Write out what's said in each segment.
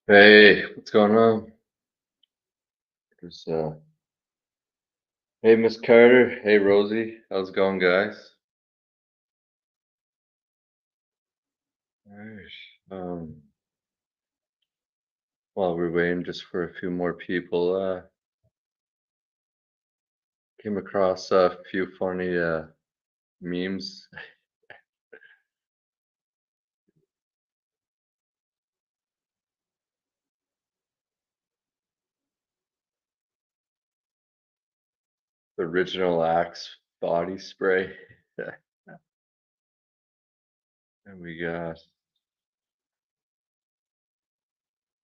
Hey, what's going on? Just, hey, Miss Carter. Hey, Rosie. How's it going, guys? Alright. Um, while we're waiting just for a few more people, came across a few funny memes. The original Axe body spray. And we got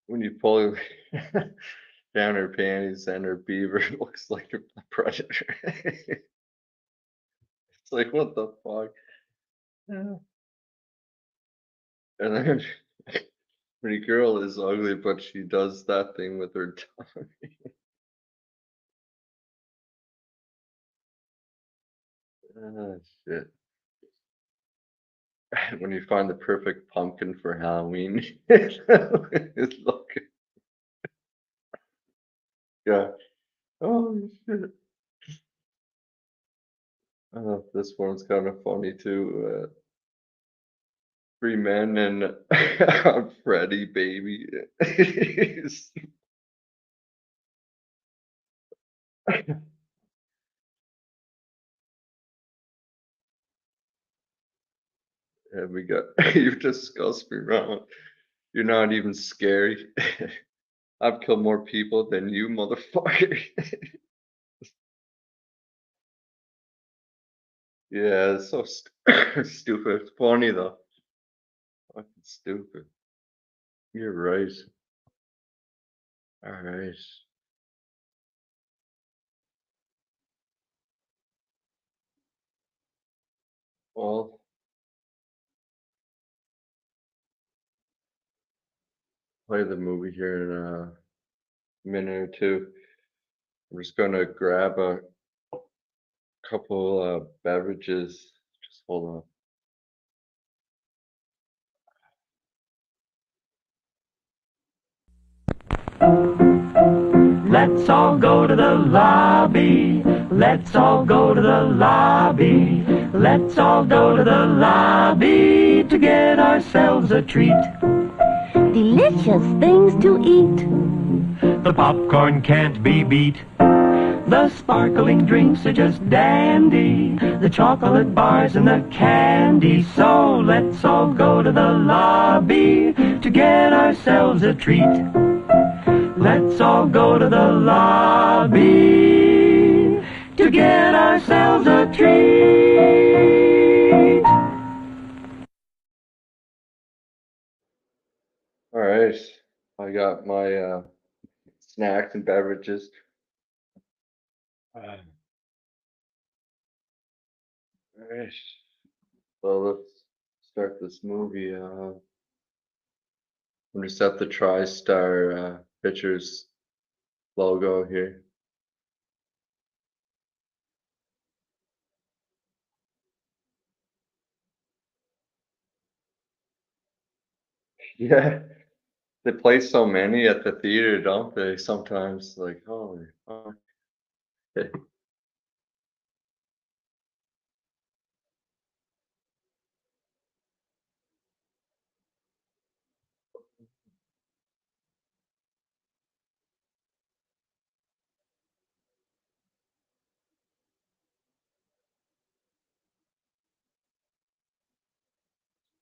when you pull down her panties and her beaver looks like a predator. It's like what the fuck? Yeah. And then pretty girl is ugly, but she does that thing with her tongue. Ah, shit. When you find the perfect pumpkin for Halloween, it's like, yeah. Oh shit. This one's kind of funny too. Three men and a Freddy baby. And we got you disgust me, Ron. You're not even scary. I've killed more people than you, motherfucker. Yeah, it's so stupid. It's funny though. Fucking stupid. You're right. All right. Well, play the movie here in a minute or two. I'm just gonna grab a couple beverages. Just hold on. Let's all go to the lobby. Let's all go to the lobby. Let's all go to the lobby to get ourselves a treat. Delicious things to eat. The popcorn can't be beat. The sparkling drinks are just dandy. The chocolate bars and the candy. So let's all go to the lobby to get ourselves a treat. Let's all go to the lobby to get ourselves a treat. All right. I got my snacks and beverages. All right. So let's start this movie. I'm gonna set the TriStar Pictures logo here. Yeah, they play so many at the theater, don't they? Sometimes, like, holy fuck.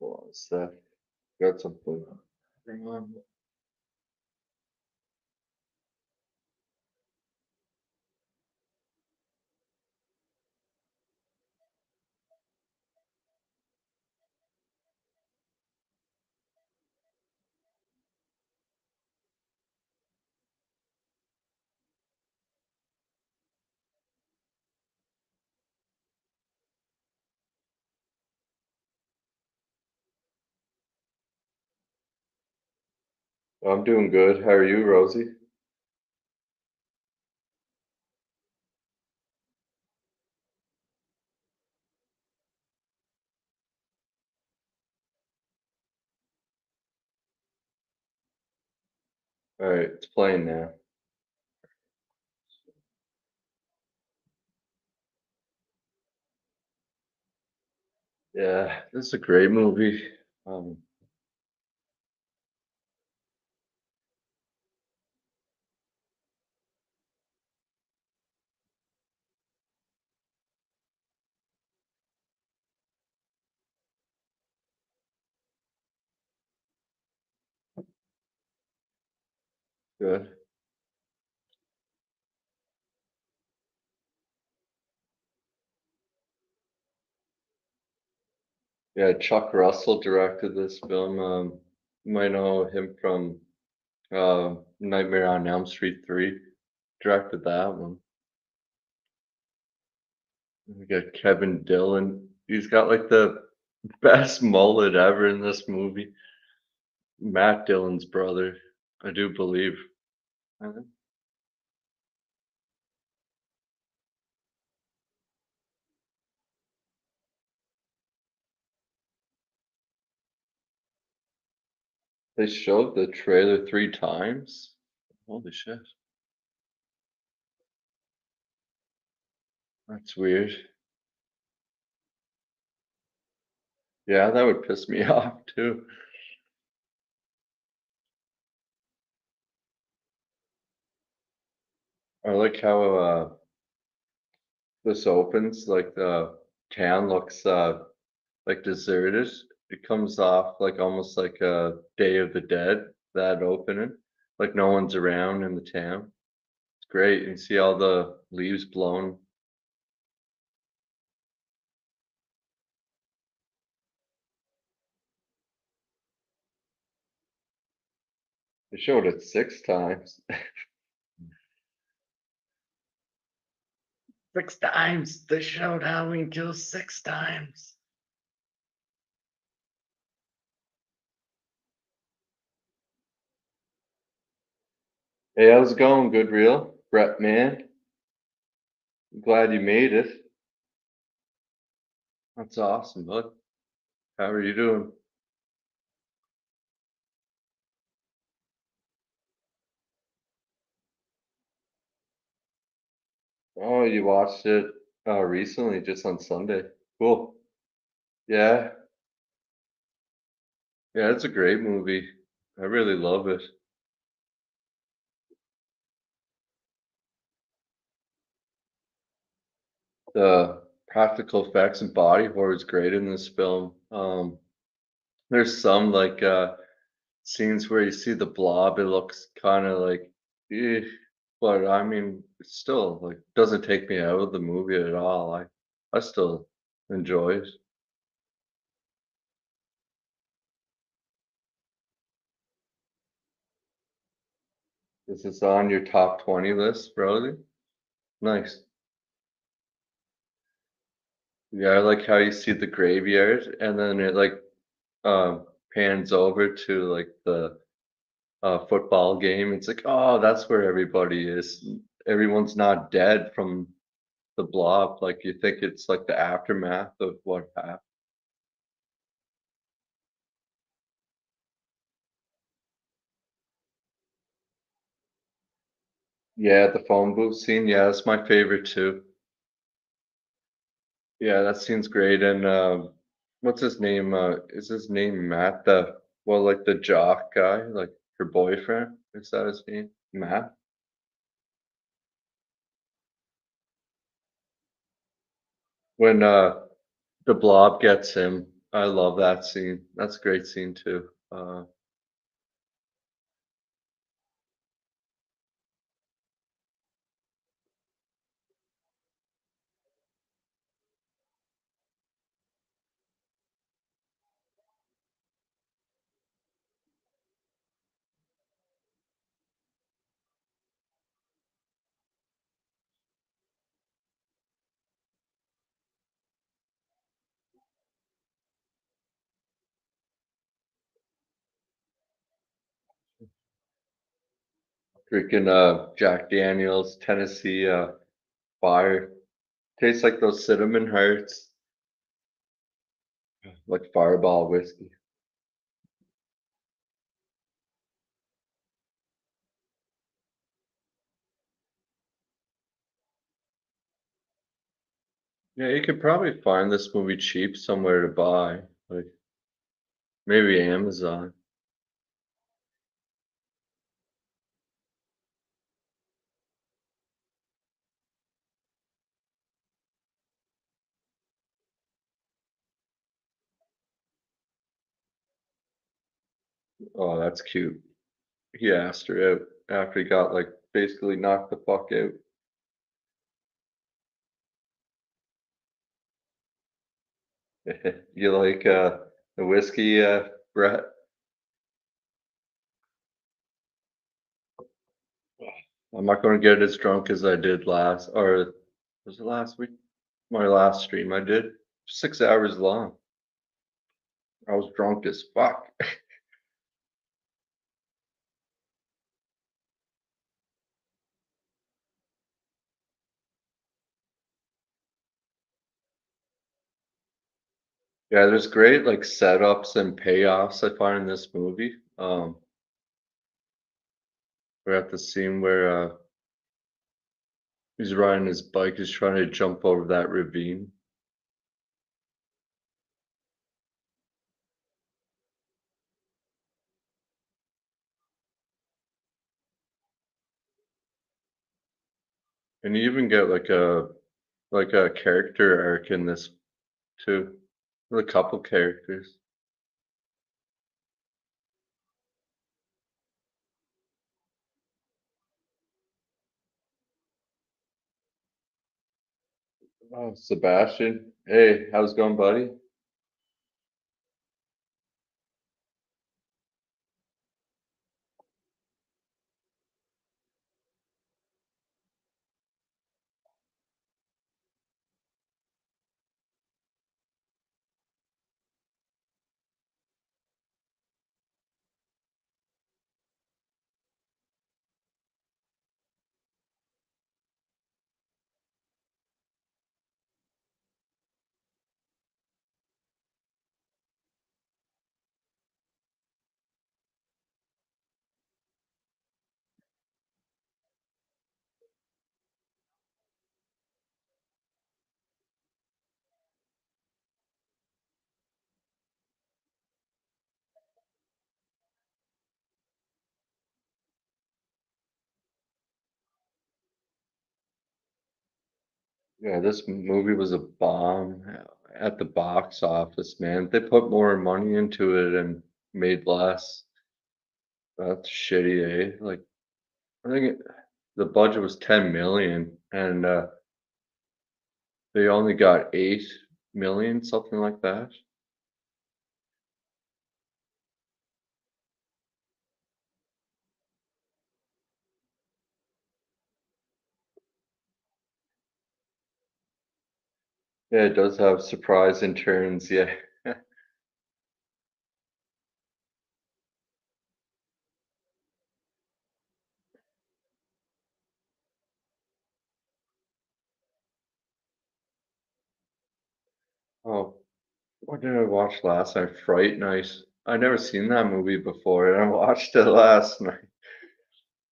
Hold on a sec. Got something. Hang on. I'm doing good. How are you, Rosie? All right, it's playing now. Yeah, this is a great movie. Um, Good. Yeah, Chuck Russell directed this film. You might know him from Nightmare on Elm Street 3. Directed that one. We got Kevin Dillon. He's got like the best mullet ever in this movie. Matt Dillon's brother, I do believe. Uh, They showed the trailer 3 times. Holy shit. That's weird. Yeah, that would piss me off too. I like how this opens, like the town looks like deserted. It comes off like almost like a Day of the Dead, that opening. Like no one's around in the town. It's great. You see all the leaves blown. They showed it 6 times. 6 times. They showed Halloween Kills 6 times. Hey, how's it going? Good reel? Brett, man. Glad you made it. That's awesome, bud. How are you doing? Oh, you watched it recently, just on Sunday. Cool. Yeah, yeah, it's a great movie. I really love it. The practical effects and body horror is great in this film. There's some like scenes where you see the blob, it looks kind of like, eh, but I mean, it still like doesn't take me out of the movie at all. I still enjoy it. Is this on your top 20 list, Brody? Nice. Yeah, I like how you see the graveyard and then it like pans over to like the football game. It's like, oh, that's where everybody is. Everyone's not dead from the blob. Like you think it's like the aftermath of what happened. Yeah, the phone booth scene. Yeah, that's my favorite too. Yeah, that scene's great. And what's his name? Is his name Matt? The well, like the jock guy, like her boyfriend. Is that his name? Matt? When the blob gets him, I love that scene. That's a great scene too. Drinking Jack Daniels, Tennessee fire. Tastes like those cinnamon hearts, like Fireball whiskey. Yeah, you could probably find this movie cheap somewhere to buy, like maybe Amazon. Oh, that's cute. He asked her out after he got like basically knocked the fuck out. You like the whiskey, Brett? I'm not gonna get as drunk as I did last, or was it last week? My last stream I did 6 hours long. I was drunk as fuck. Yeah, there's great like setups and payoffs I find in this movie. We're at the scene where he's riding his bike, he's trying to jump over that ravine. And you even get like a character arc in this too. With a couple characters. Oh, Sebastian. Hey, how's it going, buddy? Yeah, this movie was a bomb at the box office, man. They put more money into it and made less. That's shitty, eh? Like, I think the budget was 10 million and they only got 8 million, something like that. Yeah, it does have surprise and turns, yeah. Oh, what did I watch last night? Fright Night. I never seen that movie before, and I watched it last night.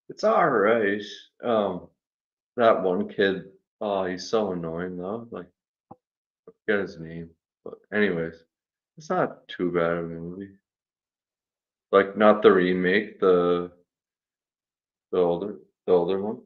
It's all right. Um, that one kid, oh, he's so annoying though. Like, I forget his name, but anyways, it's not too bad of a movie. Like, not the remake, the older, the older one.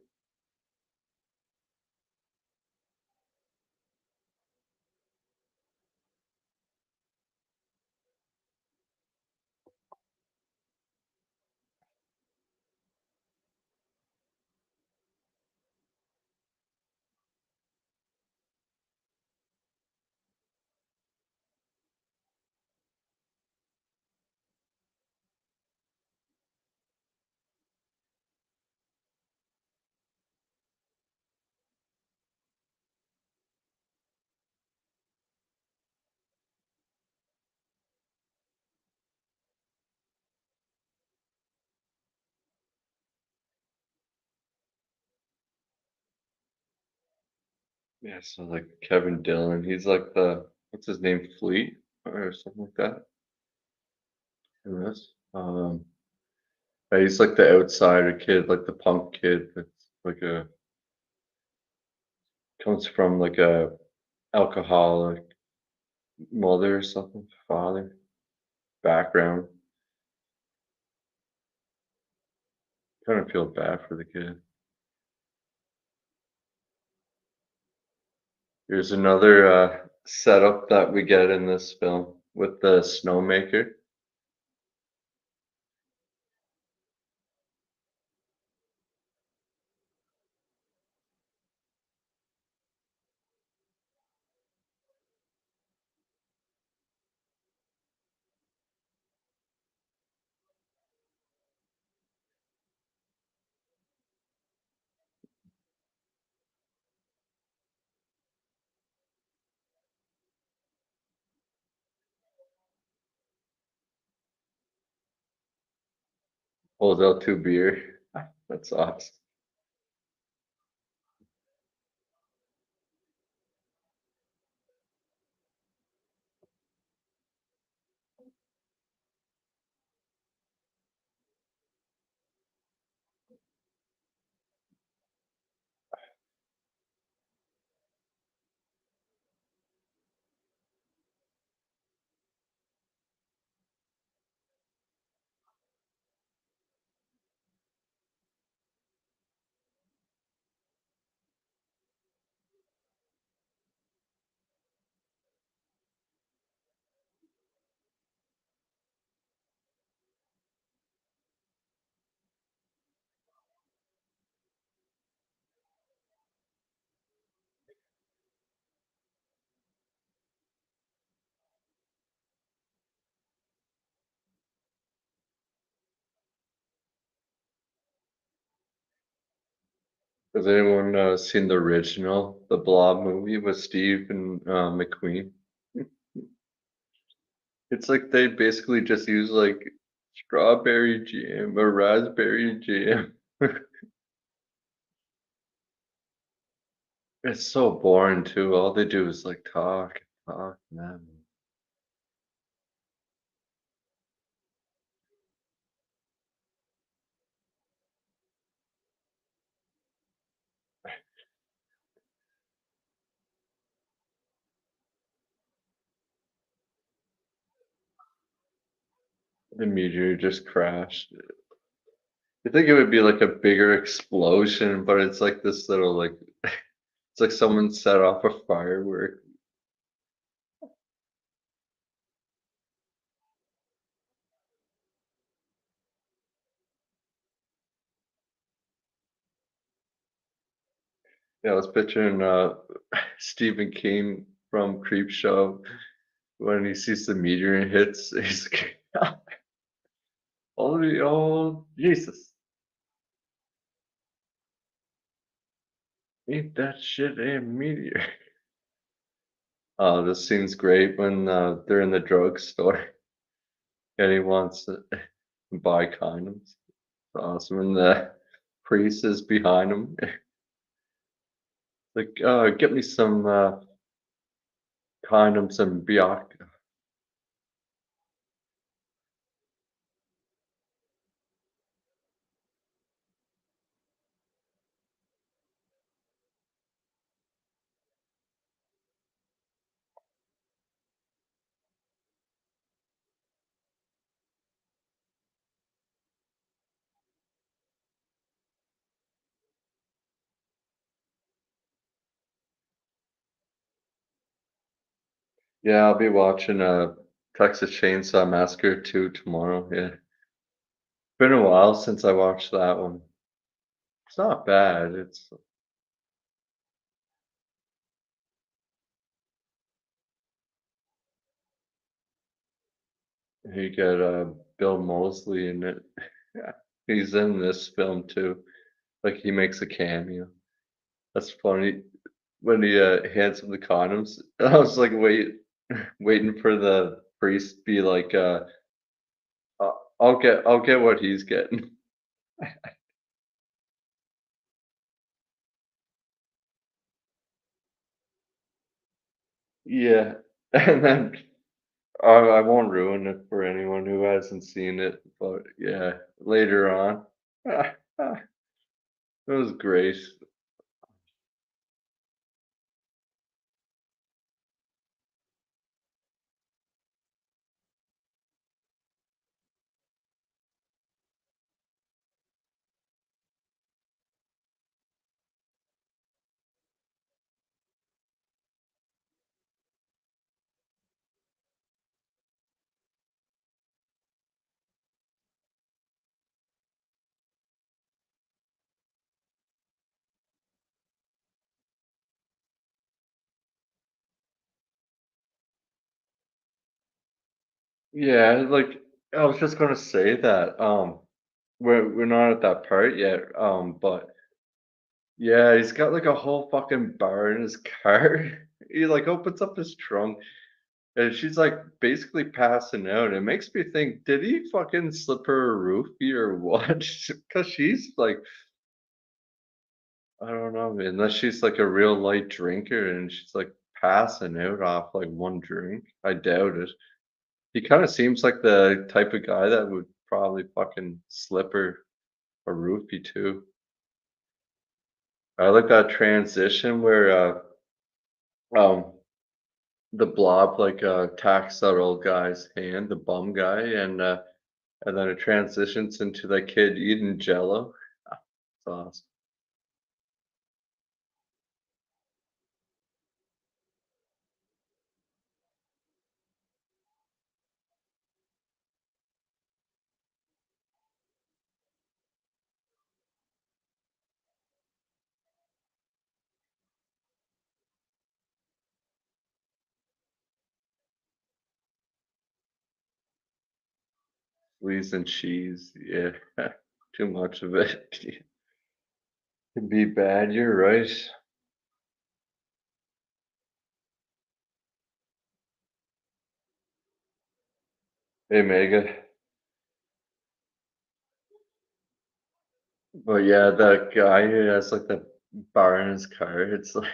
Yeah, so like Kevin Dillon, he's like the what's his name, Fleet or something like that in this. Yeah, he's like the outsider kid, like the punk kid that's like a comes from like a alcoholic mother or something, father, background. Kind of feel bad for the kid. Here's another setup that we get in this film with the snowmaker. Pulls out two beer. That's awesome. Has anyone seen the original, the Blob movie with Steve and McQueen? It's like they basically just use like strawberry jam or raspberry jam. It's so boring too. All they do is like talk, talk, man. The meteor just crashed. You think it would be like a bigger explosion, but it's like this little like it's like someone set off a firework. Yeah, I was picturing Stephen King from Creepshow when he sees the meteor and hits, he's like, "Holy, oh Jesus, ain't that shit a meteor?" Oh, this scene's great when they're in the drugstore and he wants to buy condoms. It's awesome, and the priest is behind him, like, "Get me some condoms and Biak." Yeah, I'll be watching Texas Chainsaw Massacre 2 tomorrow. Yeah, been a while since I watched that one. It's not bad. It's you get Bill Moseley in it. Yeah, he's in this film too. Like he makes a cameo. That's funny when he hands him the condoms. I was like, waiting for the priest to be like, I'll get what he's getting." Yeah, and then I won't ruin it for anyone who hasn't seen it, but yeah, later on, it was great. Yeah, like I was just gonna say that. We're not at that part yet. But yeah, he's got like a whole fucking bar in his car. He like opens up his trunk and she's like basically passing out. It makes me think, did he fucking slip her a roofie or what? Because she's like, I don't know, man, unless she's like a real light drinker and she's like passing out off like one drink. I doubt it. He kind of seems like the type of guy that would probably fucking slip her a roofie too. I like that transition where um the blob like attacks that old guy's hand, the bum guy, and then it transitions into that kid eating jello. It's awesome. Fleas and cheese, yeah. Too much of it can be bad, you're right. Hey Mega. But yeah, that guy who has like the bar in his car, it's like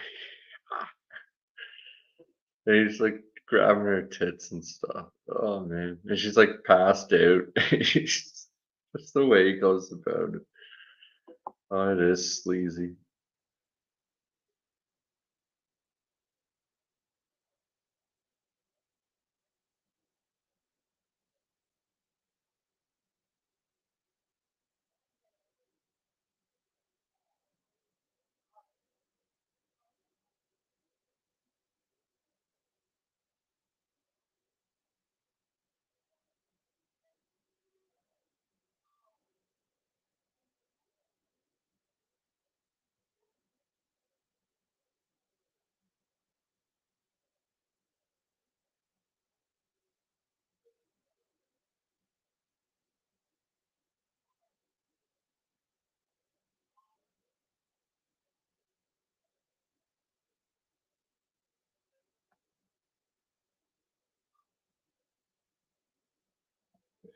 he's like grabbing her tits and stuff. Oh man. And she's like passed out. Just the way he goes about it. Oh, it is sleazy.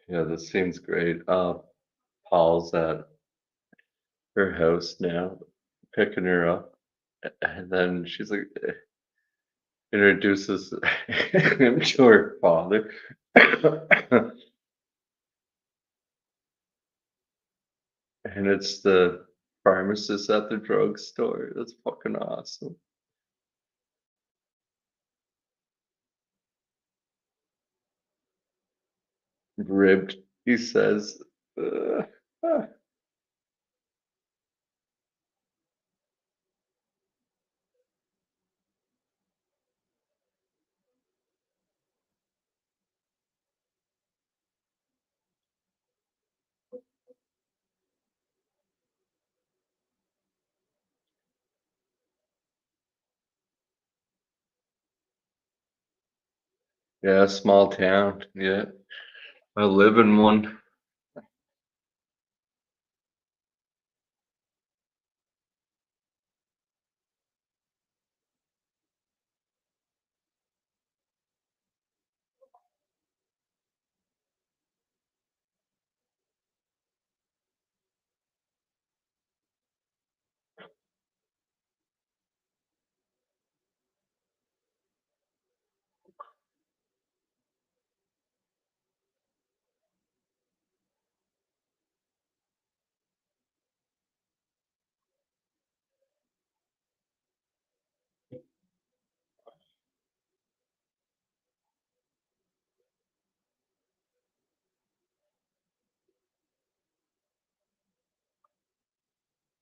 Yeah, this seems great. Paul's at her house now, picking her up, and then she's like introduces him to her father. And it's the pharmacist at the drugstore. That's fucking awesome. Ribbed, he says. Ah. Yeah, small town. Yeah, I live in one.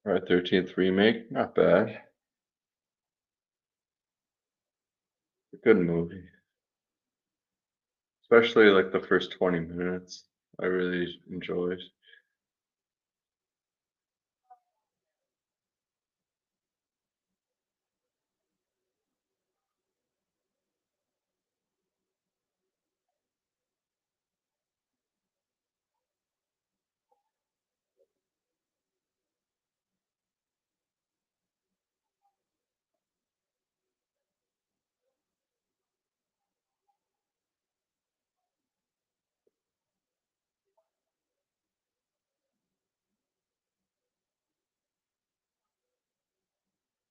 Our 13th remake, not bad. Good movie, especially like the first 20 minutes. I really enjoyed.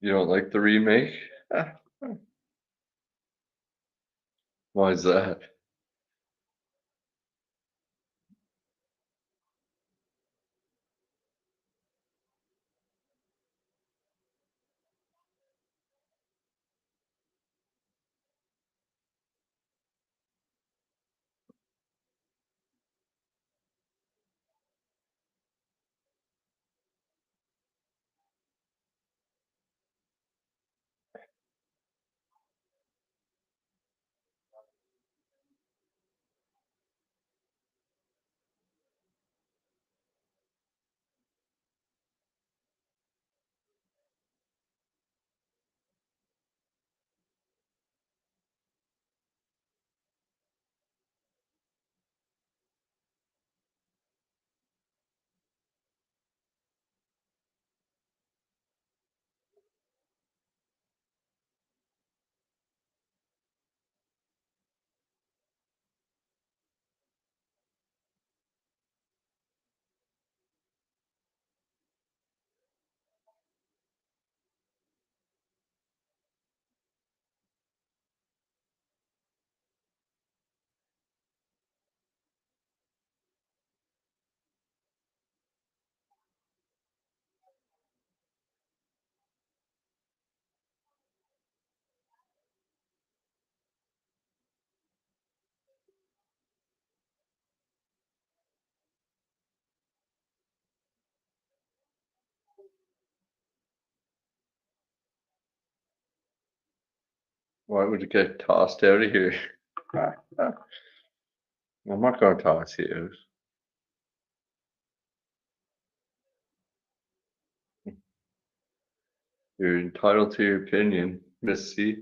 You don't like the remake? Why is that? Why would you get tossed out of here? I'm not gonna toss you out. You're entitled to your opinion, Miss C.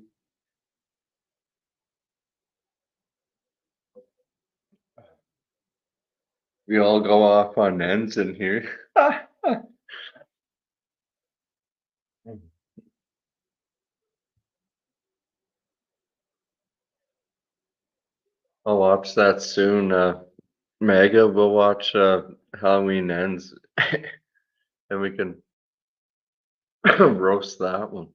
We all go off on ends in here. I'll watch that soon. Mega, we'll watch Halloween Ends and we can roast that one.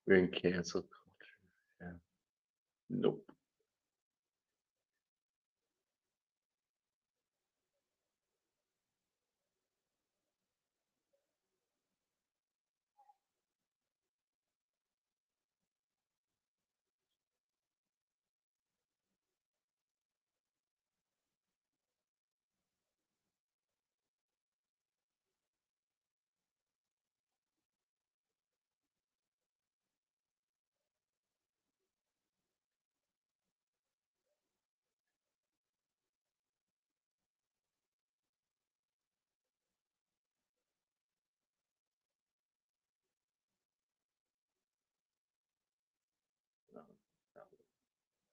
We're in cancel culture. Yeah. Nope.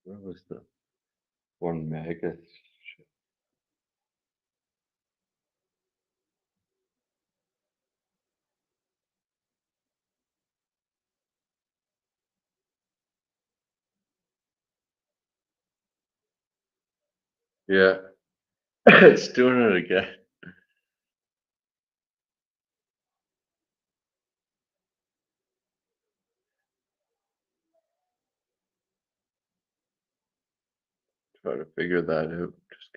Where was the one mega? Yeah, it's doing it again. Try to figure that out. Just,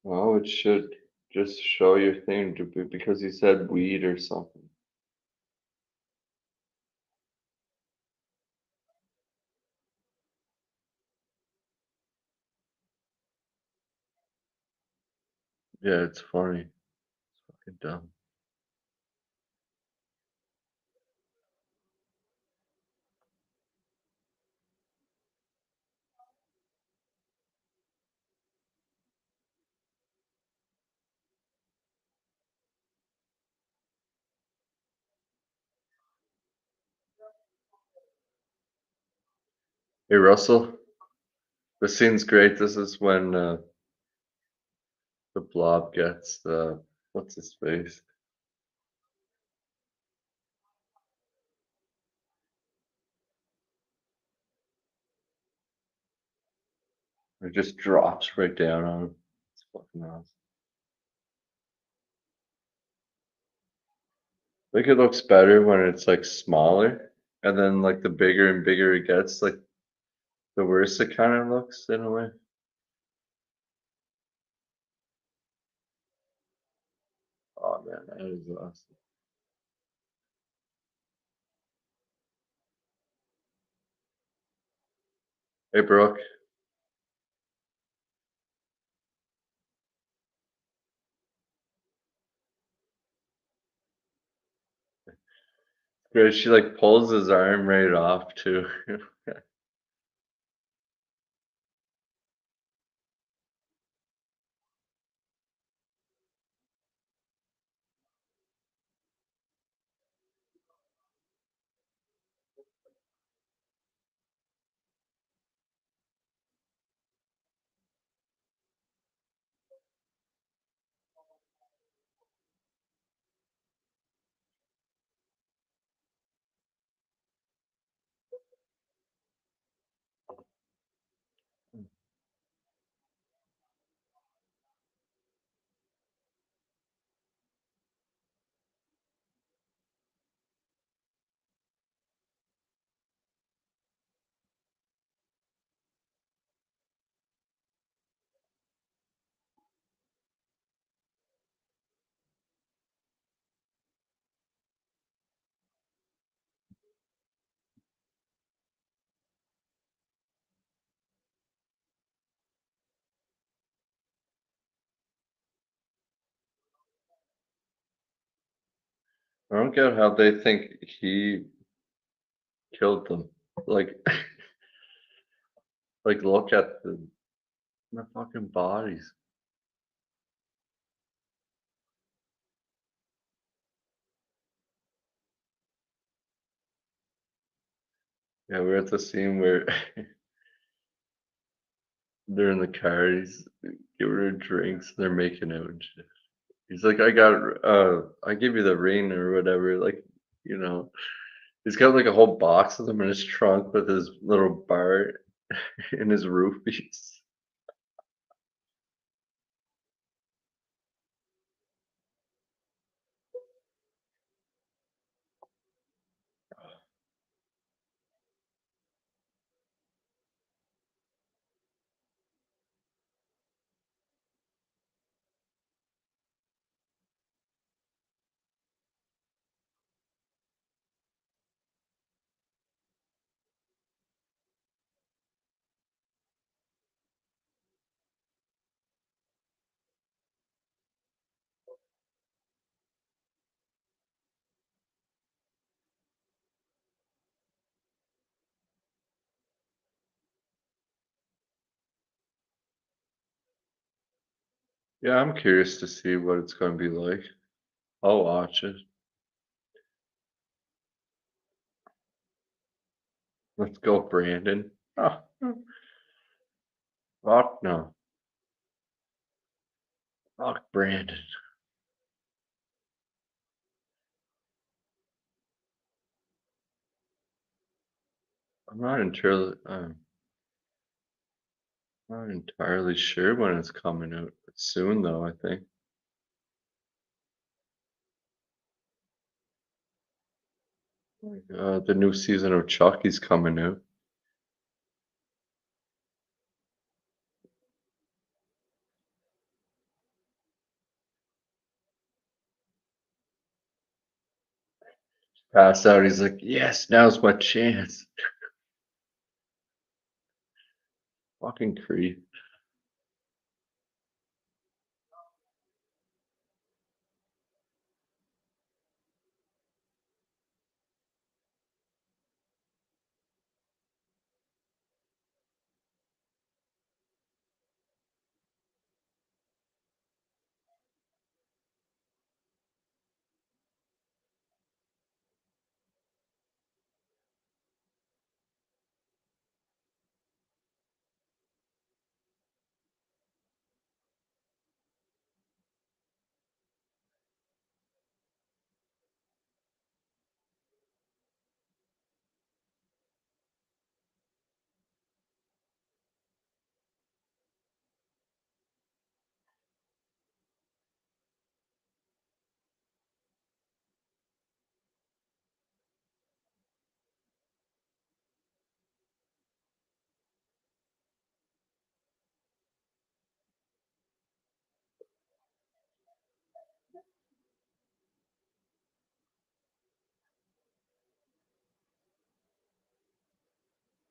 well, it should just show your thing to be because you said weed or something. Yeah, it's funny. It's fucking dumb. Hey Russell, the scene's great. This is when the Blob gets what's his face? It just drops right down on him. It's fucking awesome. I think it looks better when it's like smaller, and then like the bigger and bigger it gets, like the worse it kind of looks in a way. Oh man, that is awesome. Hey Brooke, great. She like pulls his arm right off too. I don't get how they think he killed them. Like, like look at the fucking bodies. Yeah, we're at the scene where they're in the car. He's giving her drinks. They're making out and shit. He's like, I give you the ring or whatever. Like, you know, he's got like a whole box of them in his trunk with his little bar in his roofies. Yeah, I'm curious to see what it's going to be like. I'll watch it. Let's go, Brandon. Oh, fuck no. Fuck Brandon. I'm not entirely. Not entirely sure when it's coming out. It's soon though, I think. The new season of Chucky's coming out. Pass out. He's like, yes, now's my chance. Fucking creep.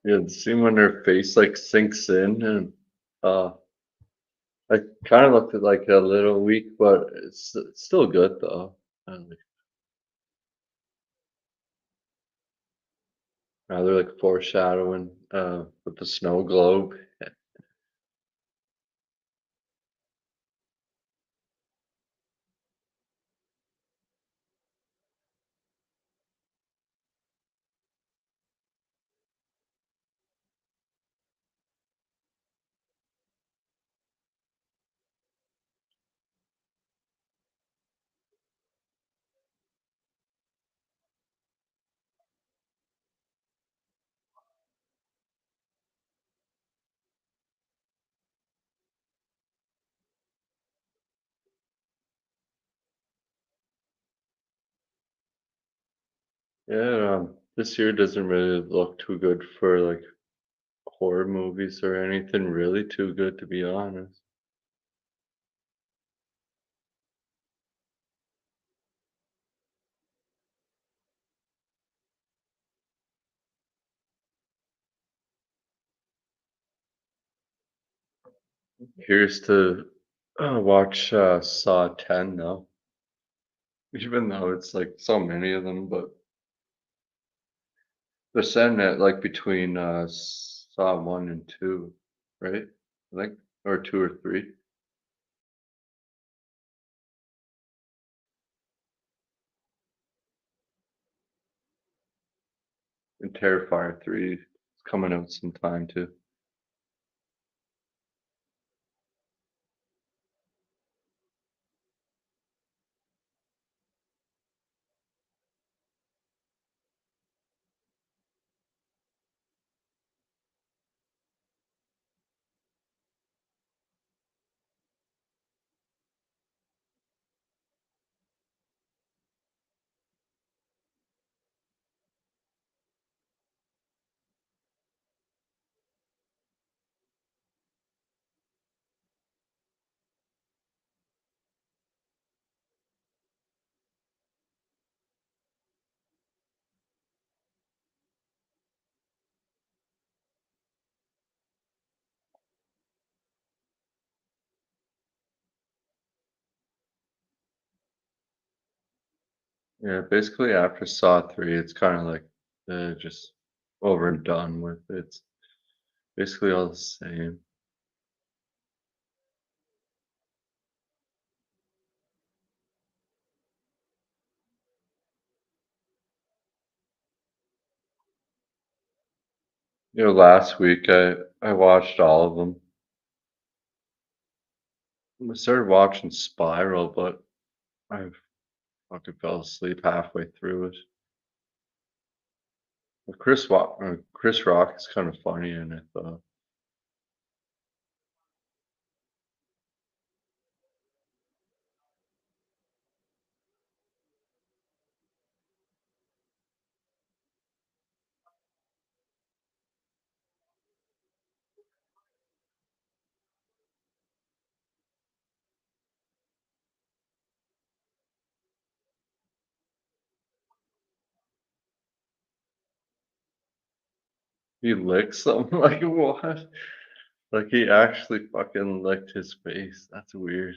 Yeah, the scene when their face like sinks in and uh I kind of looked at like a little weak, but it's still good though. And they're like foreshadowing with the snow globe. Yeah, this year doesn't really look too good for like horror movies or anything really too good to be honest. Here's to watch Saw 10 though, even though it's like so many of them, but they're setting it like between Saw 1 and 2, right? I think, or 2 or 3. And Terrifier 3 is coming out sometime too. Yeah, basically after Saw 3, it's kind of like just over and done with. It's basically all the same. Last week I watched all of them. I started watching Spiral, but I fucking fell asleep halfway through it. But Chris Rock is kind of funny in it though. He licks him like what? Like he actually fucking licked his face. That's weird.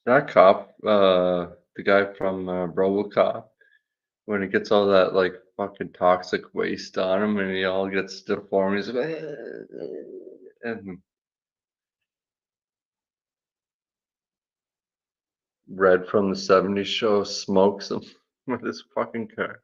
That cop, the guy from RoboCop, when he gets all that like fucking toxic waste on him, and he all gets deformed, he's like, and Red from the '70s show smokes him with his fucking car.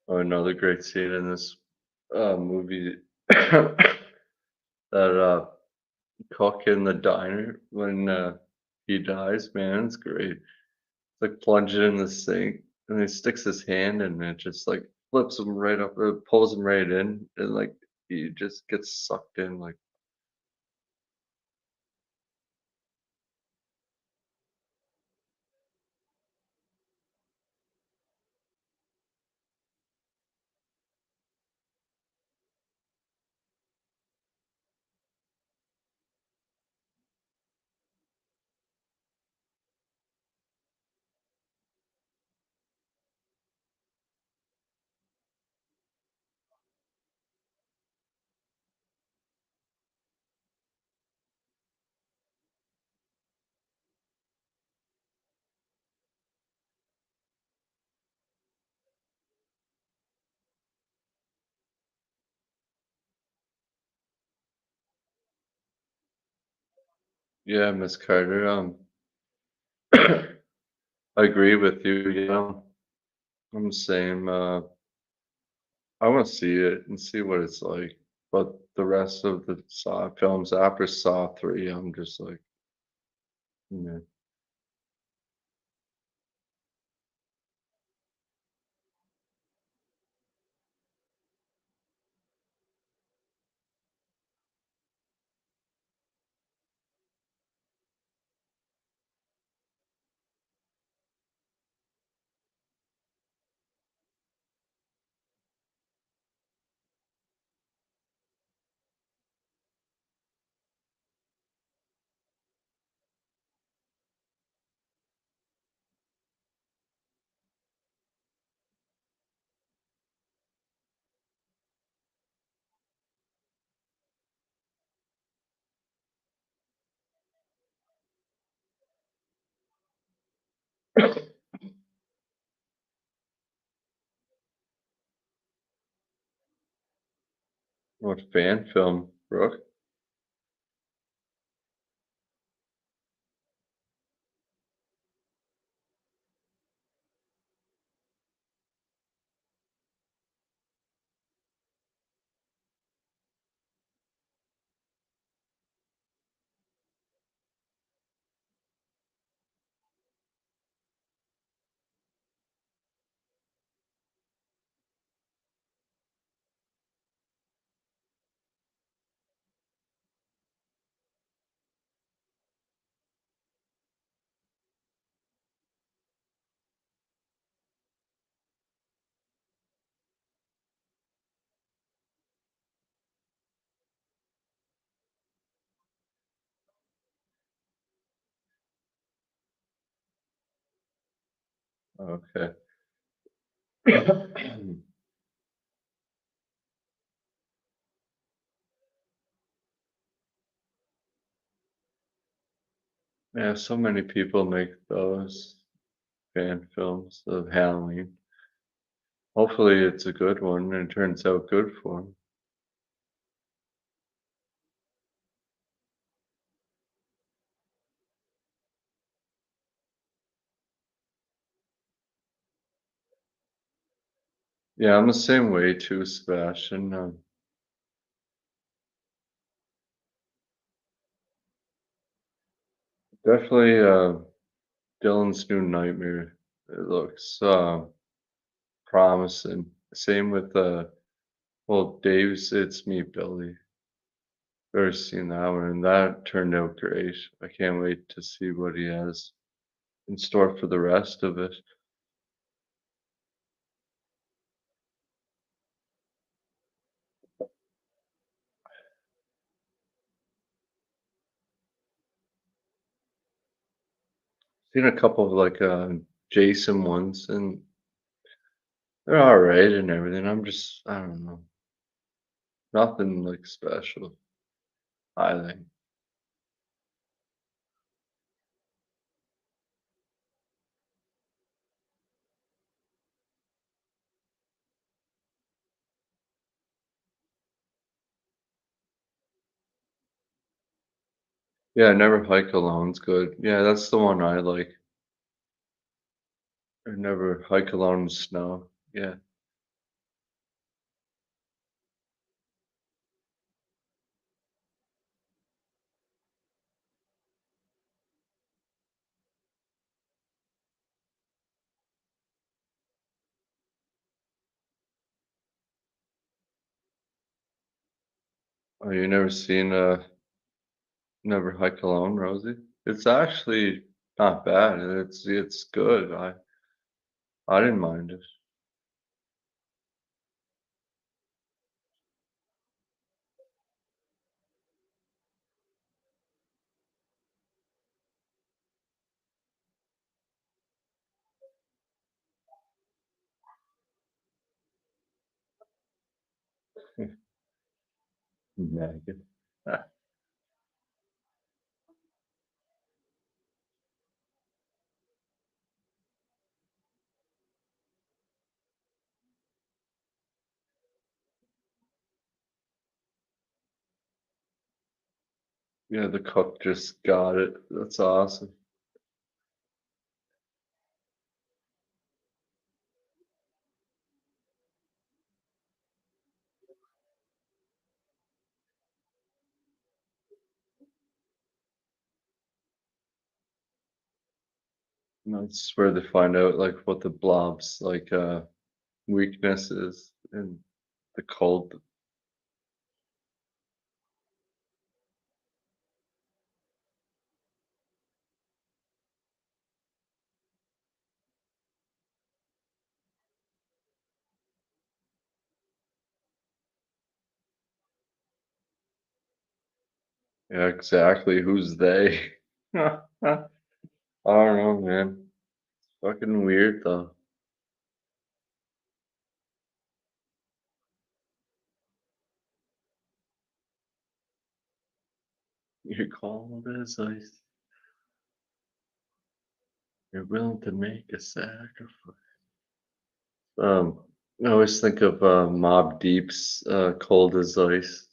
Oh, another great scene in this movie that cook in the diner when he dies, man, it's great. It's like plunging in the sink and he sticks his hand in and it just like flips him right up or pulls him right in and like he just gets sucked in like yeah, Miss Carter. I agree with you. I'm the same. I want to see it and see what it's like. But the rest of the Saw films after Saw 3, I'm just like, yeah. What fan film, Brooke? Okay. Yeah, so many people make those fan films of Halloween. Hopefully, it's a good one and it turns out good for them. Yeah, I'm the same way too, Sebastian. Definitely Dylan's New Nightmare. It looks promising. Same with well, Dave's It's Me, Billy. First seen that one, and that turned out great. I can't wait to see what he has in store for the rest of it. Seen a couple of like Jason ones, and they're all right and everything. I don't know, nothing like special. I think. Yeah, Never Hike Alone's good. Yeah, that's the one I like. Or Never Hike Alone in Snow. Yeah. Oh, you never seen Never Hike Alone, Rosie? It's actually not bad. It's good. I didn't mind it. Megan. Yeah, the cook just got it. That's awesome. And that's where they find out like what the blob's like weakness is in the cold. Yeah, exactly. Who's they? I don't know, man. Fucking weird though. You're cold as ice. You're willing to make a sacrifice. Um, I always think of Mob Deep's "Cold as Ice."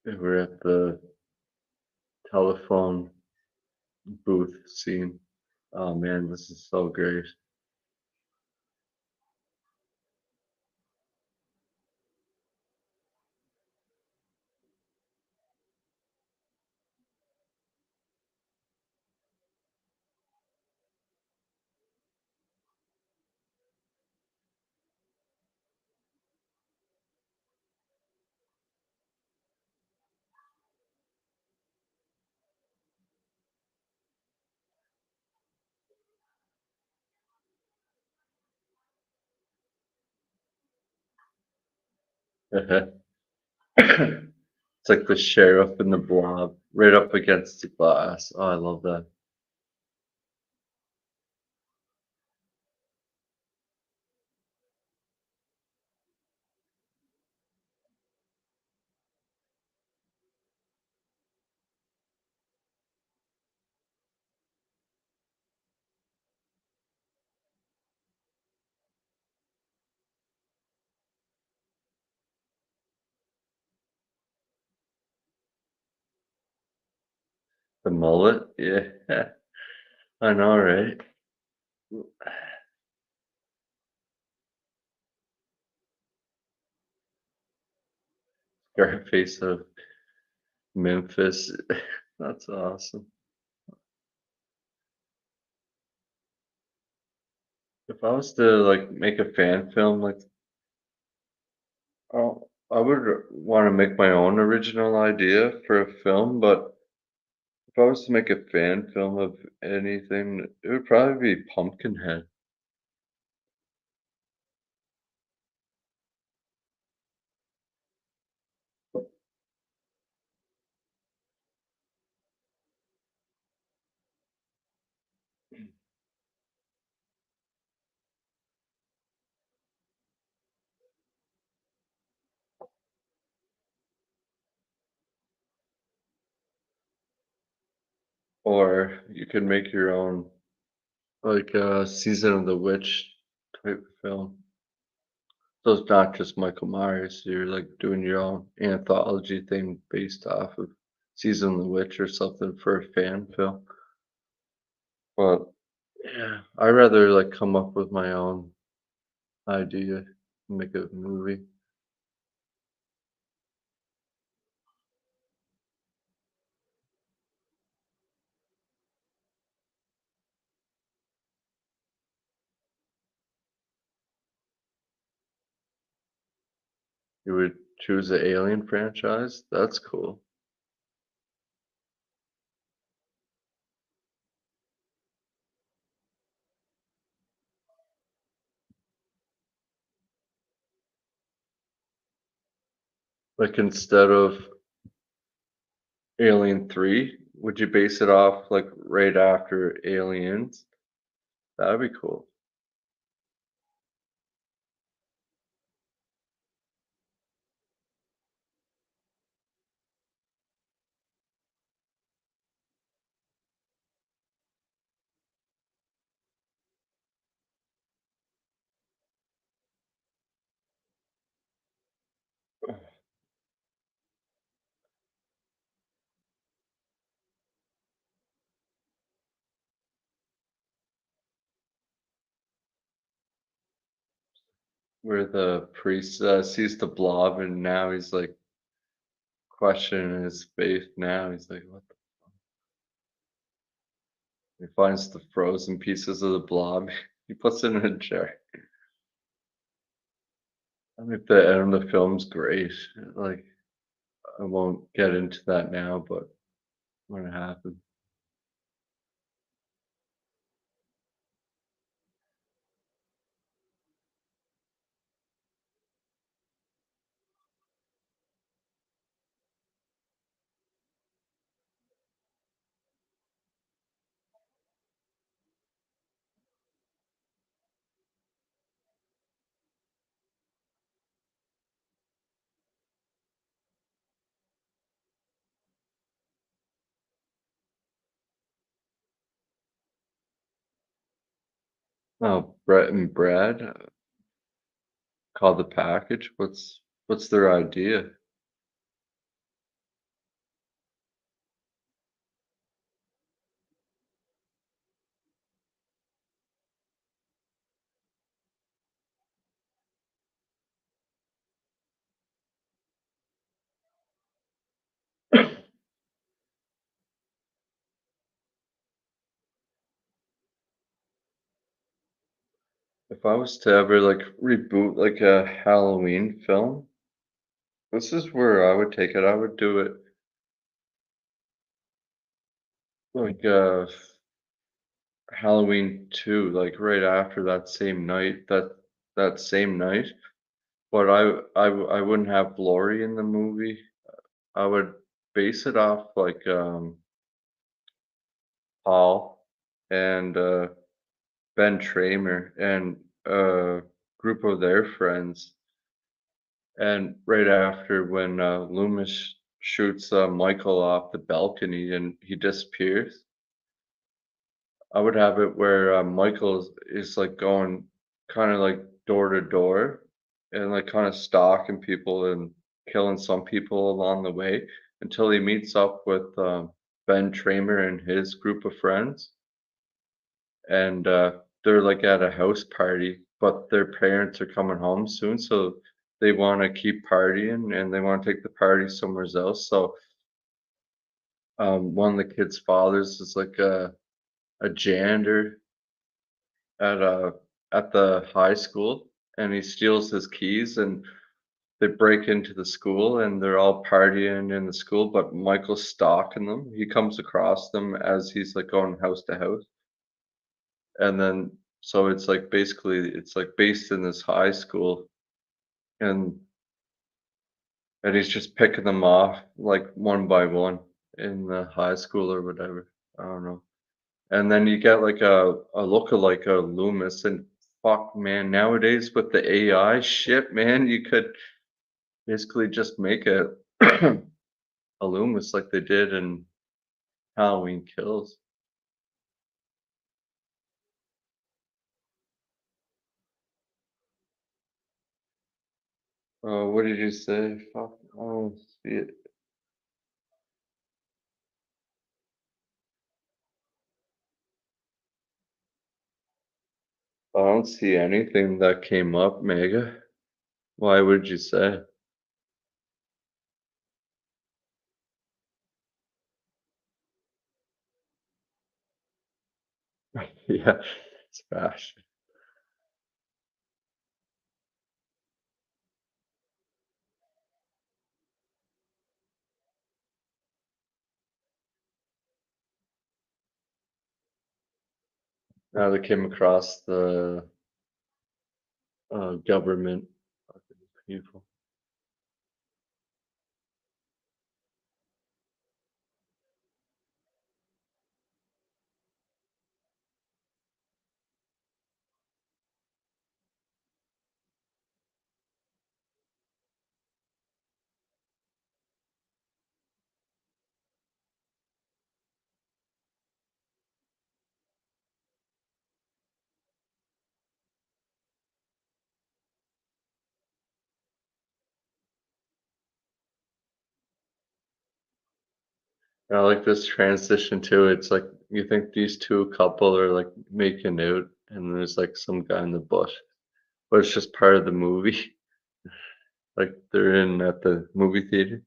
They were at the telephone booth scene. Oh man, this is so great. It's like the sheriff and the blob right up against the glass. Oh, I love that. The mullet, yeah, I know, right? Scarface of Memphis. That's awesome. If I was to like make a fan film, like, I would want to make my own original idea for a film, but if I was to make a fan film of anything, it would probably be Pumpkinhead. Or you could make your own, like Season of the Witch type film. So it's not just Michael Myers. You're like doing your own anthology thing based off of Season of the Witch or something for a fan film. But yeah, I rather like come up with my own idea, make a movie. You would choose the Alien franchise? That's cool. Like instead of Alien 3, would you base it off like right after Aliens? That'd be cool. Where the priest sees the blob and now he's like questioning his faith now. He's like, what the He finds the frozen pieces of the blob. He puts it in a jar. I think the end of the film's great. Like, I won't get into that now, but when it happens. Oh, Brett and Brad call the package. What's their idea? If I was to ever like reboot like a Halloween film, this is where I would take it. I would do it like Halloween 2, like right after that same night, that same night. But I wouldn't have Laurie in the movie. I would base it off like Paul and Ben Tramer and a group of their friends. And right after when Loomis shoots Michael off the balcony and he disappears, I would have it where Michael is like going kind of like door to door and like kind of stalking people and killing some people along the way until he meets up with Ben Tramer and his group of friends. And they're like at a house party, but their parents are coming home soon, so they want to keep partying and they want to take the party somewhere else. So one of the kids' fathers is like a janitor at a at the high school, and he steals his keys, and they break into the school, and they're all partying in the school, but Michael's stalking them. He comes across them as he's like going house to house, and then so it's like basically it's like based in this high school, and he's just picking them off like one by one in the high school or whatever. I don't know. And then you get like a lookalike of Loomis, and fuck, man, nowadays with the AI shit, man, you could basically just make a a Loomis like they did in Halloween Kills. Oh, what did you say? Fuck, oh, see it. I don't see anything that came up, Mega. Why would you say? Yeah, it's fashion. Now they came across the government fucking people. I like this transition too. It's like you think these two couple are like making out, and there's like some guy in the bush, but it's just part of the movie. Like they're in at the movie theater.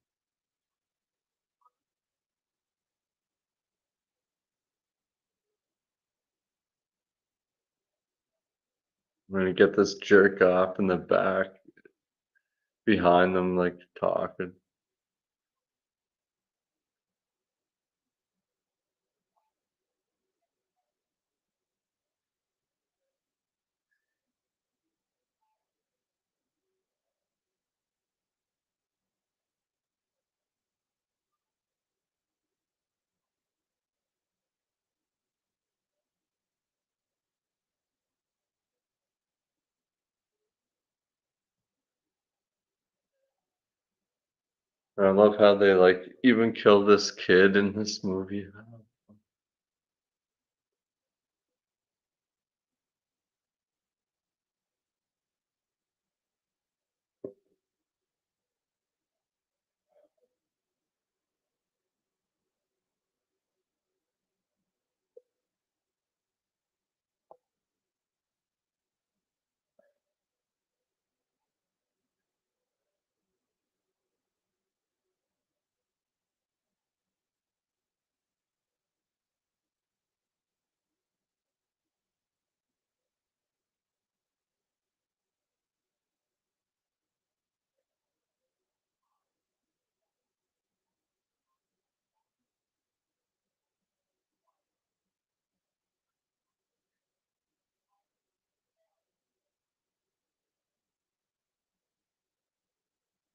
When you get this jerk off in the back behind them, like talking. And I love how they like even kill this kid in this movie.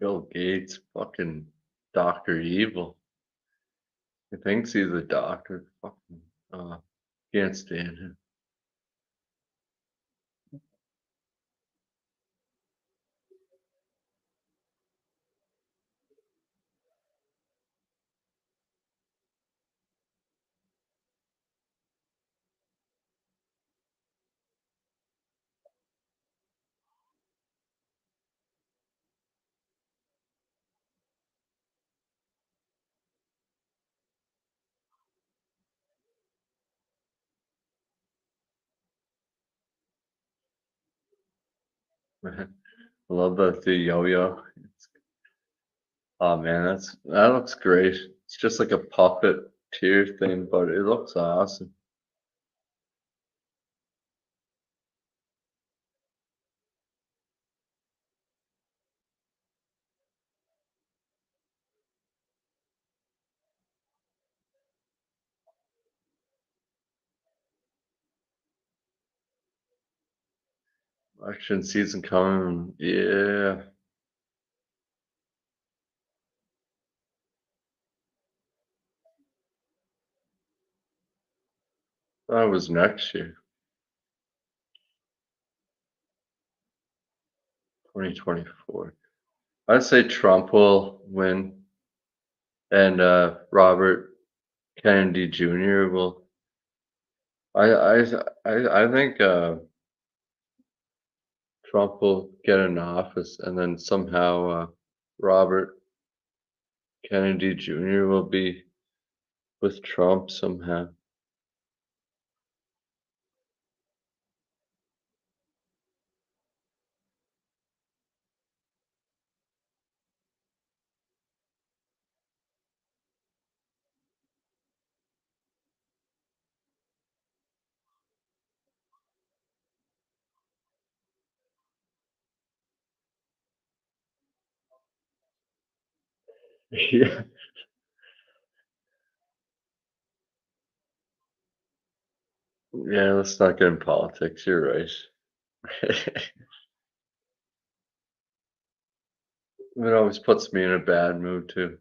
Bill Gates, fucking Doctor Evil. He thinks he's a doctor. Fucking can't stand him. I love the yo-yo. Oh man, that looks great. It's just like a puppet tear thing, but it looks awesome. Action season coming. Yeah, that was next year, 2024. I'd say Trump will win, and Robert Kennedy Jr. will. I I I think Trump will get in office, and then somehow Robert Kennedy Jr. will be with Trump somehow. Yeah. Yeah, let's not get in politics. You're right. It always puts me in a bad mood too.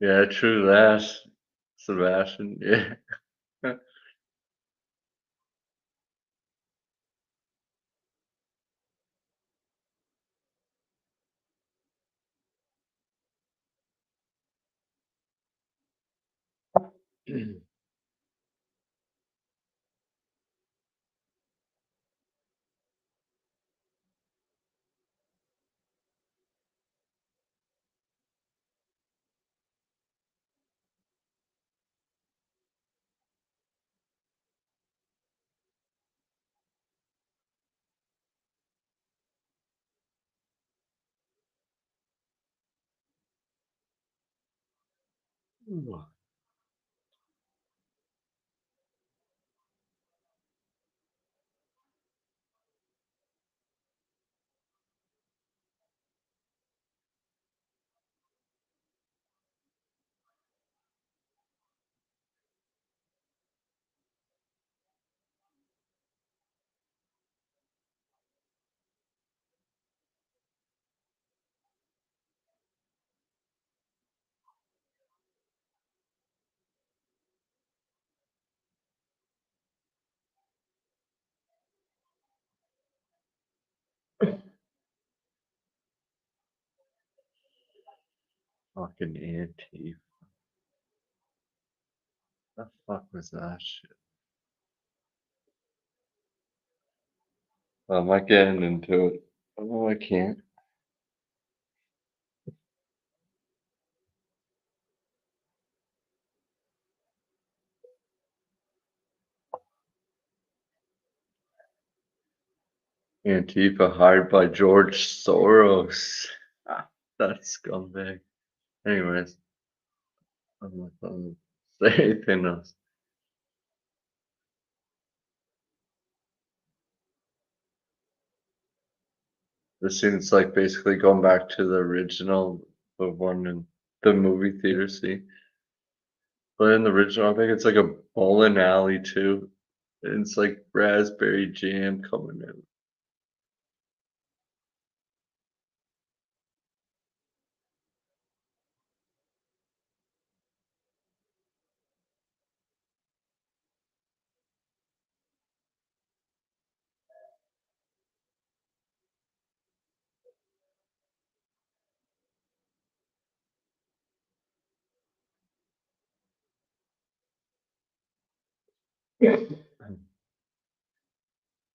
Yeah, true that. Sebastian, yeah. Fucking anti. The fuck was that shit? I'm not getting into it. Oh, I can't. Antifa hired by George Soros. Ah, that scumbag. Anyways, I'm not gonna say anything else. This seems like basically going back to the original, the one in the movie theater scene. But in the original, I think it's like a bowling alley too. And it's like raspberry jam coming in.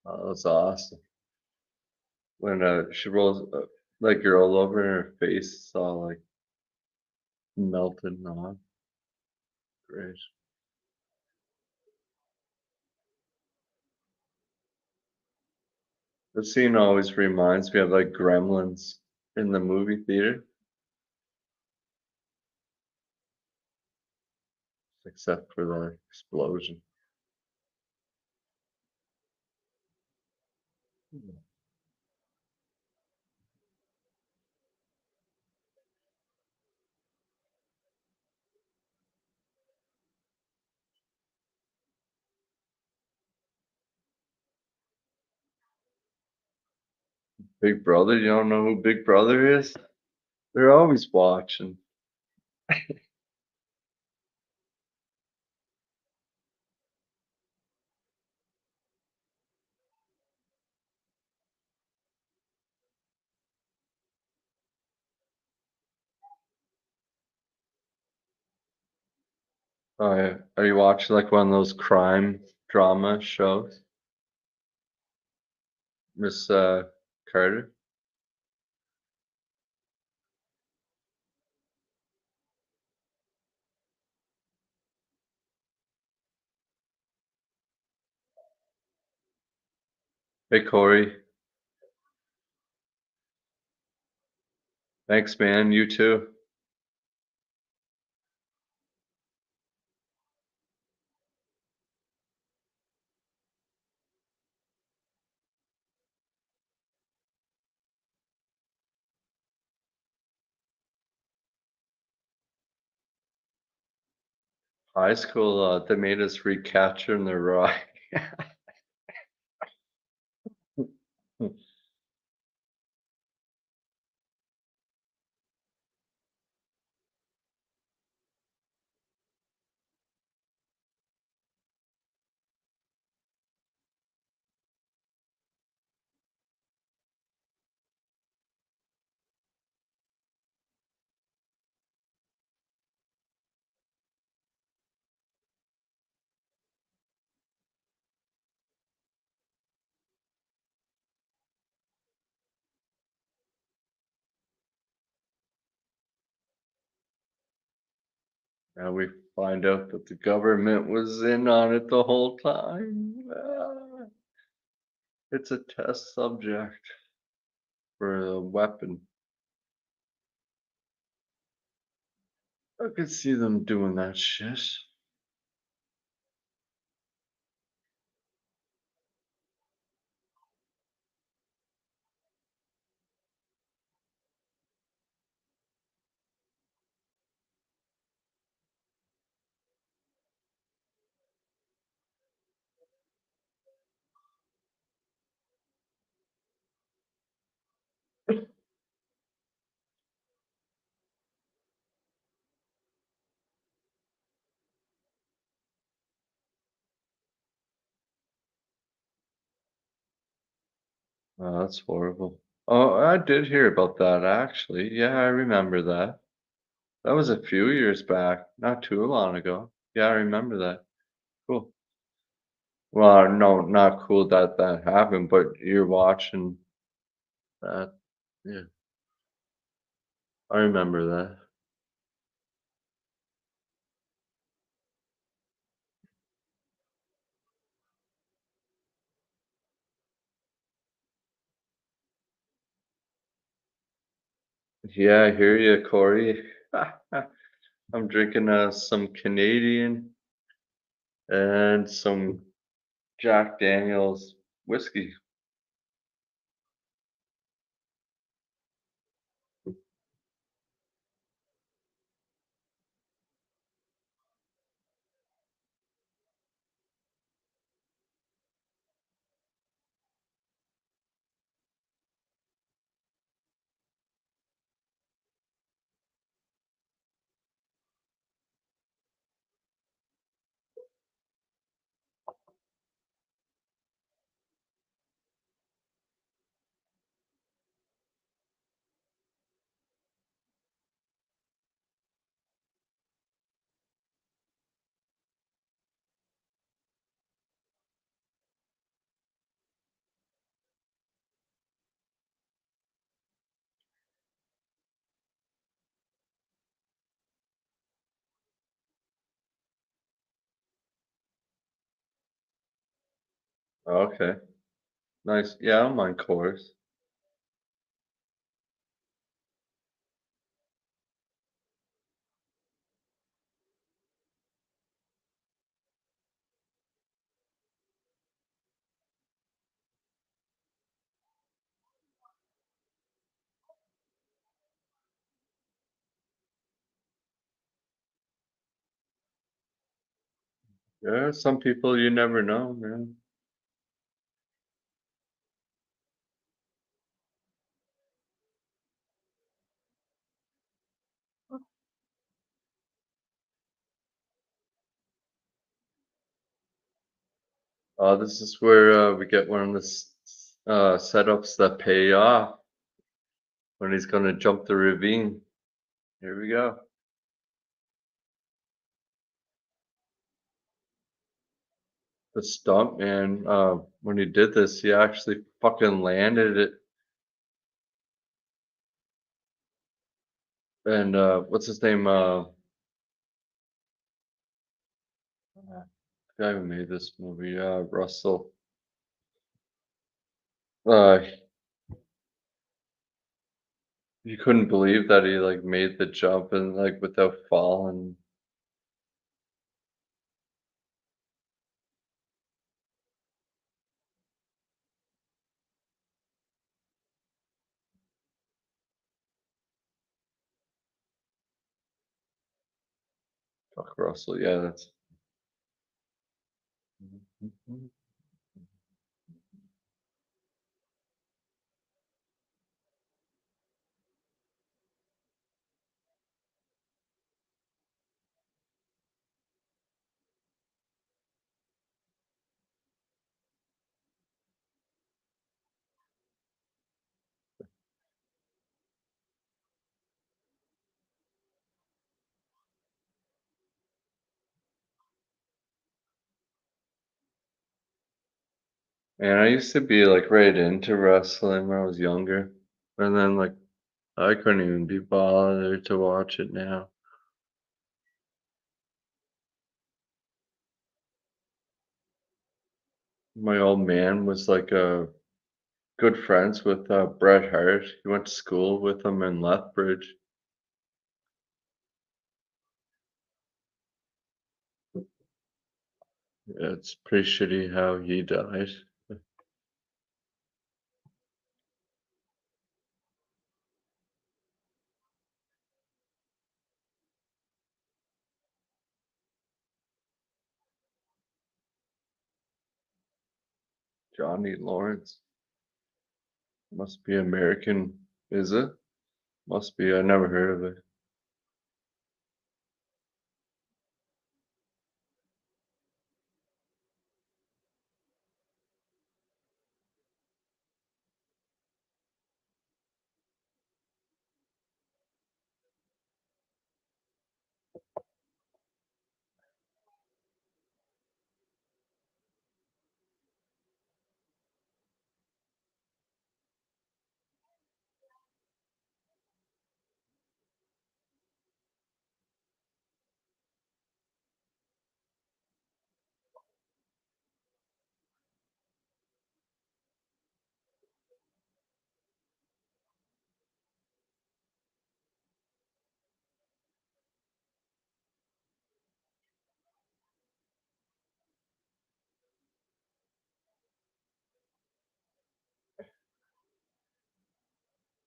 Oh, that's awesome. When she rolls that girl over and her face is all like melted off. Great. The scene always reminds me of like Gremlins in the movie theater, except for the explosion. Big Brother, you don't know who Big Brother is? They're always watching. Oh yeah. Are you watching like one of those crime drama shows? Miss Carter? Hey Corey, thanks man, you too. High school, they made us read Catcher in the Rye. And we find out that the government was in on it the whole time. It's a test subject for a weapon. I could see them doing that shit. Oh, that's horrible. Oh, I did hear about that actually. Yeah, I remember that. That was a few years back, not too long ago. Yeah, I remember that. Cool. Well, no, not cool that that happened, but you're watching that. Yeah, I remember that. Yeah, I hear you, Corey. I'm drinking some Canadian and some Jack Daniels whiskey. Okay, nice. Yeah, I don't mind Coors. Yeah, some people you never know, man. This is where we get one of the setups that pay off when he's gonna jump the ravine. Here we go. The stunt man, when he did this, he actually fucking landed it. And what's his name? The guy who made this movie, Russell. Uh, you couldn't believe that he like made the jump and like without falling. Fuck Russell, yeah, that's. And I used to be like right into wrestling when I was younger, and then like I couldn't even be bothered to watch it now. My old man was like good friends with Bret Hart. He went to school with him in Lethbridge. Yeah, it's pretty shitty how he died. Johnny Lawrence must be American, is it? Must be. I never heard of it.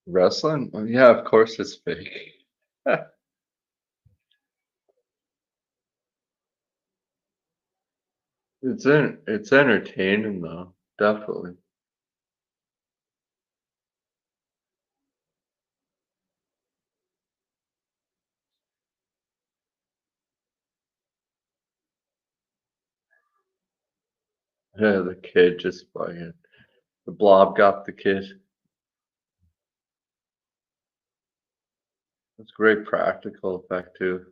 Wrestling? Oh, yeah, of course it's fake. It's entertaining though, definitely. Yeah, the kid just fucking the blob got the kid. It's great practical effect too.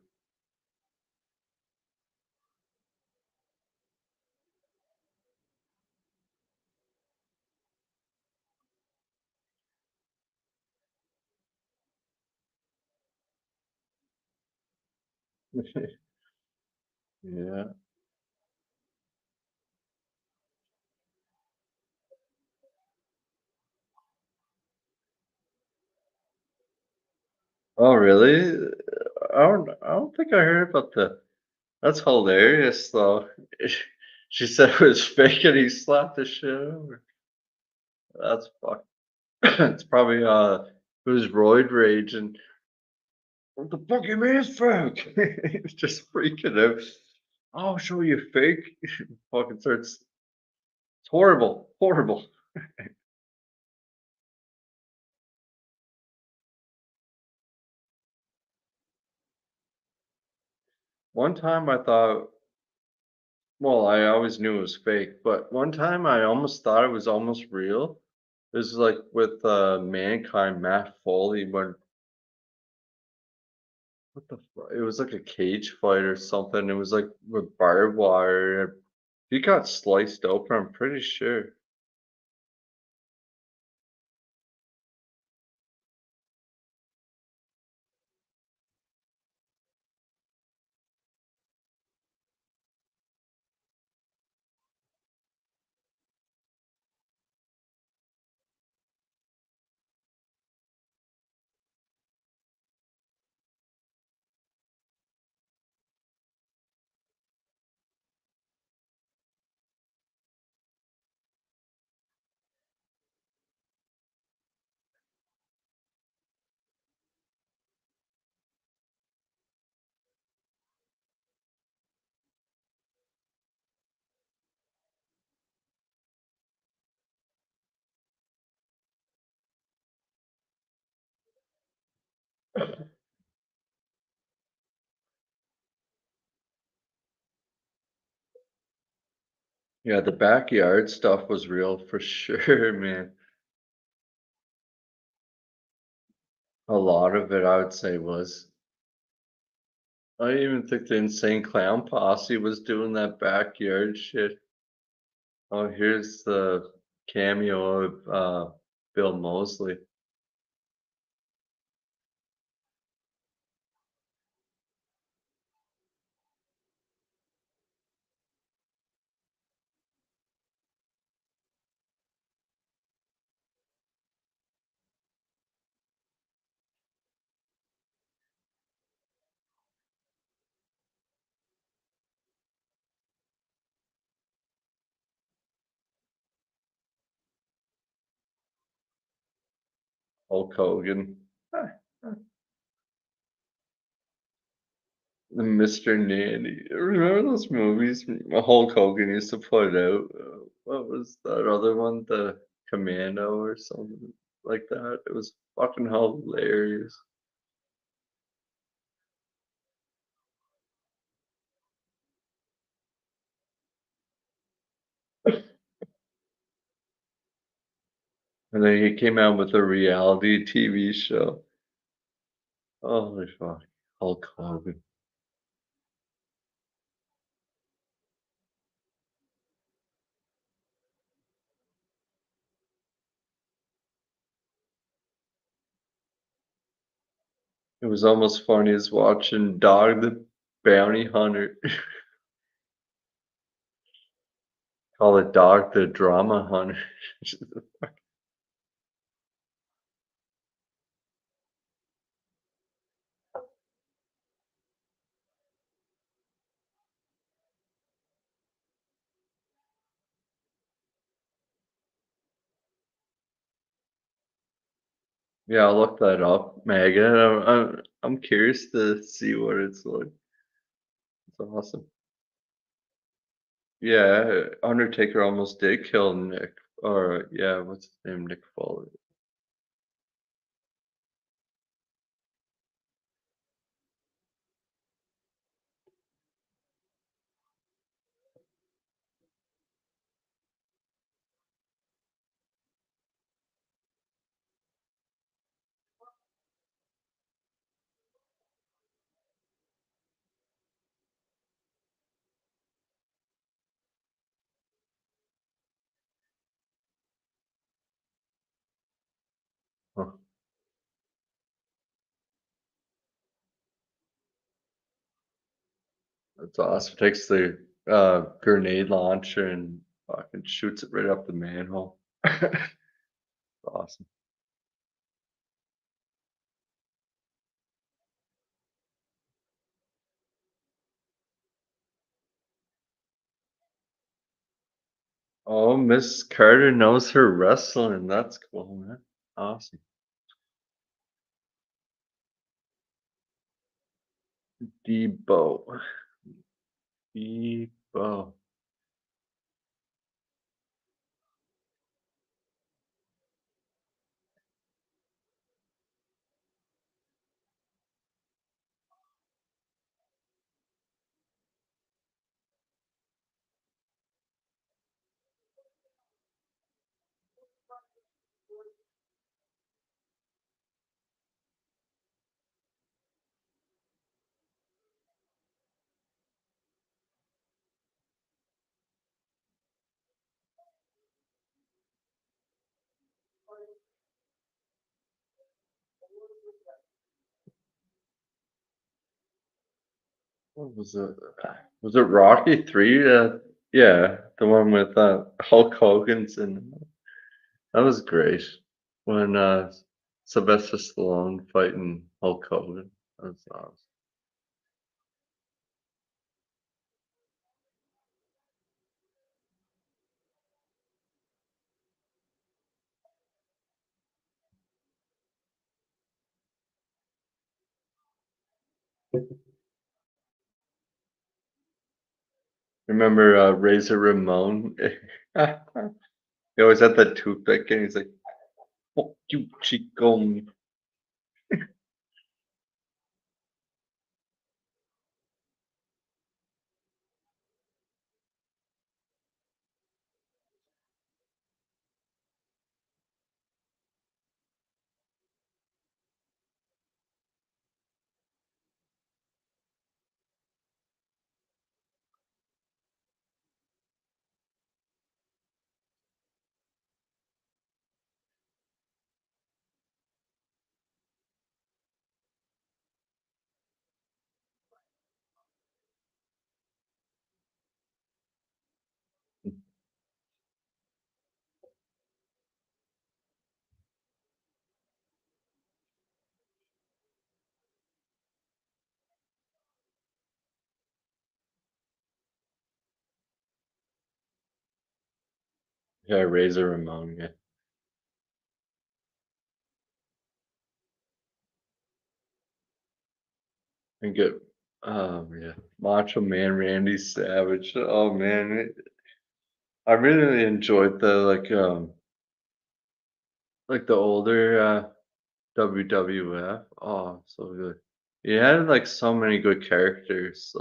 Yeah. Oh really? I don't think I heard about the that's hilarious though. She said it was fake and he slapped the shit out of her. That's fuck. It's probably it was roid rage and what the fuck you mean it's fake? He was just freaking out. I'll show you fake. Fucking starts. It's horrible, horrible. One time I thought, well, I always knew it was fake, but one time I almost thought it was almost real. It was like with Mankind, Matt Foley, when what the fuck? It was like a cage fight or something. It was like with barbed wire. He got sliced open, I'm pretty sure. Yeah, the backyard stuff was real for sure, man. A lot of it, I would say, was. I even think the Insane Clown Posse was doing that backyard shit. Oh, here's the cameo of Bill Moseley. Hulk Hogan. The Mr. Nanny. Remember those movies Hulk Hogan used to put out? What was that other one? The Commando or something like that. It was fucking hilarious. And then he came out with a reality TV show. Holy fuck. Hulk Hogan. It was almost funny as watching Dog the Bounty Hunter. Call it Dog the Drama Hunter. Yeah, I'll look that up, Megan. I'm curious to see what it's like. It's awesome. Yeah, Undertaker almost did kill Nick. Or yeah, what's his name? Nick Foley. Huh, that's awesome. Takes the grenade launcher and fucking shoots it right up the manhole. Awesome. Oh, Miss Carter knows her wrestling. That's cool, man. Awesome. Debo. Debo. What was it? Was it Rocky 3? Yeah, the one with Hulk Hogan's in. That was great. When Sylvester Stallone fighting Hulk Hogan. That was awesome. Remember Razor Ramon? He always had that toothpick and he's like, fuck you, Chico. Yeah, Razor Ramon, yeah. And get yeah. Macho Man Randy Savage. Oh man, I really enjoyed the like the older WWF. Oh, so good. He had like so many good characters.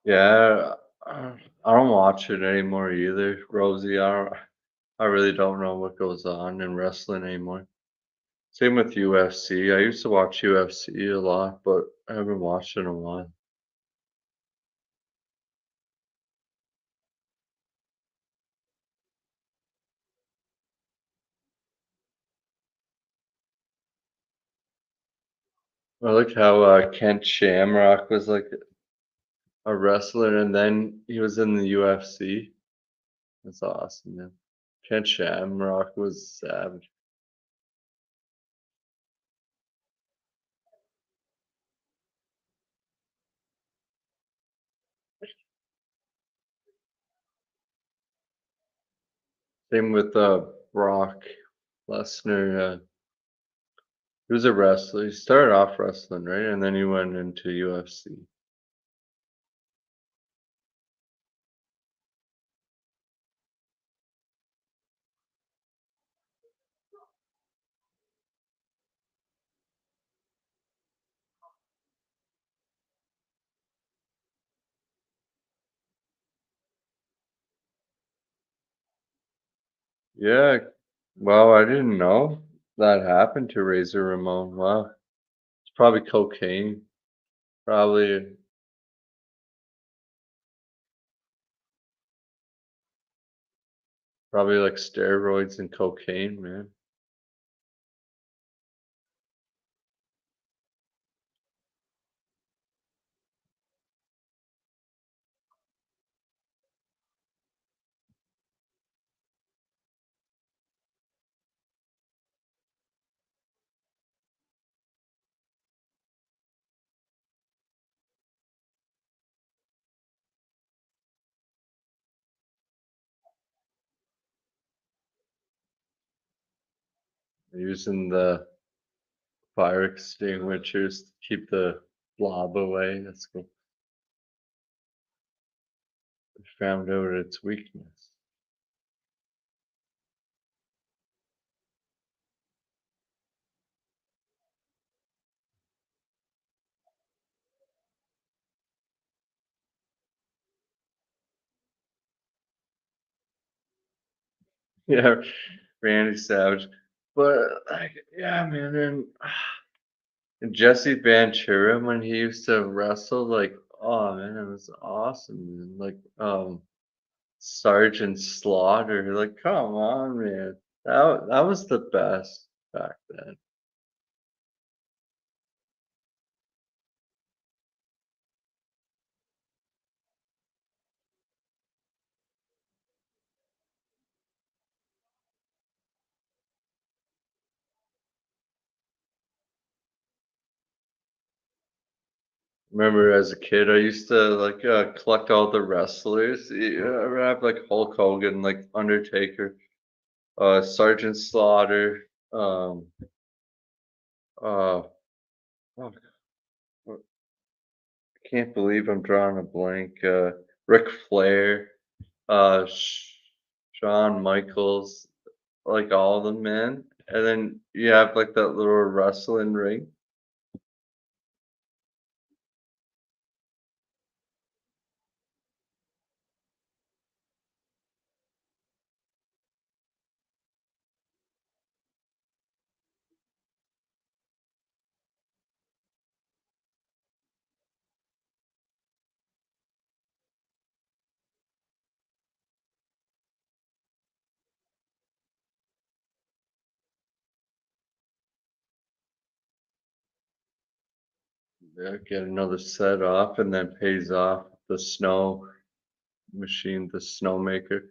Yeah, I don't watch it anymore either, Rosie. I really don't know what goes on in wrestling anymore. Same with UFC. I used to watch UFC a lot, but I haven't watched it in a while. I like how Kent Shamrock was like a wrestler and then he was in the UFC. That's awesome, man. Kent Shamrock was savage. Same with Brock Lesnar. He was a wrestler. He started off wrestling, right? And then he went into UFC. Yeah. Wow, I didn't know that happened to Razor Ramon. Wow. It's probably cocaine. Probably probably like steroids and cocaine, man. Using the fire extinguishers to keep the blob away. That's cool. They found out its weakness. Yeah, Randy Savage. But like, yeah, man, and Jesse Ventura when he used to wrestle, like, oh man, it was awesome. Man. Like, Sergeant Slaughter, like, come on, man, that was the best back then. Remember as a kid, I used to like collect all the wrestlers. I have like Hulk Hogan, like Undertaker, Sergeant Slaughter, uh, oh, I can't believe I'm drawing a blank. Ric Flair, Shawn Michaels, like all of them, man. And then you have like that little wrestling ring. get another set off and then pays off the snow machine, the snowmaker.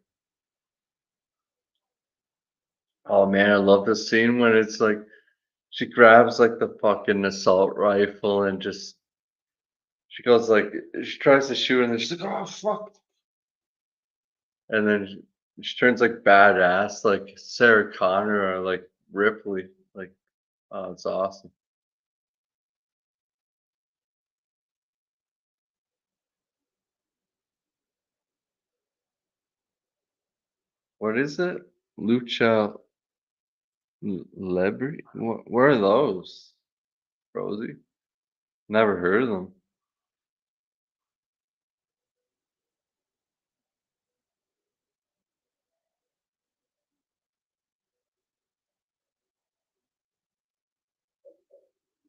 Oh man, I love the scene when it's like she grabs like the fucking assault rifle and just she goes like she tries to shoot and then she's like, oh fuck. And then she turns like badass like Sarah Connor or like Ripley. Like, oh, it's awesome. What is it? Lucha Lebri? Where are those? Rosie? Never heard of them.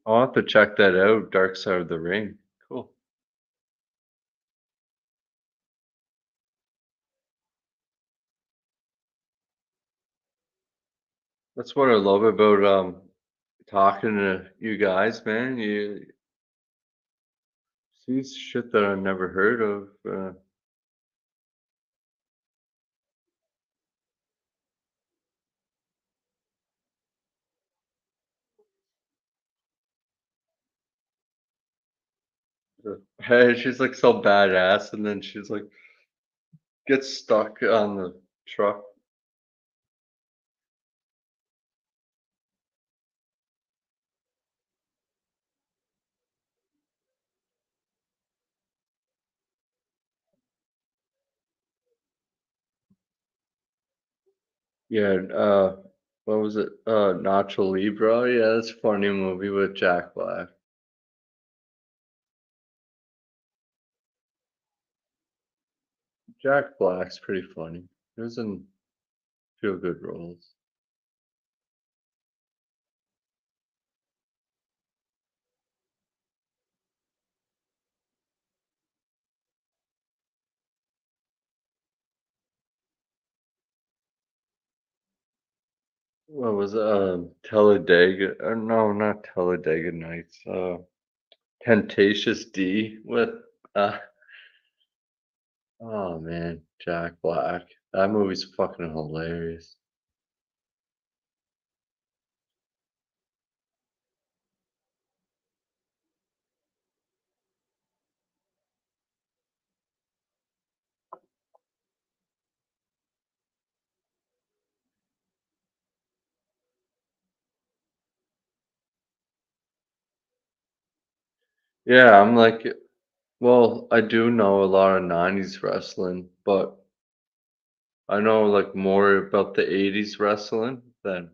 I'll have to check that out. Dark Side of the Ring. Cool. That's what I love about talking to you guys, man. You see shit that I've never heard of. Hey, she's like so badass, and then she's like gets stuck on the truck. Yeah, what was it? Nacho Libre. Yeah, that's a funny movie with Jack Black. Jack Black's pretty funny. He was in feel good roles. What was it? Talladega? No, not Talladega Nights. Temptations D with uh oh man, Jack Black. That movie's fucking hilarious. Yeah, I'm like, well, I do know a lot of 90s wrestling, but I know like more about the 80s wrestling than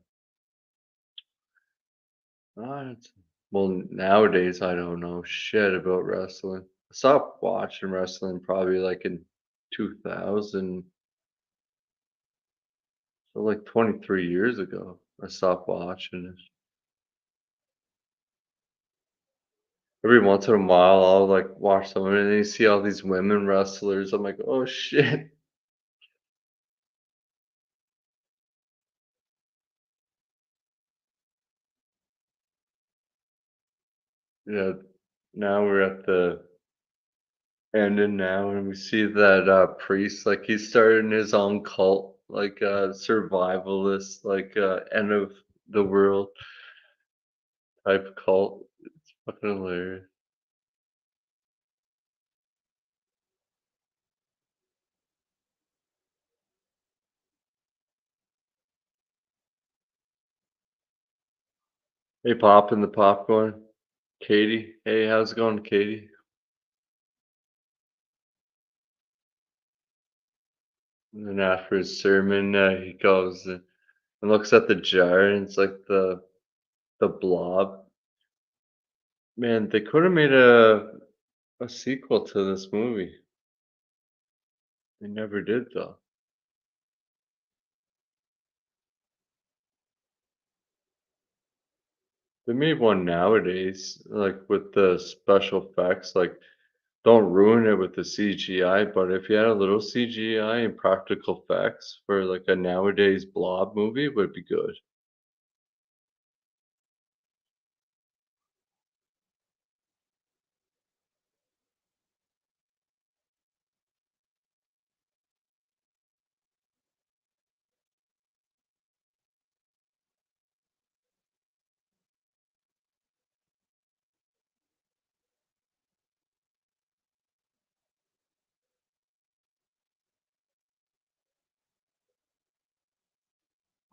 it's, well, nowadays I don't know shit about wrestling. I stopped watching wrestling probably like in 2000, so like 23 years ago. I stopped watching it. Every once in a while, I'll like watch someone and then you see all these women wrestlers. I'm like, oh shit. Yeah, now we're at the ending now, and we see that priest, like he's starting his own cult, like survivalist, like end of the world type cult. It's fucking hilarious. Hey, popping the popcorn. Katie. Hey, how's it going, Katie? And then after his sermon, he goes and looks at the jar, and it's like the blob. Man, they could have made a sequel to this movie. They never did though. They made one nowadays, like with the special effects, like don't ruin it with the CGI, but if you had a little CGI and practical effects for like a nowadays blob movie would be good.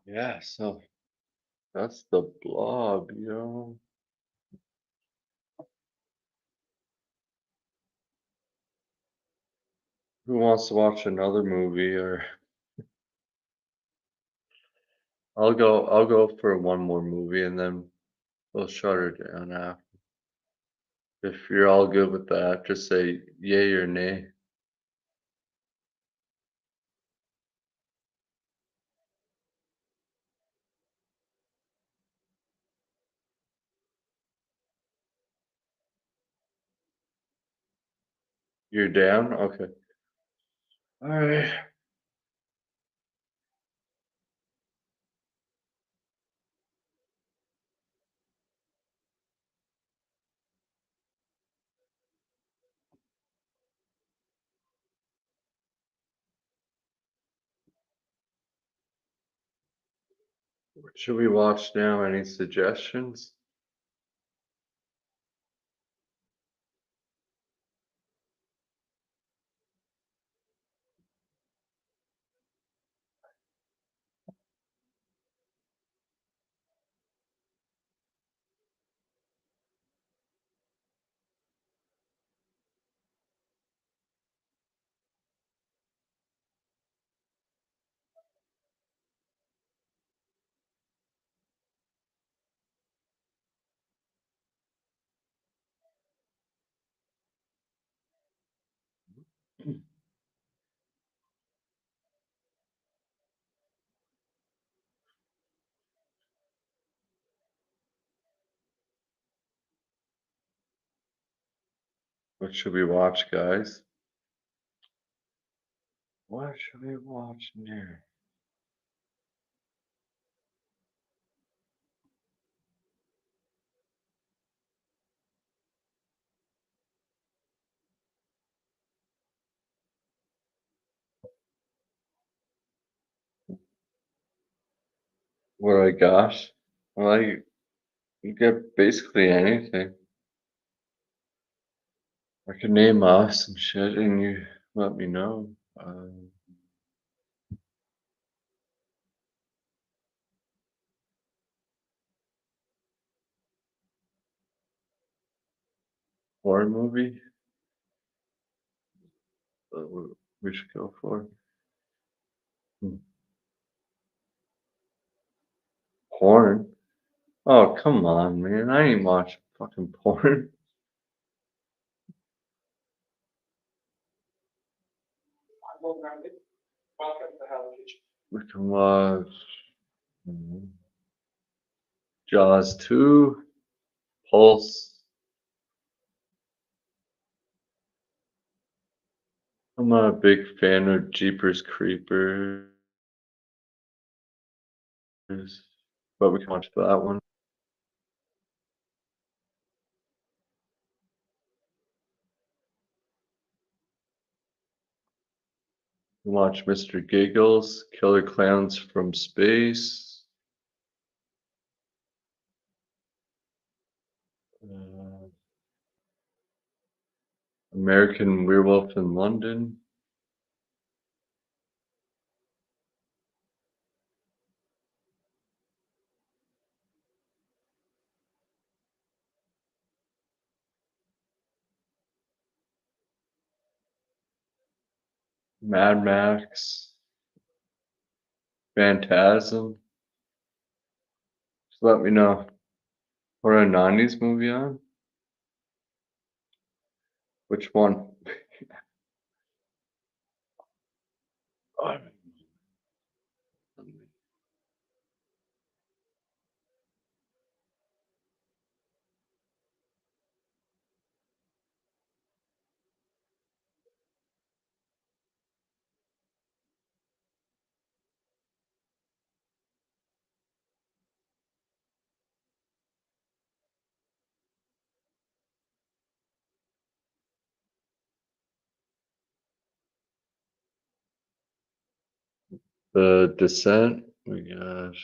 Yeah, so that's the Blob, yo. Who wants to watch another movie? Or I'll go for one more movie and then we'll shut her down after. If you're all good with that, just say yay or nay. You're down? Okay. All right. What should we watch now? Any suggestions? What should we watch, guys? What should we watch now? What I got? Well, you get basically anything. I can name off some shit and you let me know. Horror movie we should go for. Hmm. Porn? Oh, come on, man. I ain't watching fucking porn. We can watch hmm, Jaws 2, Pulse. I'm not a big fan of Jeepers Creepers, but we can watch that one. We can watch Mr. Giggles, Killer Clowns from Space, uh, American Werewolf in London, Mad Max, Phantasm. Just let me know. Or a 90s movie on? Which one? Oh, The Descent. We got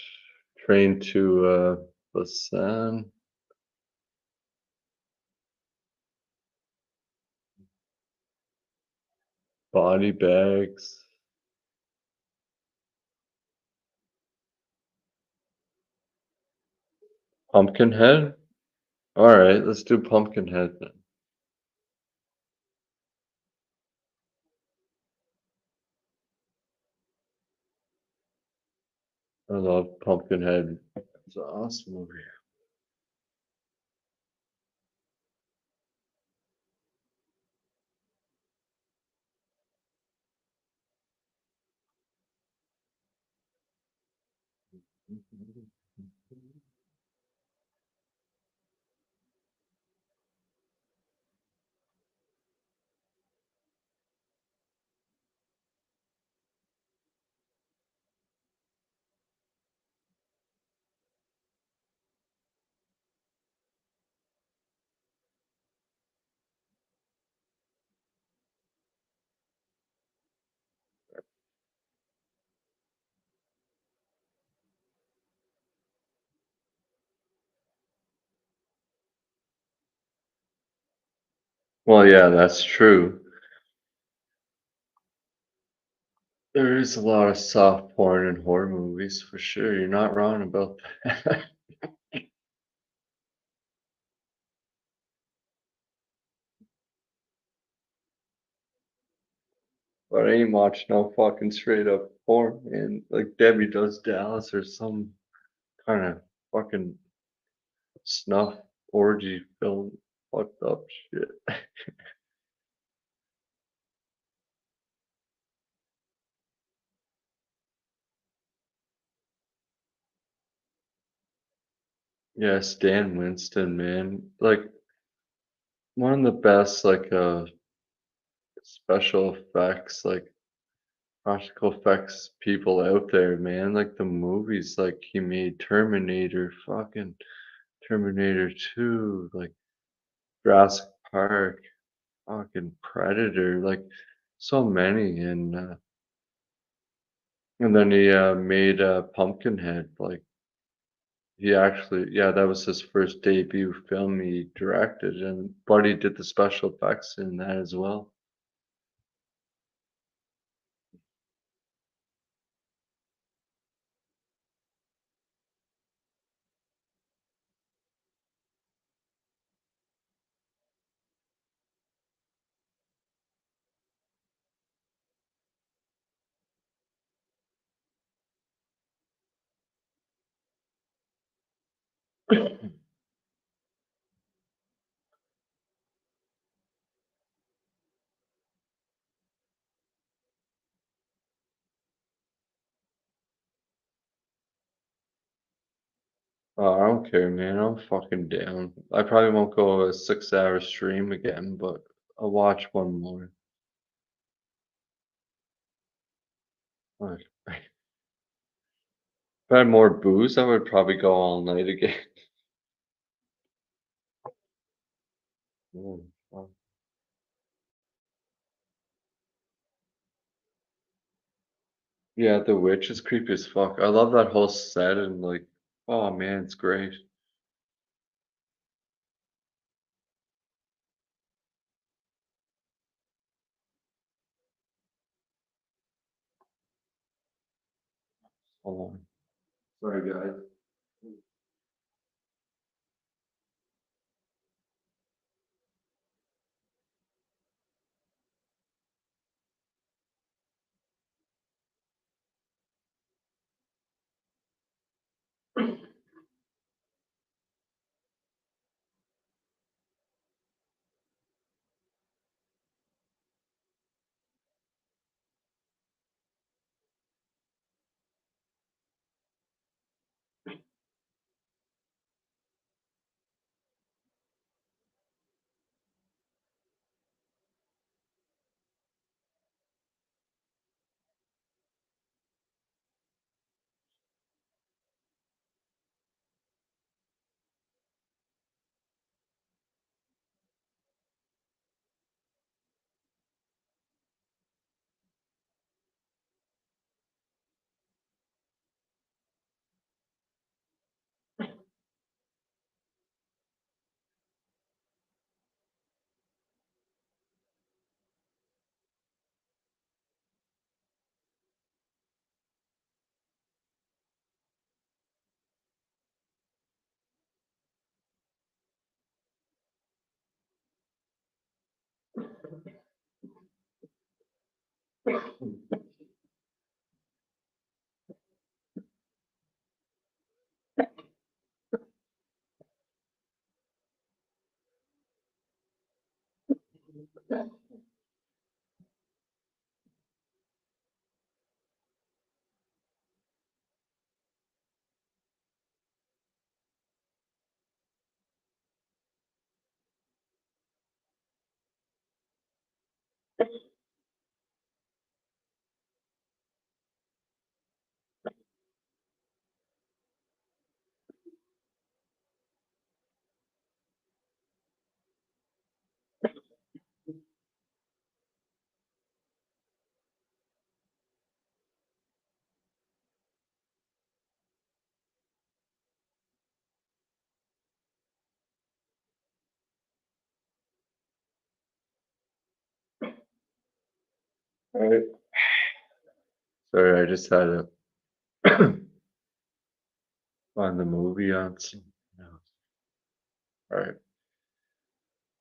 Train to Busan, Body Bags, Pumpkinhead? Alright, let's do Pumpkinhead then. I love Pumpkinhead. It's an awesome movie. Well, yeah, that's true. There is a lot of soft porn in horror movies for sure. You're not wrong about that. But I ain't watching no fucking straight up porn, man. Like Debbie Does Dallas or some kind of fucking snuff orgy film. Fucked up shit. Yeah, Stan Winston, man. Like one of the best like special effects, like practical effects people out there, man. Like the movies like he made Terminator, fucking Terminator 2, like Jurassic Park, fucking Predator, like so many and then he made Pumpkinhead, like he actually yeah, that was his first debut film he directed and but he did the special effects in that as well. Oh, I don't care, man. I'm fucking down. I probably won't go a 6 hour stream again, but I'll watch one more. Like, if I had more booze, I would probably go all night again. Mm, fuck. Yeah, The Witch is creepy as fuck. I love that whole set and like, oh man, it's great. Hold on. Sorry, guys. Alright. Sorry, I just had to find the movie on some. Alright.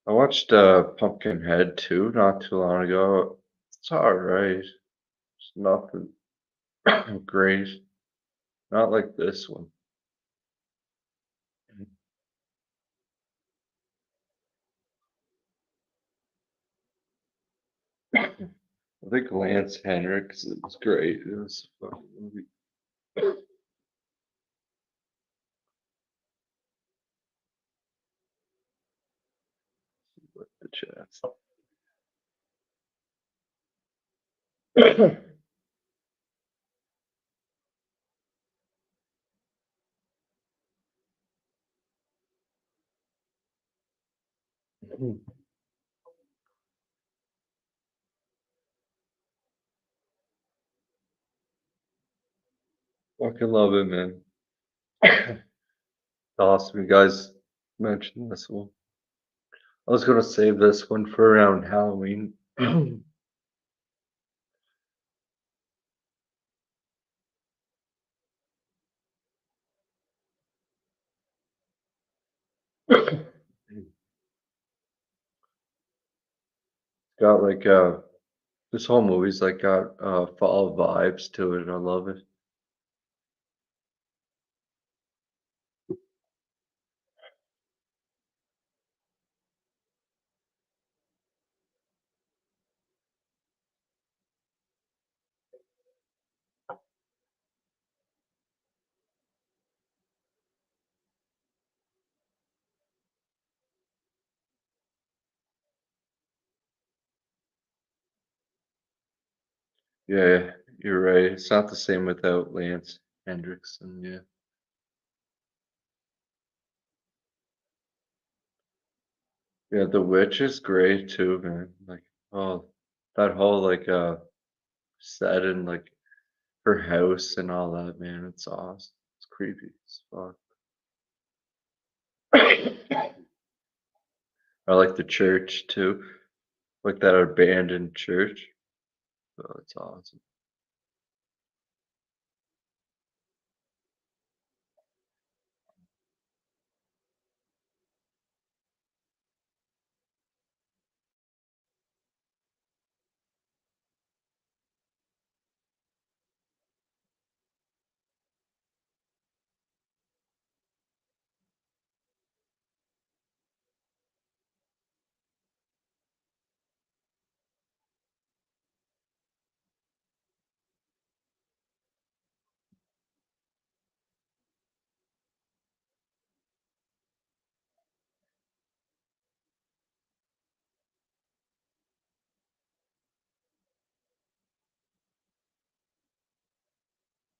I watched Pumpkinhead too not too long ago. It's alright. It's nothing great. Not like this one. I think Lance Henrik's is great. It was a fucking movie. With the chats. Fucking love it, man. Awesome, you guys mentioned this one. I was gonna save this one for around Halloween. Got like this whole movie's like got fall vibes to it. I love it. Yeah, you're right. It's not the same without Lance Hendrickson. Yeah, yeah. The Witch is great too, man. Like, oh, that whole like set and like her house and all that, man. It's awesome. It's creepy as fuck. I like the church too, like that abandoned church. Oh, it's awesome.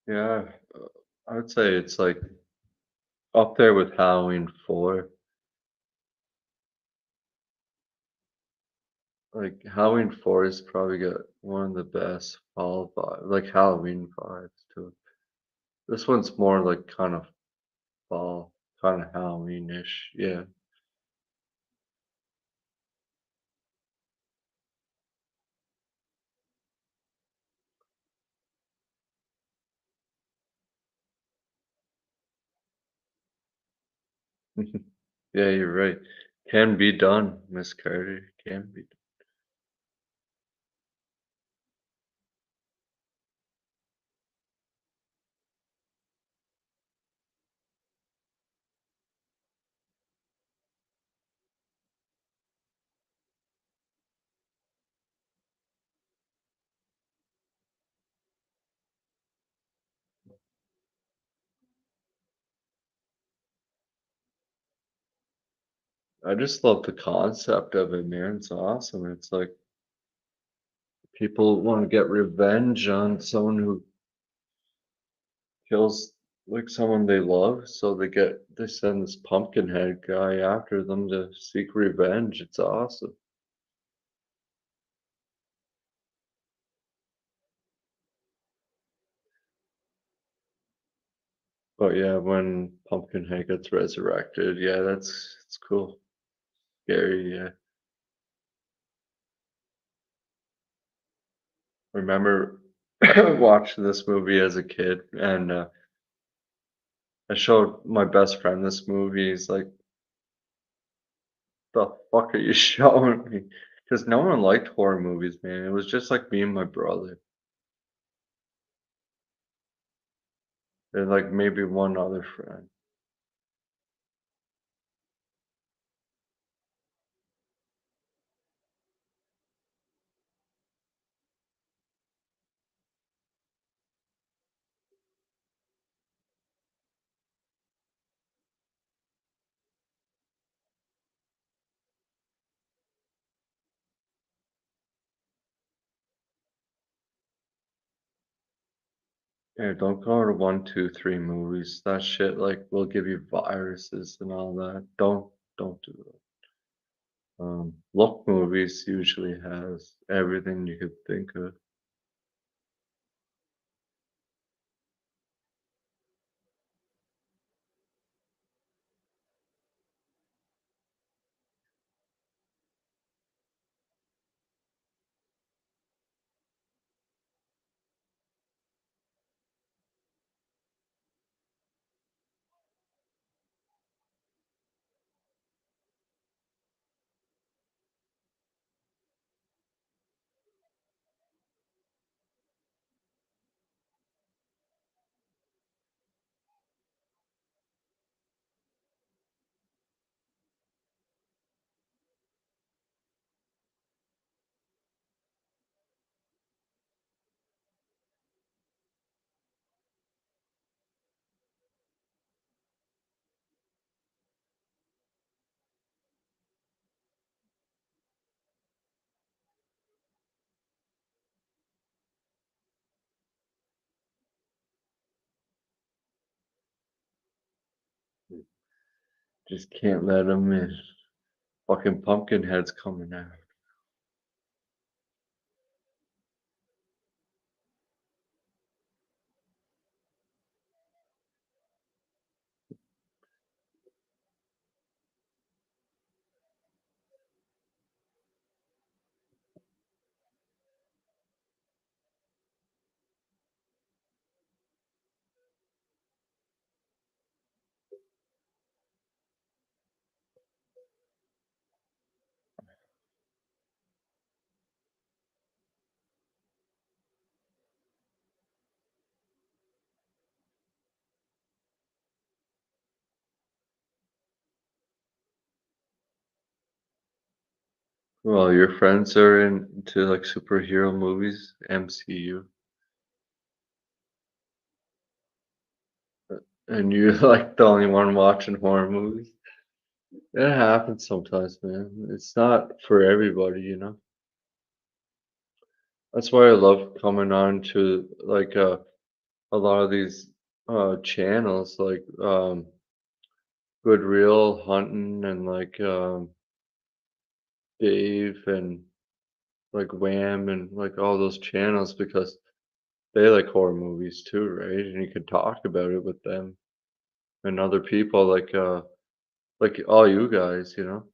Yeah, I would say it's like up there with Halloween 4. Like Halloween 4 is probably got one of the best fall vibes, like Halloween vibes to it. This one's more like kind of fall, kind of Halloween-ish. Yeah. Yeah, you're right. Can be done, Miss Carter. Can be done. I just love the concept of it, man. It's awesome. It's like people want to get revenge on someone who kills like someone they love, so they send this Pumpkinhead guy after them to seek revenge. It's awesome. But yeah, when Pumpkinhead gets resurrected, yeah, that's it's cool. Scary, yeah. Remember watching this movie as a kid, and I showed my best friend this movie. He's like, "The fuck are you showing me?" Because no one liked horror movies, man. It was just like me and my brother, and like maybe one other friend. Yeah, don't go to one, two, three movies. That shit like will give you viruses and all that. Don't do that. Look movies usually has everything you could think of. Just can't let them in. Fucking Pumpkinhead's coming out. Well, your friends are into like superhero movies, MCU, and you're like the only one watching horror movies. It happens sometimes, man. It's not for everybody, you know. That's why I love coming on to like a lot of these channels like Good Real Hunting and like Dave and like Wham and like all those channels because they like horror movies too, right? And you can talk about it with them and other people like all you guys, you know.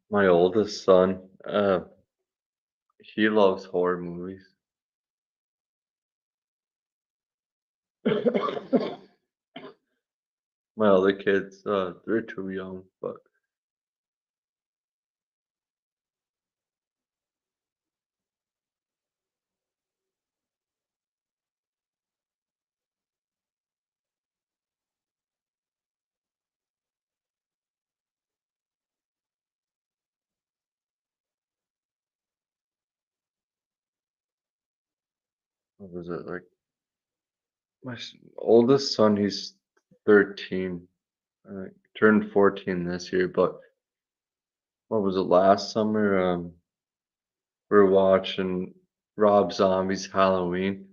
My oldest son, he loves horror movies. My other kids, they're too young, but what was it like? Oldest son, he's 13. Turned 14 this year, but what was it last summer? We were watching Rob Zombie's Halloween.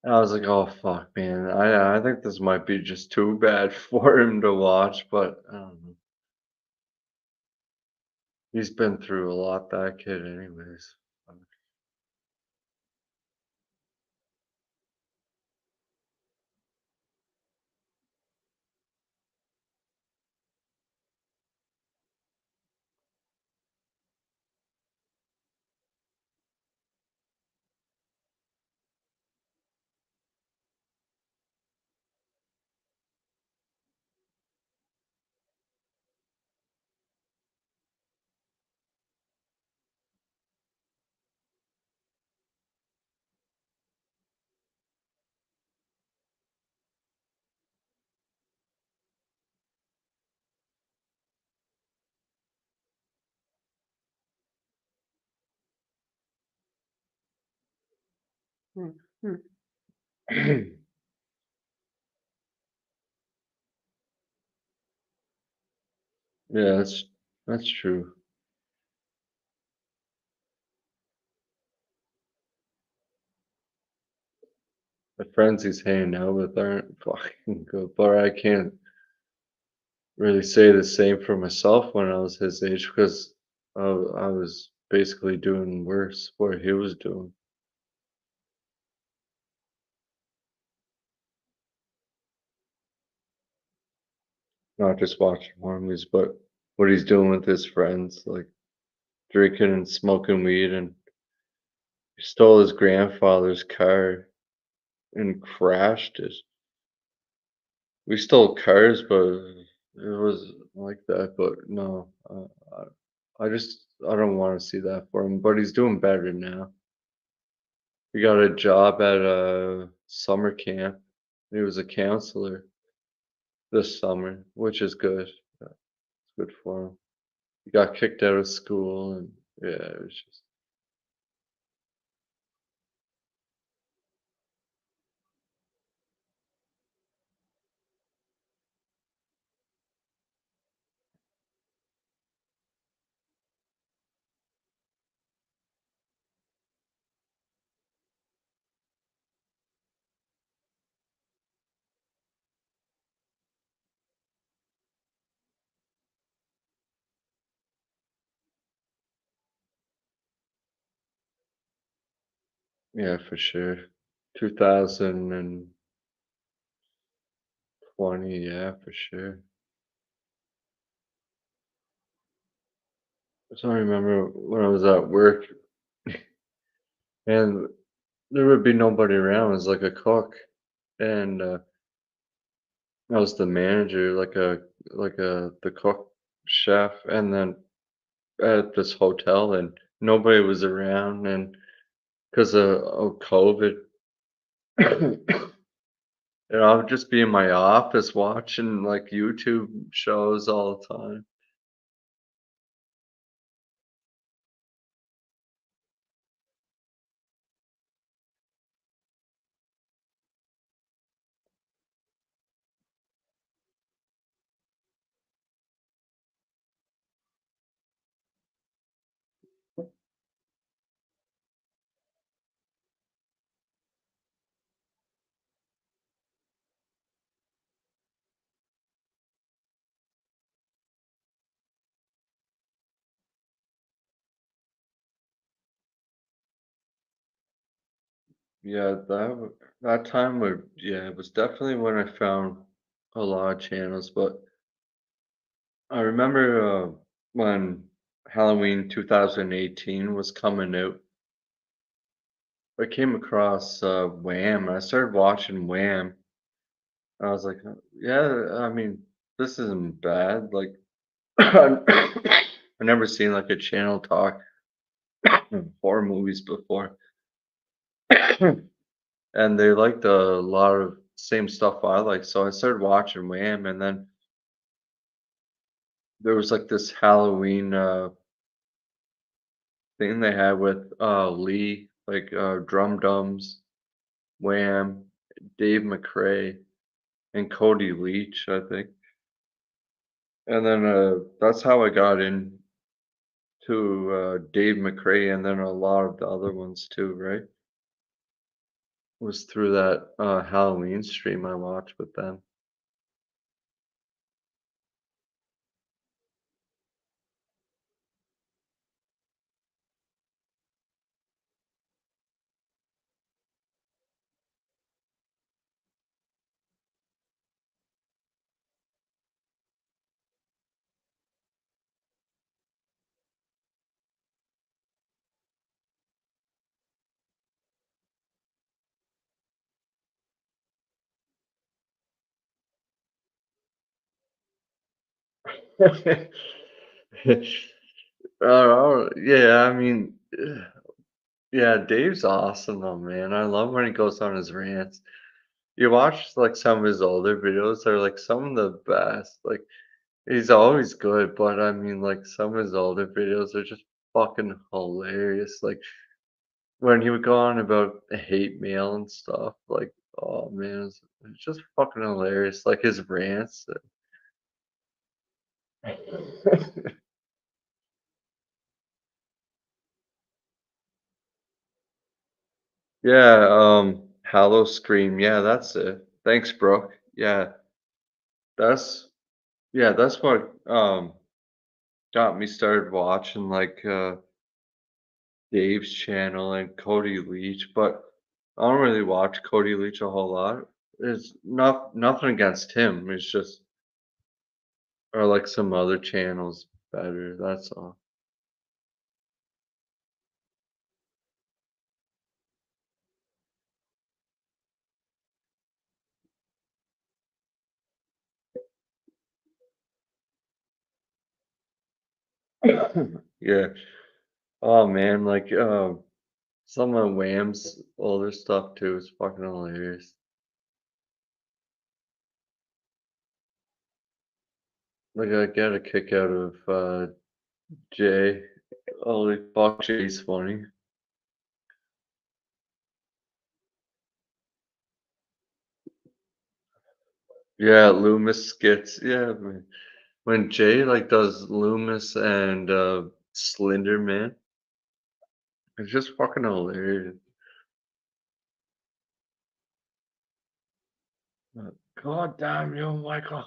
And I was like, oh fuck, man. I think this might be just too bad for him to watch, but I don't know. He's been through a lot, that kid, anyways. Yeah, that's true. The friends he's hanging out with aren't fucking good, but I can't really say the same for myself when I was his age because I was basically doing worse what he was doing. Not just watching horror movies, but what he's doing with his friends, like drinking and smoking weed, and he stole his grandfather's car and crashed it. We stole cars, but it was like that. But no, I don't want to see that for him. But he's doing better now. He got a job at a summer camp. He was a counselor this summer, which is good. It's good for him. He got kicked out of school, and yeah, it was just yeah, for sure. 2020, yeah, for sure. So I remember when I was at work, and there would be nobody around. It was like a cook, and I was the manager, like a the cook chef, and then at this hotel, and nobody was around, and because of COVID, and I would just be in my office watching like YouTube shows all the time. Yeah, that time would yeah, it was definitely when I found a lot of channels, but I remember when Halloween 2018 was coming out. I came across Wham. I started watching Wham, I was like, yeah, I mean, this isn't bad. Like, I've never seen like a channel talk horror movies before, and they liked a lot of same stuff I like. So I started watching Wham, and then there was like this Halloween thing they had with Lee, like Drum Dums, Wham, Dave McRae, and Cody Leach, I think. And then that's how I got into Dave McRae, and then a lot of the other ones too, right? Was through that Halloween stream I watched with them. Yeah, I mean, yeah, Dave's awesome though, man. I love when he goes on his rants. You watch like some of his older videos, they're like some of the best. Like he's always good, but I mean like some of his older videos are just fucking hilarious. Like when he would go on about hate mail and stuff, like oh man, it's just fucking hilarious. Like his rants. Yeah, Hallow Scream. Yeah, that's it. Thanks, Brooke. Yeah, that's that's what got me started watching like Dave's channel and Cody Leach, but I don't really watch Cody Leach a whole lot. It's nothing against him. It's just or like some other channels better. That's all. Yeah. Oh man, like some of Wham's older stuff too is fucking hilarious. Like I get a kick out of Jay. Holy fuck, Jay's funny. Yeah, Loomis skits. Yeah, man. When Jay like does Loomis and Slender Man, it's just fucking hilarious. God damn you, Michael.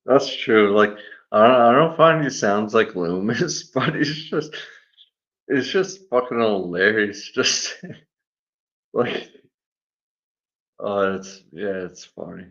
That's true. Like I don't find he sounds like Loomis, but it's just fucking hilarious. Just like oh, it's yeah, it's funny.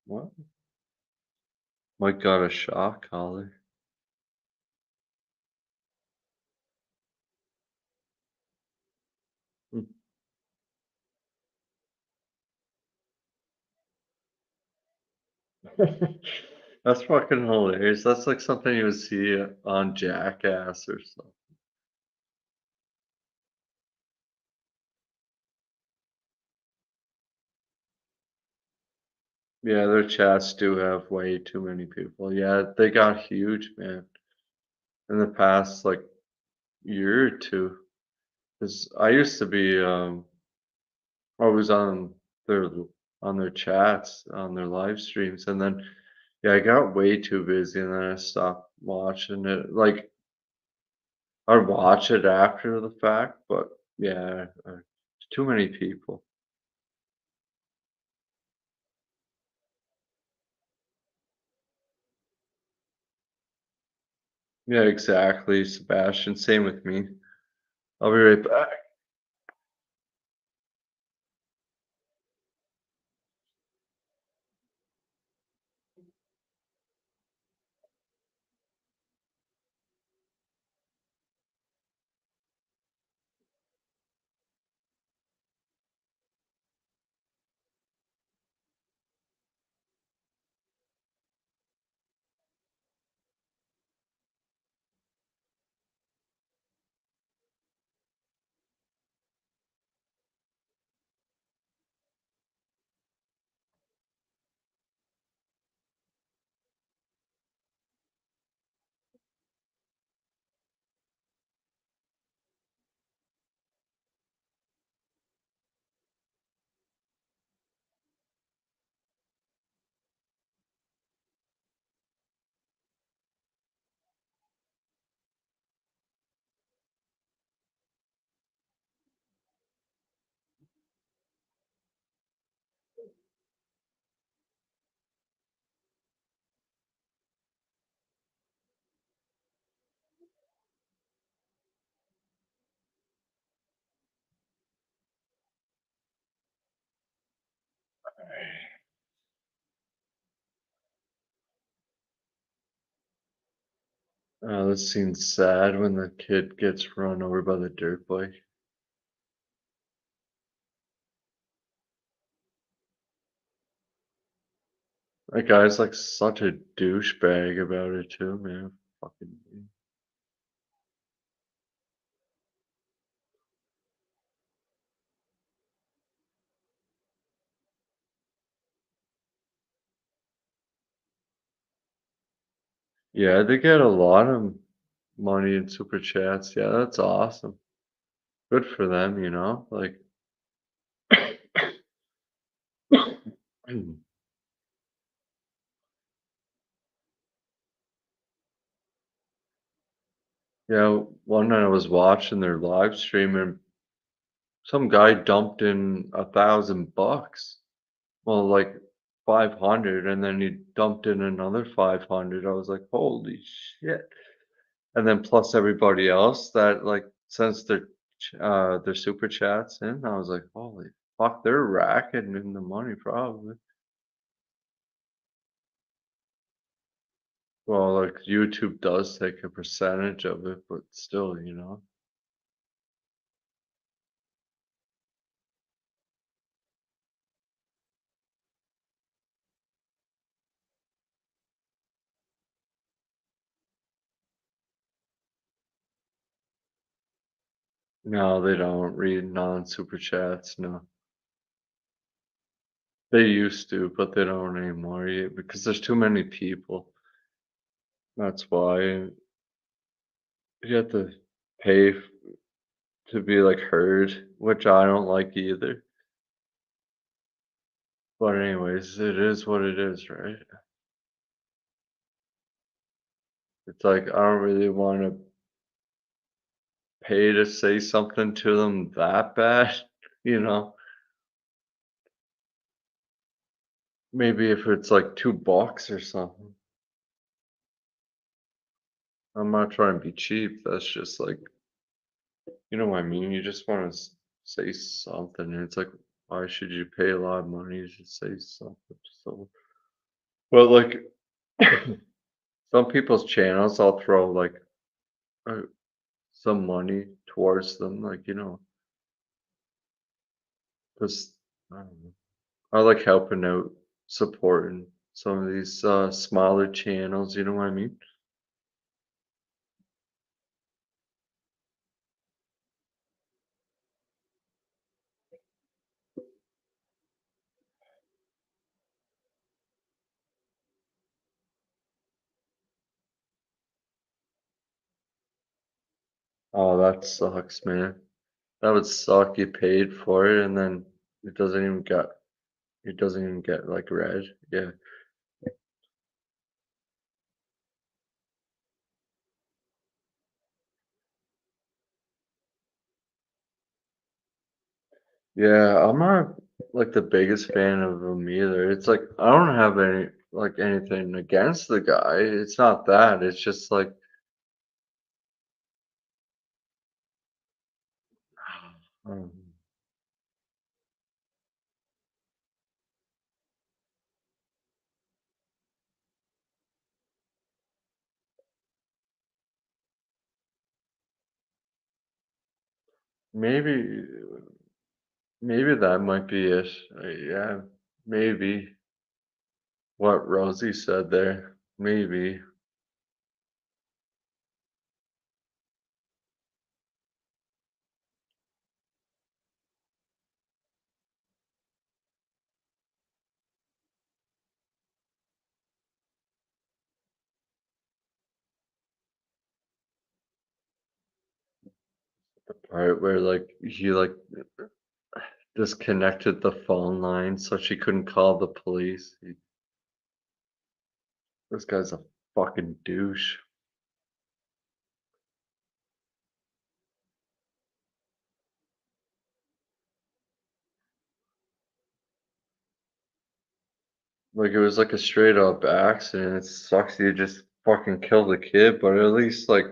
What? Mike got a shock collar. That's fucking hilarious. That's like something you would see on Jackass or something. Yeah, their chats do have way too many people. Yeah, they got huge, man, in the past like year or two. 'Cause I used to be always their on their chats, on their live streams, and then yeah, I got way too busy and then I stopped watching it. Like I'd watch it after the fact, but yeah, too many people. Yeah, exactly, Sebastian. Same with me. I'll be right back. This scene's sad when the kid gets run over by the dirt bike. That guy's like such a douchebag about it too, man. Fucking yeah, they get a lot of money in super chats. Yeah, that's awesome. Good for them, you know? Like yeah, one night I was watching their live stream and some guy dumped in $1,000. Well, like 500, and then he dumped in another 500. I was like, holy shit. And then plus everybody else that like sends their super chats in. I was like, holy fuck, they're racking in the money probably. Well, like YouTube does take a percentage of it, but still, you know. No, they don't read non-super chats, no. They used to, but they don't anymore because there's too many people. That's why you have to pay to be like heard, which I don't like either. But anyways, it is what it is, right? It's like I don't really want to pay to say something to them that bad, you know? Maybe if it's like $2 or something. I'm not trying to be cheap. That's just like, you know what I mean? You just want to say something. And it's like, why should you pay a lot of money to say something? So, well, like some people's channels, I'll throw like uh, some money towards them, like, you know, because I don't know. I like helping out, supporting. some of these smaller channels, you know what I mean? Oh, that sucks, man. That would suck. You paid for it and then it doesn't even get like read. Yeah. Yeah, I'm not like the biggest fan of him either. It's like I don't have anything against the guy. It's not that. It's just like um, maybe maybe that might be it. Yeah, maybe what Rosie said there. Maybe. The part where like he like disconnected the phone line so she couldn't call the police. This guy's a fucking douche. Like it was like a straight up accident. It sucks you just fucking killed the kid, but at least like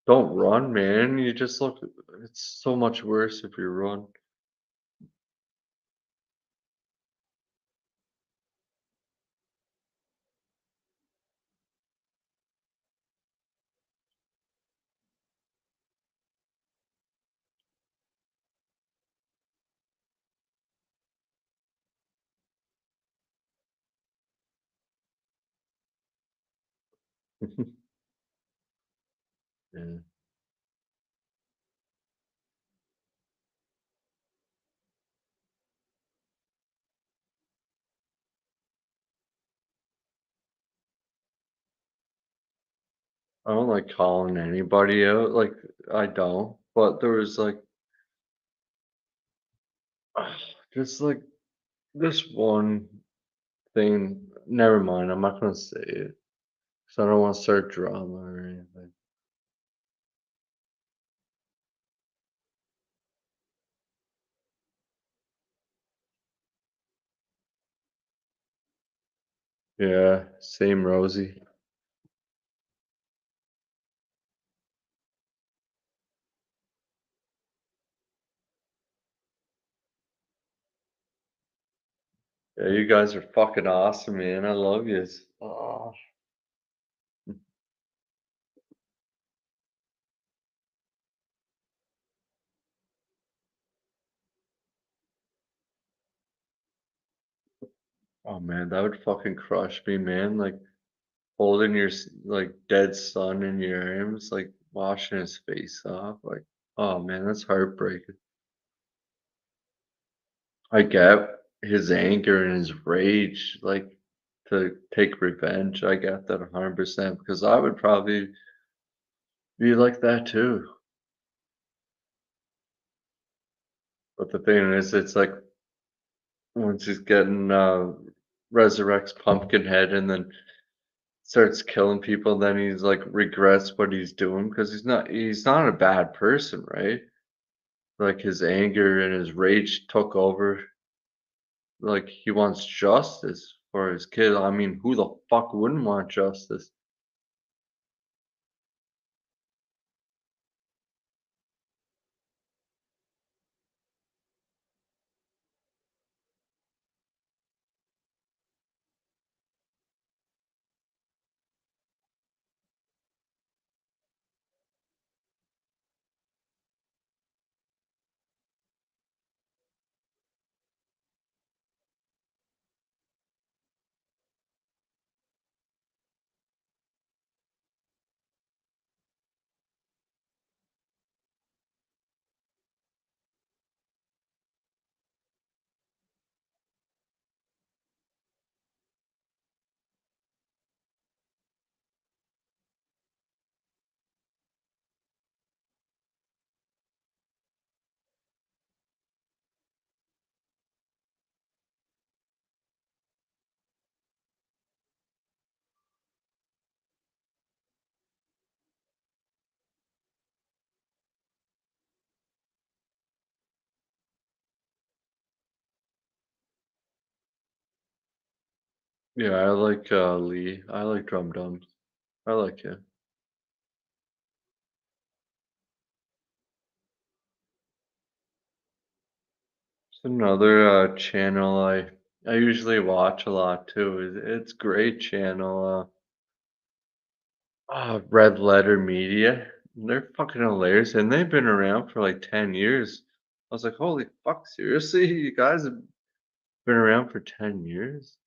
don't run, man. You just look it's so much worse if you run. Yeah. I don't like calling anybody out. Like I don't. But there was like just like this one thing. Never mind. I'm not gonna say it. So I don't want to start drama or anything. Yeah, same Rosie. Yeah, you guys are fucking awesome, man. I love you. Oh. Oh man, that would fucking crush me, man. Like holding your like dead son in your arms, like washing his face off. Like, oh man, that's heartbreaking. I get his anger and his rage, like to take revenge. I get that 100% because I would probably be like that too. But the thing is, it's like once he's getting resurrects Pumpkinhead and then starts killing people, then he's like regrets what he's doing because he's not a bad person, right? Like his anger and his rage took over. Like he wants justice for his kid. I mean, who the fuck wouldn't want justice? Yeah, I like Lee. I like Drum Dums. I like him. It's another channel I usually watch a lot too. It's great channel. Red Letter Media. They're fucking hilarious, and they've been around for like 10 years. I was like, holy fuck, seriously? You guys have been around for 10 years?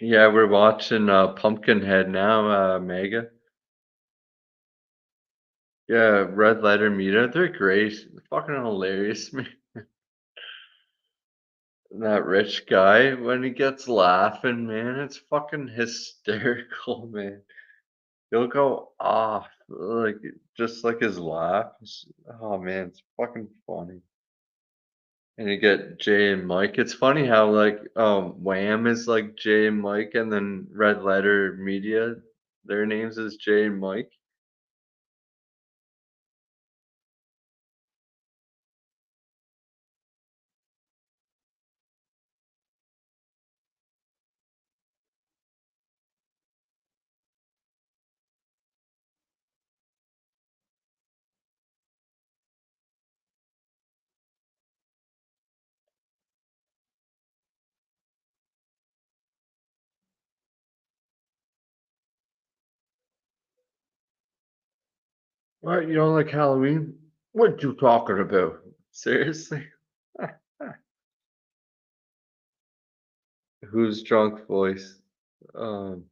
Yeah, we're watching Pumpkinhead now, Mega. Yeah, Red Letter Media. They're great. They're fucking hilarious, man. That rich guy, when he gets laughing, man, it's fucking hysterical, man. He'll go off, like, just like his laugh. Oh man, it's fucking funny. And you get Jay and Mike. It's funny how like Wham is like Jay and Mike, and then Red Letter Media, their names is Jay and Mike. What, you don't like Halloween? What you talking about? Seriously? Whose drunk voice? Um,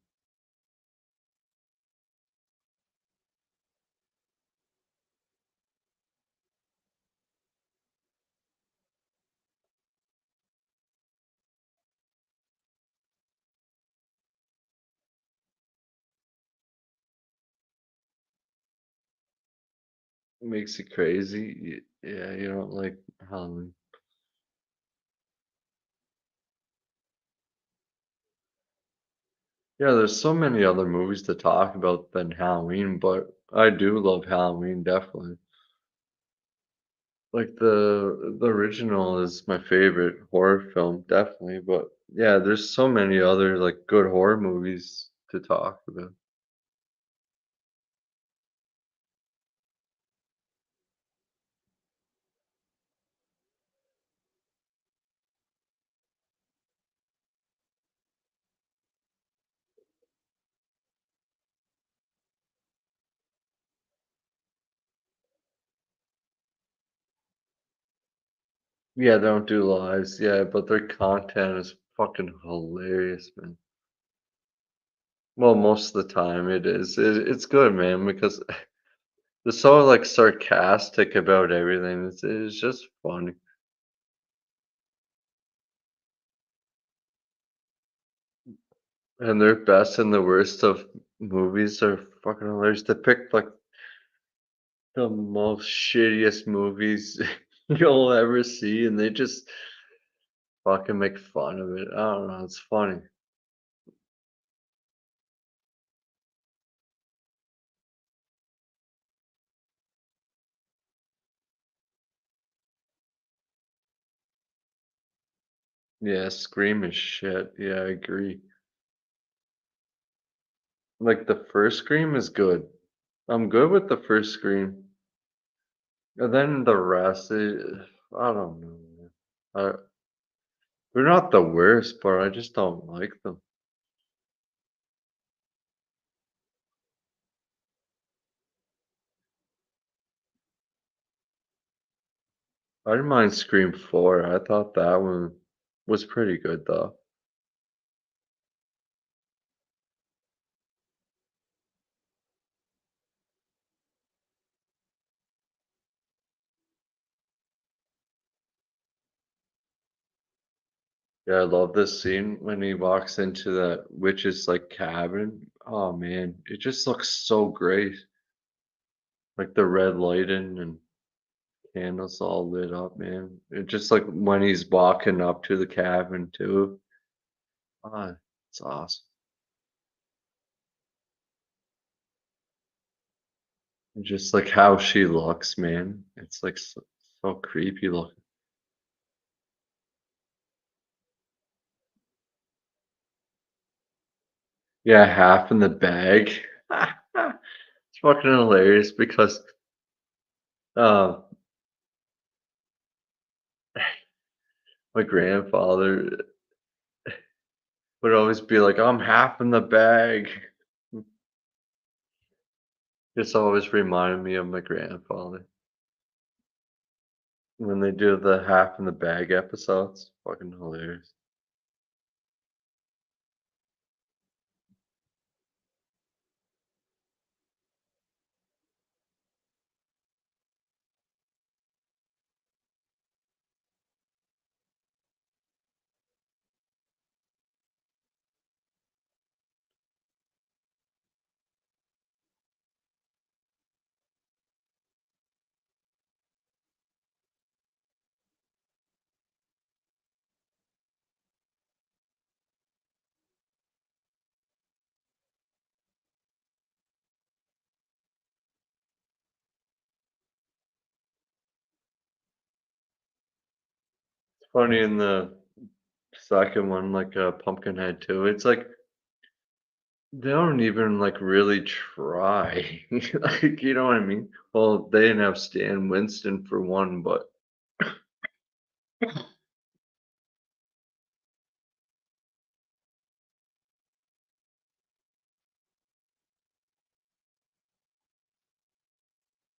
makes you crazy. Yeah, you don't like Halloween. Yeah, there's so many other movies to talk about than Halloween, but I do love Halloween, definitely. Like the original is my favorite horror film, definitely. But yeah, there's so many other like good horror movies to talk about. Yeah, they don't do lives, yeah, but their content is fucking hilarious, man. Well, most of the time it is. It's good, man, because they're so like sarcastic about everything. It's just funny. And their best and the worst of movies are fucking hilarious. They picked like the most shittiest movies you'll ever see, and they just fucking make fun of it. I don't know, it's funny. Yeah, Scream is shit. Yeah, I agree. Like the first Scream is good. I'm good with the first Scream. And then the rest, I don't know, man. They're not the worst, but I just don't like them. I didn't mind Scream 4. I thought that one was pretty good though. Yeah, I love this scene when he walks into that witch's like cabin. Oh man, it just looks so great. Like the red lighting and candles all lit up, man. It just like when he's walking up to the cabin too. It's awesome. And just like how she looks, man. It's like so creepy looking. Yeah, half in the bag. It's fucking hilarious because uh, my grandfather would always be like, "I'm half in the bag." This always reminded me of my grandfather when they do the half in the bag episodes. Fucking hilarious. It's funny in the second one, like Pumpkinhead too. It's like they don't even like really try. Like, you know what I mean? Well, they didn't have Stan Winston for one, but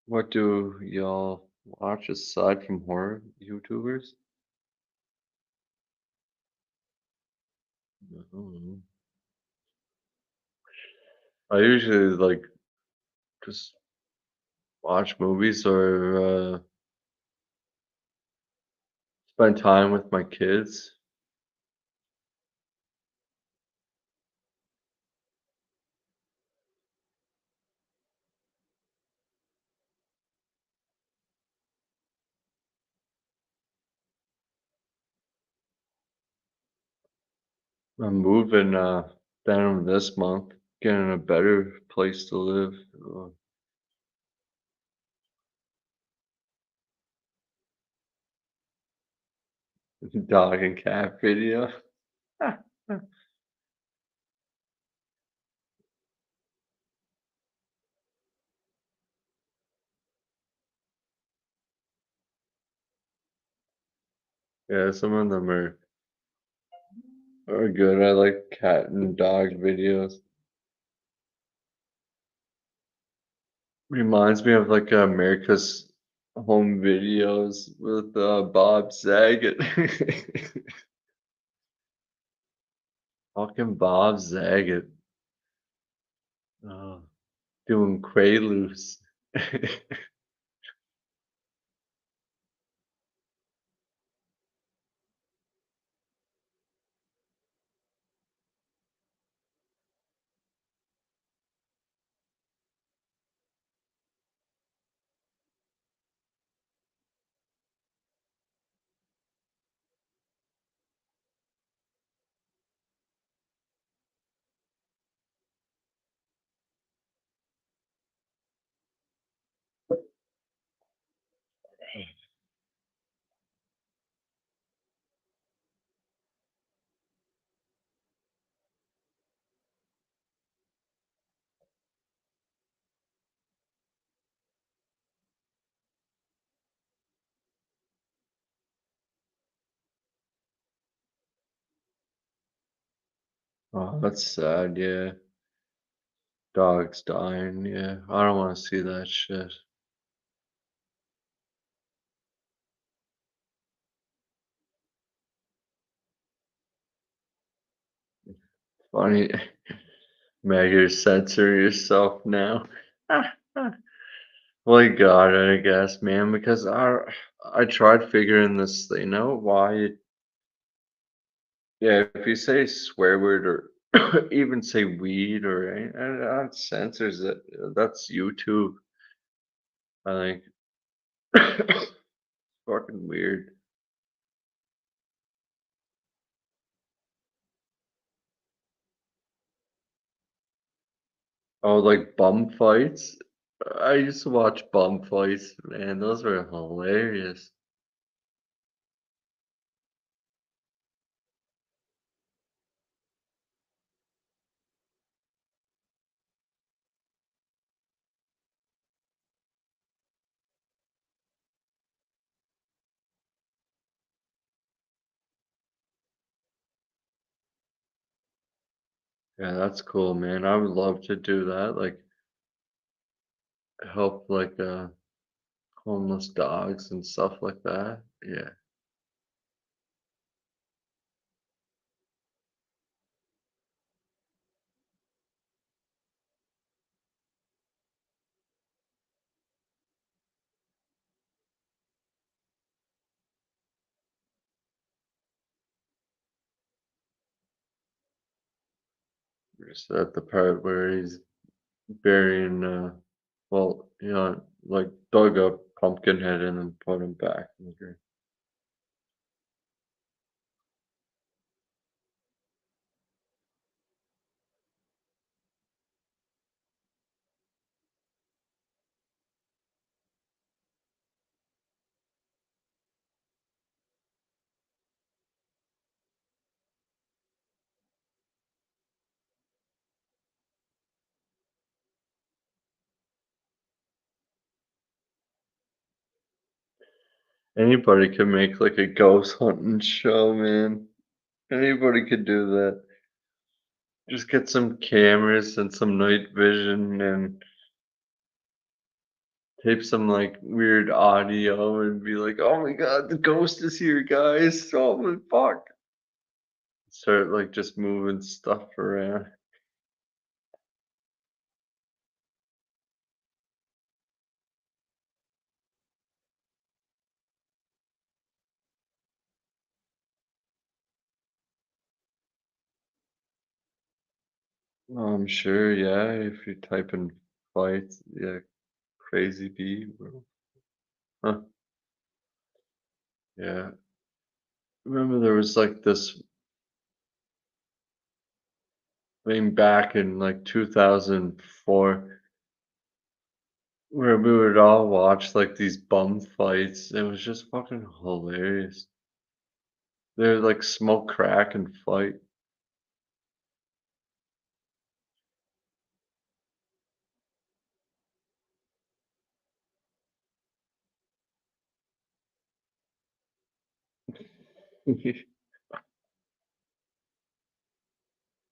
what do y'all watch aside from horror YouTubers? I don't know. I usually like just watch movies or spend time with my kids. I'm moving down this month, getting a better place to live. Dog and cat video. Yeah, some of them are good. I like cat and dog videos. Reminds me of like America's Home Videos with Bob Saget. Fucking Bob Saget. Oh, doing Quaaludes. Oh, that's sad, yeah. Dogs dying, yeah. I don't want to see that shit. Funny, Maggie, censor yourself now. Well, you got it, I guess, man, because I tried figuring this thing out. Why, yeah, if you say swear word or even say weed or that censors it. That's YouTube, I think. Fucking weird. Oh, like bum fights? I used to watch bum fights, man, those were hilarious. Yeah, that's cool, man. I would love to do that, like, help, like, homeless dogs and stuff like that. Yeah. Just at the part where he's burying, well, like, dug up Pumpkinhead and then put him back in the grave. Anybody could make, like, a ghost hunting show, man. Anybody could do that. Just get some cameras and some night vision and tape some, like, weird audio and be like, "Oh my god, the ghost is here, guys. Oh my fuck." Start, like, just moving stuff around. I'm sure, yeah, if you type in fights, yeah, crazy bee, bro. Huh, yeah. Remember there was, like, this thing back in, like, 2004 where we would all watch, like, these bum fights. It was just fucking hilarious. They'd, like, smoke crack and fight.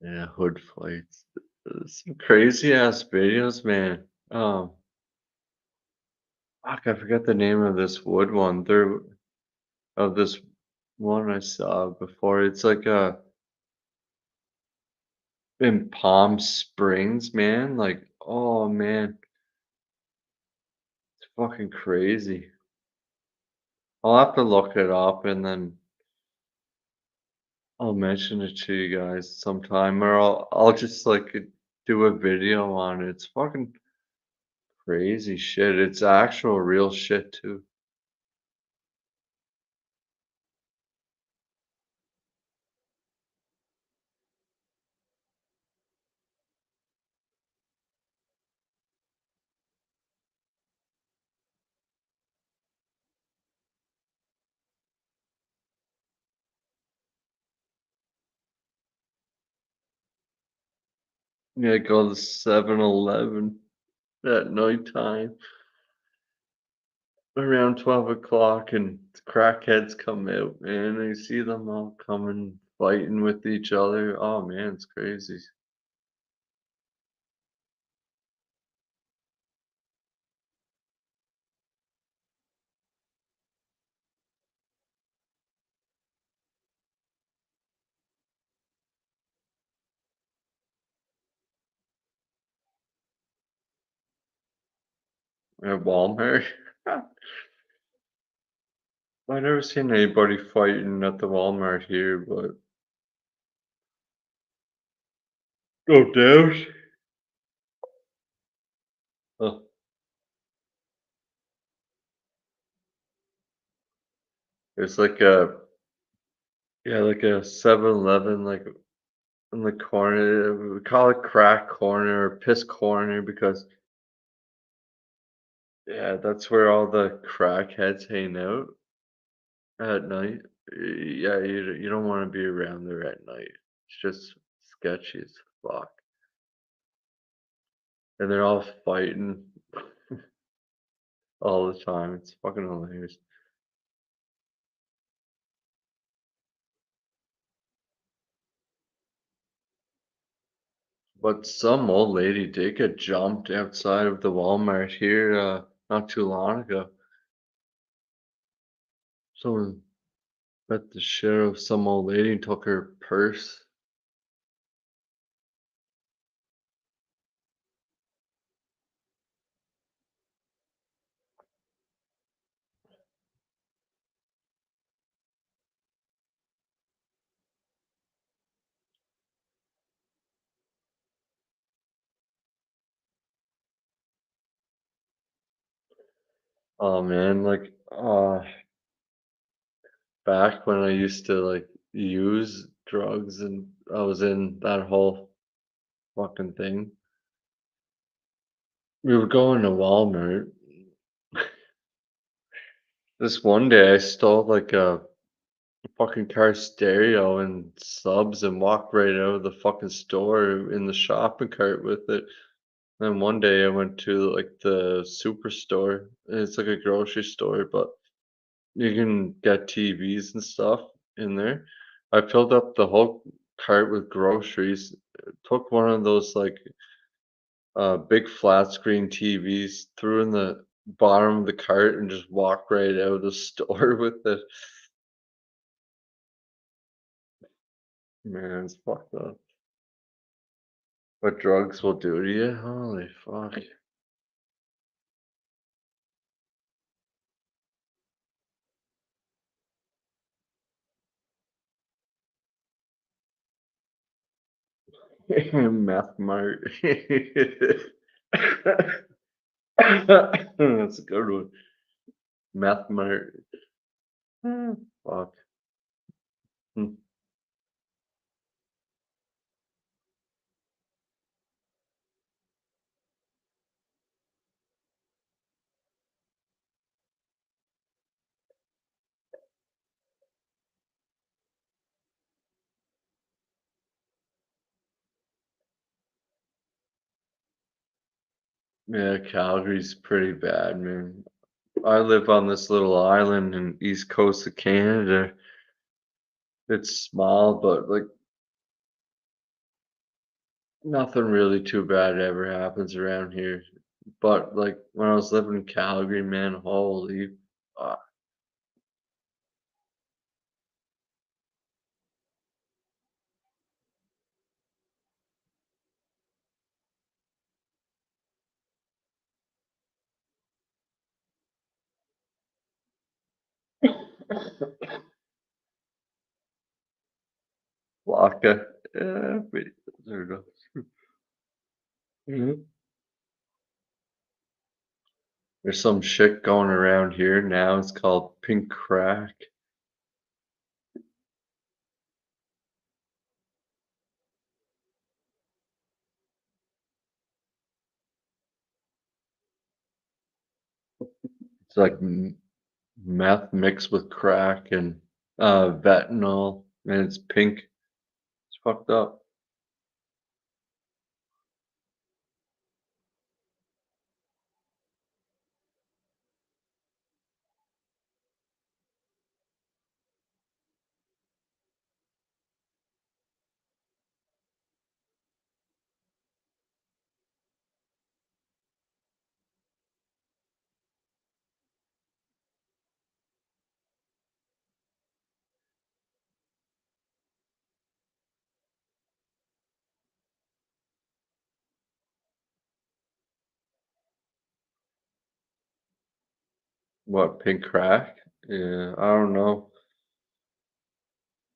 Yeah, hood fights. Some crazy ass videos, man. Fuck, I forgot the name of this wood one. There of this one I saw before. It's like in Palm Springs, man. Like, oh man, it's fucking crazy. I'll have to look it up and then I'll mention it to you guys sometime, or I'll just like do a video on it. It's fucking crazy shit. It's actual real shit too. Yeah, go to 7-Eleven at nighttime around 12 o'clock, and the crackheads come out, man. I see them all coming, fighting with each other. Oh man, it's crazy. At Walmart. I've never seen anybody fighting at the Walmart here, but no doubt. Oh, there's like a, yeah, like a 7-Eleven, like in the corner. We call it crack corner or piss corner because yeah, that's where all the crackheads hang out at night. Yeah, you don't want to be around there at night. It's just sketchy as fuck. And they're all fighting all the time. It's fucking hilarious. But some old lady did get jumped outside of the Walmart here not too long ago. Someone bet the shit out of some old lady and took her purse. Oh man, like back when I used to like use drugs and I was in that whole fucking thing. We were going to Walmart. This one day I stole like a fucking car stereo and subs and walked right out of the fucking store in the shopping cart with it. Then one day I went to like the superstore. It's like a grocery store, but you can get TVs and stuff in there. I filled up the whole cart with groceries, took one of those like big flat screen TVs, threw in the bottom of the cart and just walked right out of the store with it. Man, it's fucked up. What drugs will do to you? Holy fuck. Meth mart. That's a good one. Meth mart. Fuck. Hmm. Yeah, Calgary's pretty bad, man. I live on this little island in east coast of Canada. It's small, but like nothing really too bad ever happens around here. But like when I was living in Calgary, man, holy fuck. Flocka. Yeah, there it goes. Mhm. There's some shit going around here now. It's called pink crack. It's like meth mixed with crack and fentanyl, and it's pink. It's fucked up. What, pink crack? Yeah, I don't know.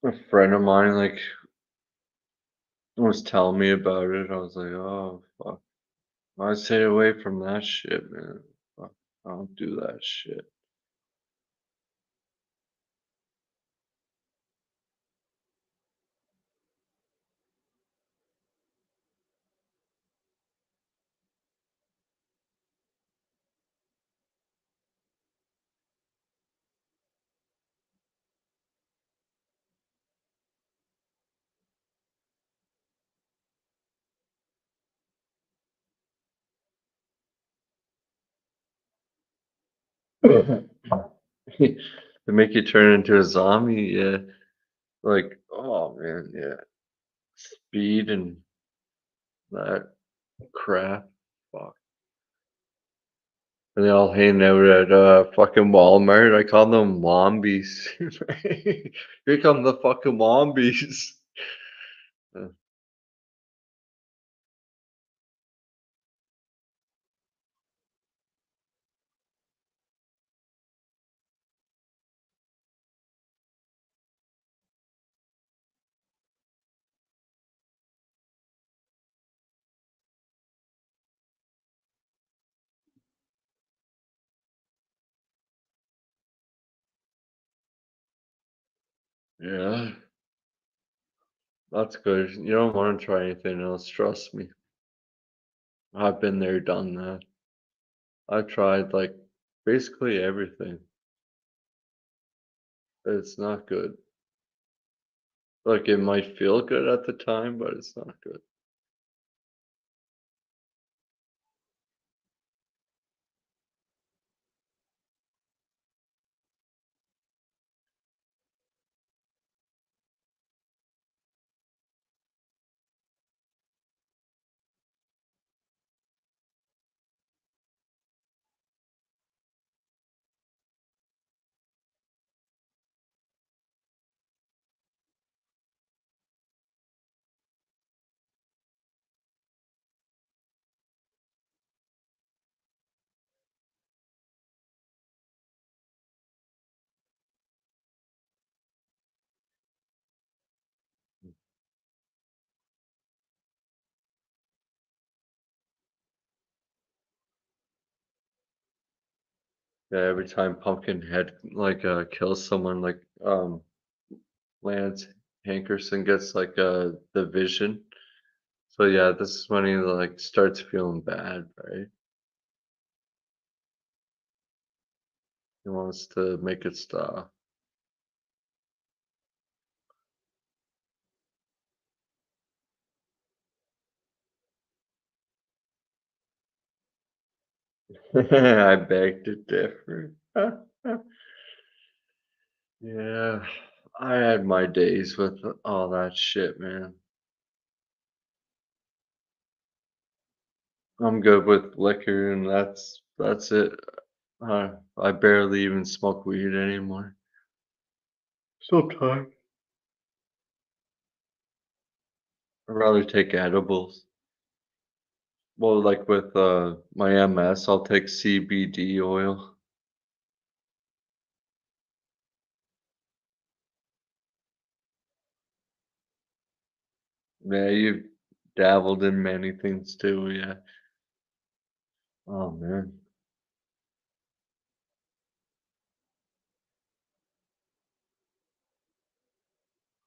A friend of mine like was telling me about it. I was like, oh fuck. I stay away from that shit, man. Fuck, I don't do that shit. They make you turn into a zombie, yeah. Like, oh man, yeah. Speed and that crap. Fuck. And they all hang out at fucking Walmart. I call them wombies. Here come the fucking wombies. Uh, Yeah, that's good. You don't want to try anything else, trust me. I've been there, done that. I've tried like basically everything. It's not good. Like it might feel good at the time, but it's not good. Yeah, every time Pumpkinhead like kills someone, like Lance Hankerson gets like the vision. So yeah, this is when he like starts feeling bad, right? He wants to make it stop. I beg to differ. Yeah, I had my days with all that shit, man. I'm good with liquor, and that's it. I barely even smoke weed anymore. Sometimes. I'd rather take edibles. Well, like with my MS, I'll take CBD oil. Yeah, you've dabbled in many things too, yeah. Oh man.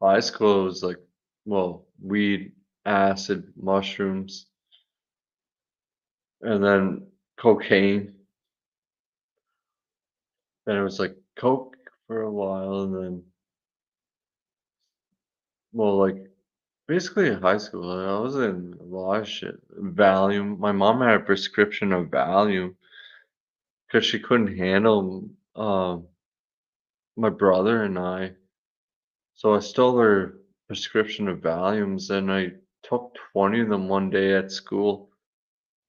High school was like, well, weed, acid, mushrooms, and then cocaine. Then it was like coke for a while, and then, well, like basically in high school, I was in a lot of shit. Valium. My mom had a prescription of Valium because she couldn't handle my brother and I. So I stole her prescription of Valiums and I took 20 of them one day at school.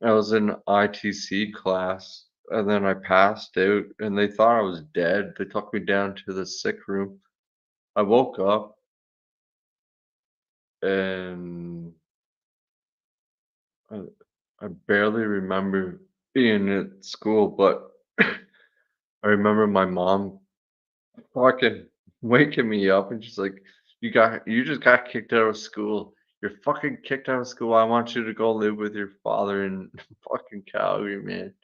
I was in ITC class and then I passed out and they thought I was dead. They took me down to the sick room. I woke up and I, I barely remember being at school, but I remember my mom fucking waking me up and she's like, you just got kicked out of school. You're fucking kicked out of school. I want you to go live with your father in fucking Calgary, man."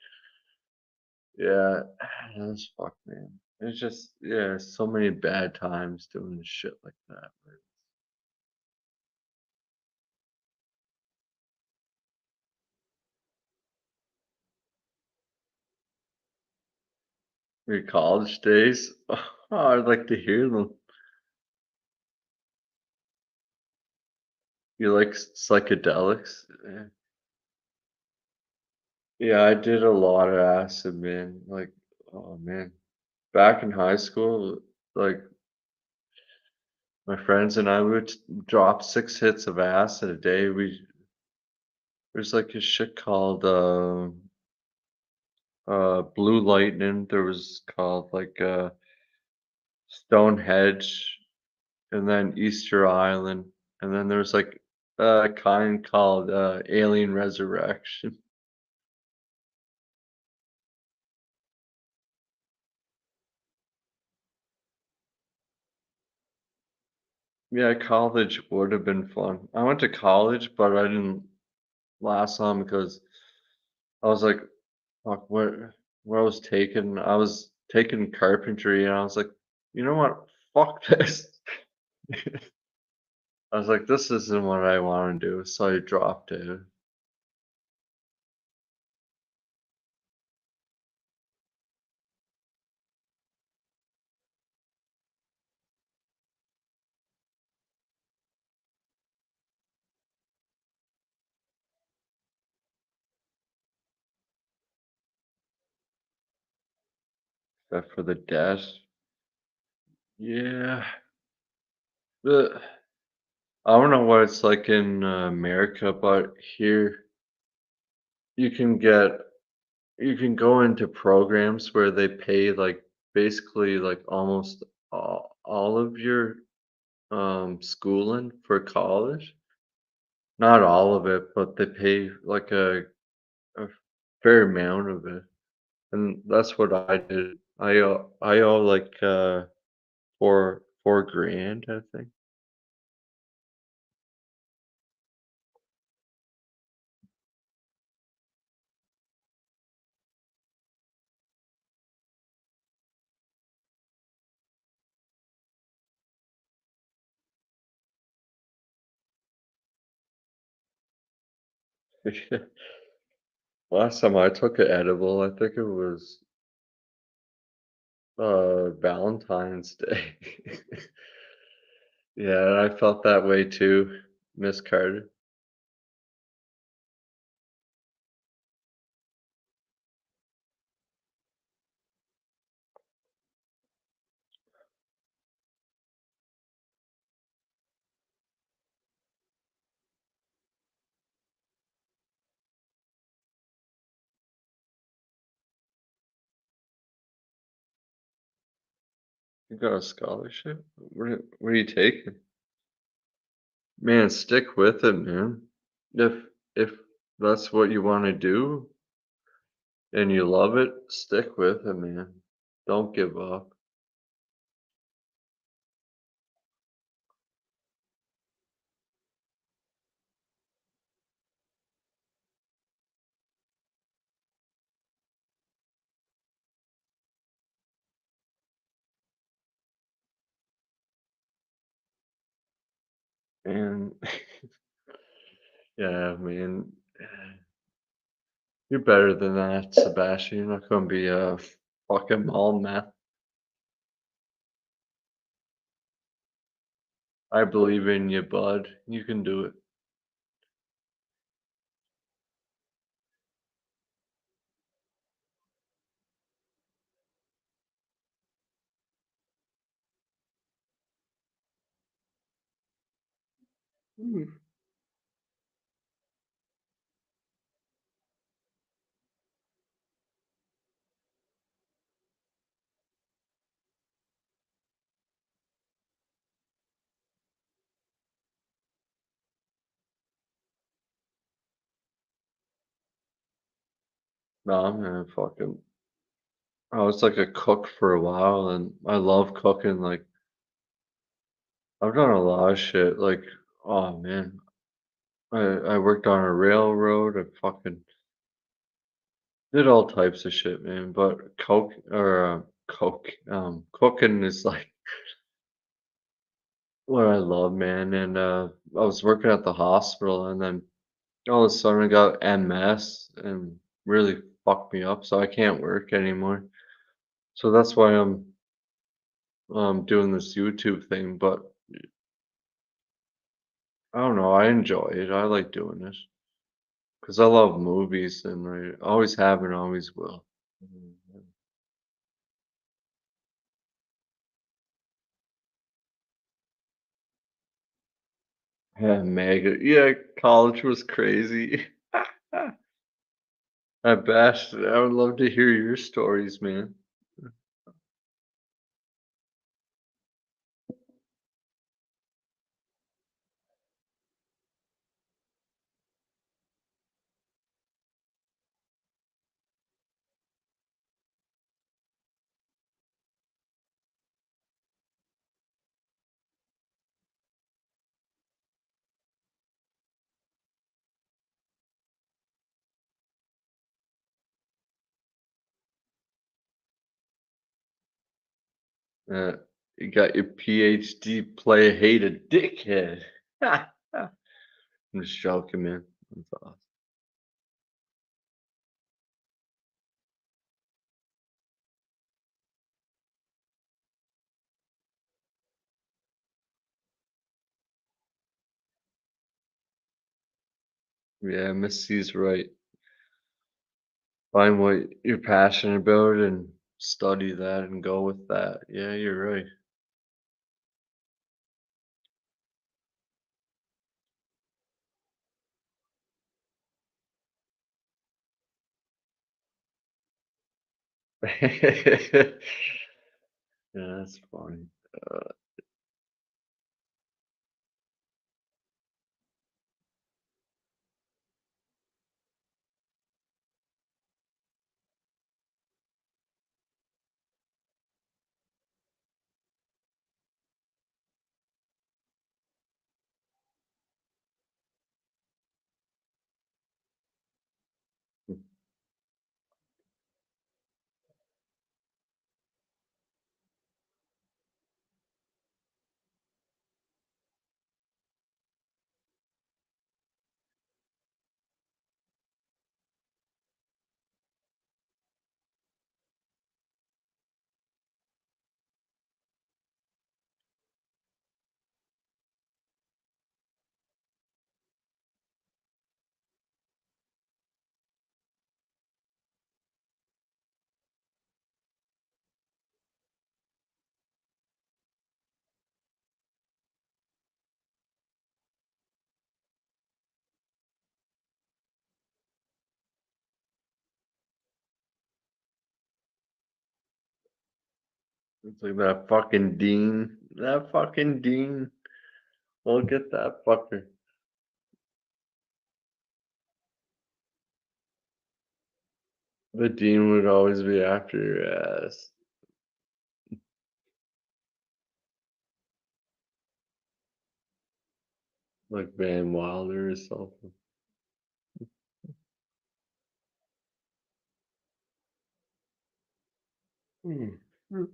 Yeah, that's fucked, man. It's just yeah, so many bad times doing shit like that, man. Your college days? Oh, I'd like to hear them. You like psychedelics? Yeah, I did a lot of acid, man. Like Oh man, back in high school, like my friends and I would drop 6 hits of acid a day. There's like a shit called Blue Lightning. There was called like Stonehenge, and then Easter Island, and then there's like a kind called Alien Resurrection. Yeah, college would have been fun. I went to college, but I didn't last long because I was like, fuck, where I was taking, I was taking carpentry, and I was like, you know what? Fuck this. I was like, this isn't what I want to do, so I dropped it. Except for the debt. Yeah. The, I don't know what it's like in America, but here you can get you can go into programs where they pay like basically like almost all of your schooling for college. Not all of it, but they pay like a fair amount of it. And that's what I did. I owe like 4 grand, I think. Last time I took an edible, I think it was Valentine's Day. Yeah, I felt that way too, Miss Carter. You got a scholarship? What are you taking? Man, stick with it, man. If that's what you want to do and you love it, stick with it, man. Don't give up. And yeah, man, you're better than that, Sebastian. You're not gonna be a fucking mall meth. I believe in you, bud. You can do it. Mm. No, I'm gonna fucking. I was like a cook for a while, and I love cooking. Like I've done a lot of shit. Like, oh man, I worked on a railroad. I fucking did all types of shit, man. But cooking is like what I love, man. And I was working at the hospital, and then all of a sudden I got MS and really fucked me up, so I can't work anymore. So that's why I'm doing this YouTube thing. But I don't know, I enjoy it. I like doing it because I love movies, and I always have and always will. Mhm. Yeah, mega. Yeah, college was crazy. I bet. I would love to hear your stories, man. Uh, you got your PhD, play hate a dickhead. I'm just joking, man. That's awesome. Yeah, Miss C's right. Find what you're passionate about and study that and go with that. Yeah, you're right. Yeah, that's funny. It's like that fucking dean. That fucking dean. We'll get that fucker. The dean would always be after your ass. Like Van Wilder or something. Hmm.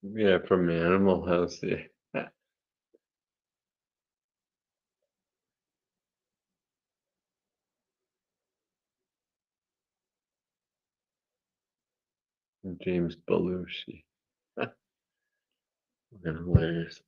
Yeah, from Animal House. Yeah. James Belushi. Fucking hilarious.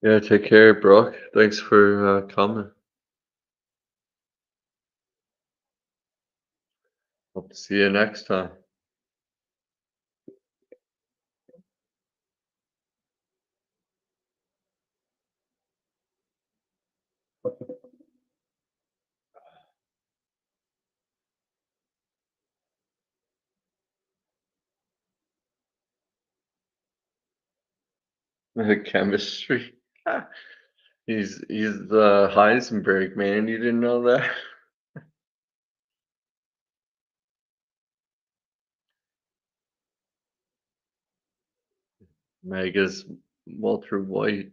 Yeah, take care, Brooke. Thanks for coming. Hope to see you next time. Chemistry. He's the Heisenberg, man. You didn't know that? Mega's Walter White.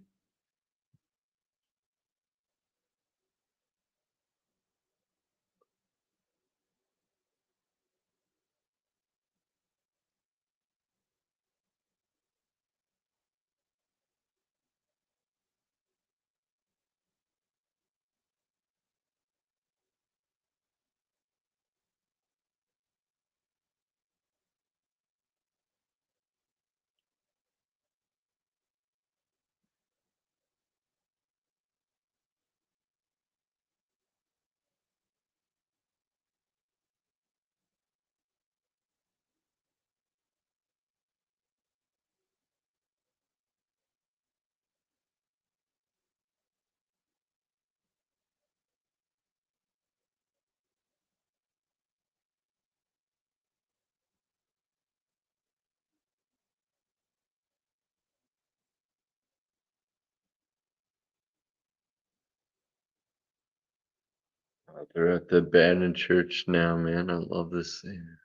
They're at the abandoned church now, man. I love this scene.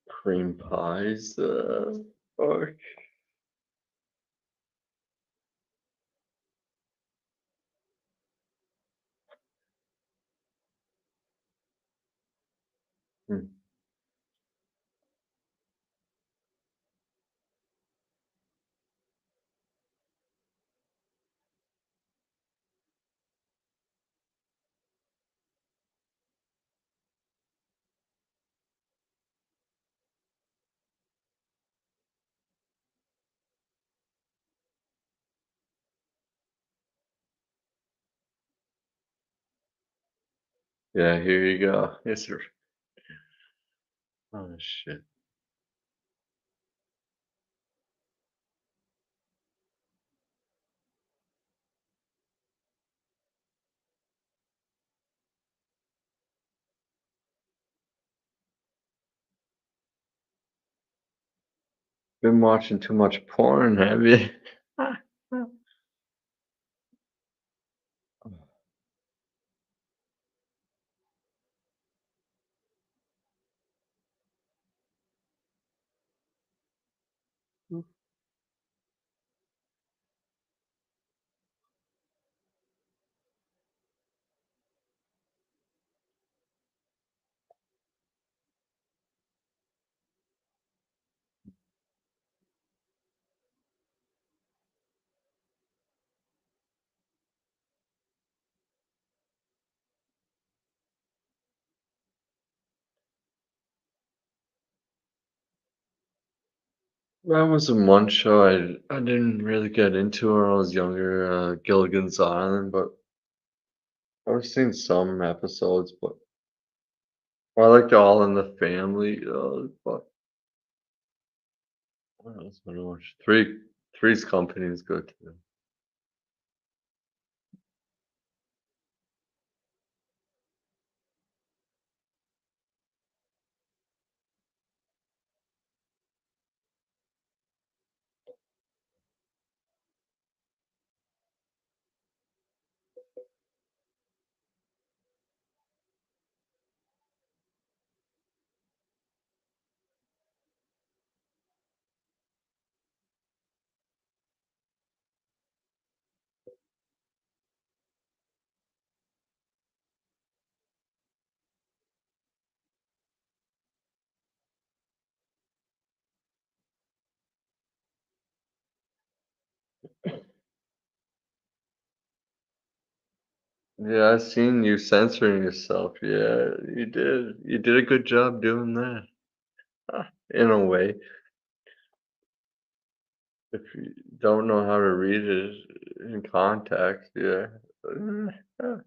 Cream pies. Or hmm, yeah, here you go. Yes, sir. Oh shit. Been watching too much porn, have you? That was one show I didn't really get into when I was younger, Gilligan's Island, but I've seen some episodes, but I liked All in the Family. But What else would I watch? Three's Company is good too. Yeah, I seen you censoring yourself. Yeah, you did. You did a good job doing that. In a way, if you don't know how to read it in context, yeah. Uh,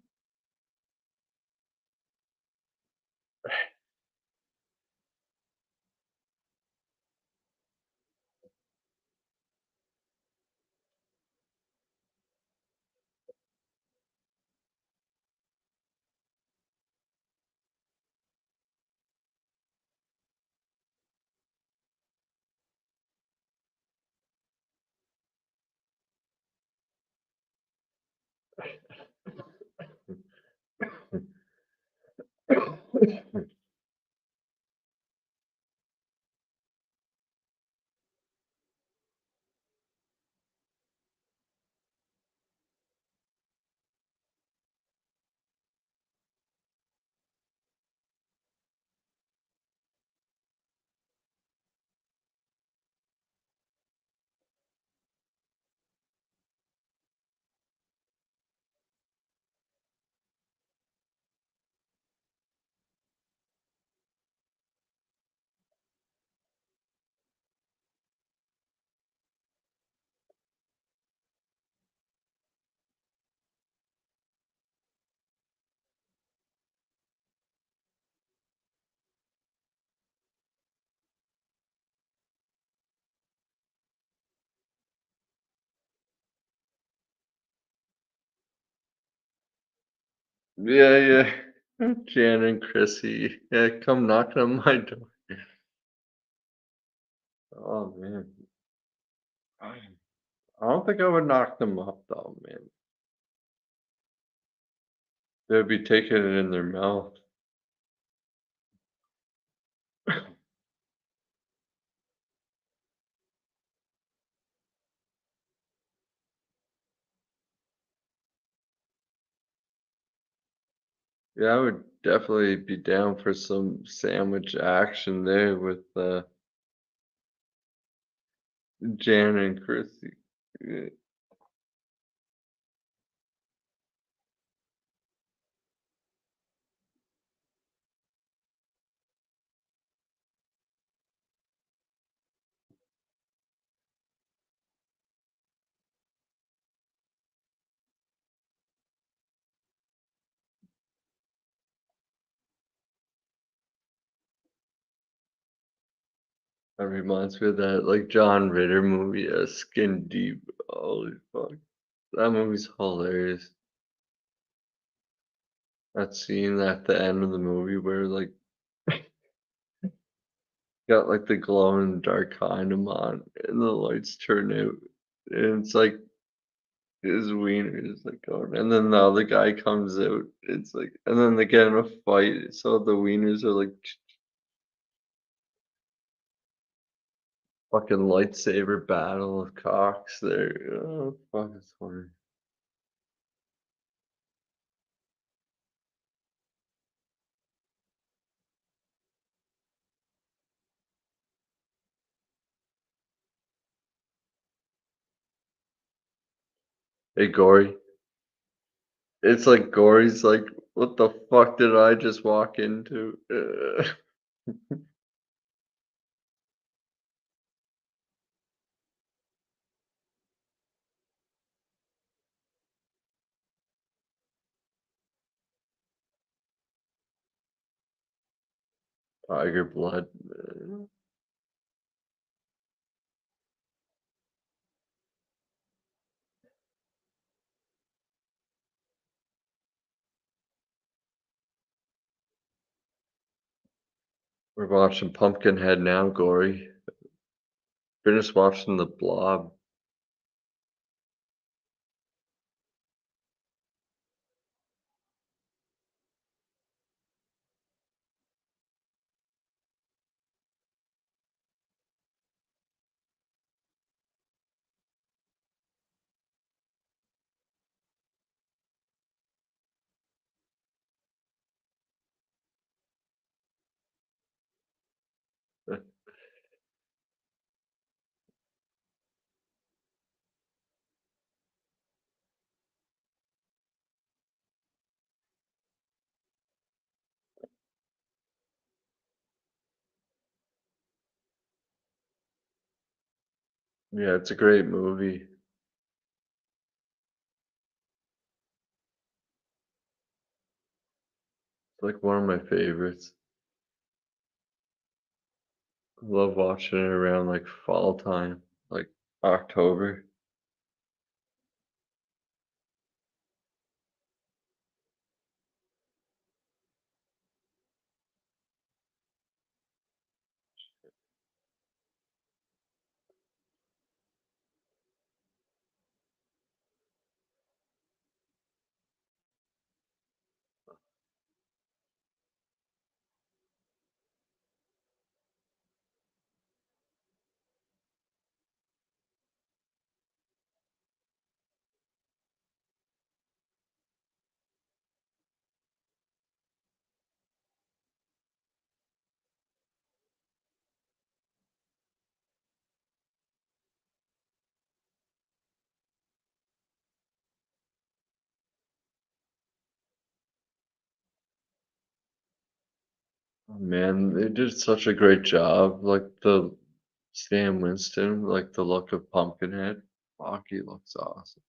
Yeah, yeah. Jan and Chrissy. Yeah, come knocking on my door. Oh man. I don't think I would knock them up though, man. They'd be taking it in their mouth. Yeah, I would definitely be down for some sandwich action there with Jan and Chrissy. Yeah, that reminds me of that like John Ritter movie, Skin Deep. Holy fuck. That movie's hilarious. That scene at the end of the movie where like got like the glow in the dark condom on and the lights turn out. And it's like his wiener is like going, and then the other guy comes out. It's like, and then they get in a fight. So the wieners are like fucking lightsaber battle of cocks there. Oh, fuck, it's funny. Hey, Gory. It's like Gory's like, what the fuck did I just walk into? Tiger blood. We're watching Pumpkinhead now, Gory. Finished watching the Blob. Yeah, it's a great movie. It's like one of my favorites. I love watching it around like fall time, like October. Oh, man, they did such a great job. Like the Stan Winston, like the look of Pumpkinhead. Fuck, he looks awesome.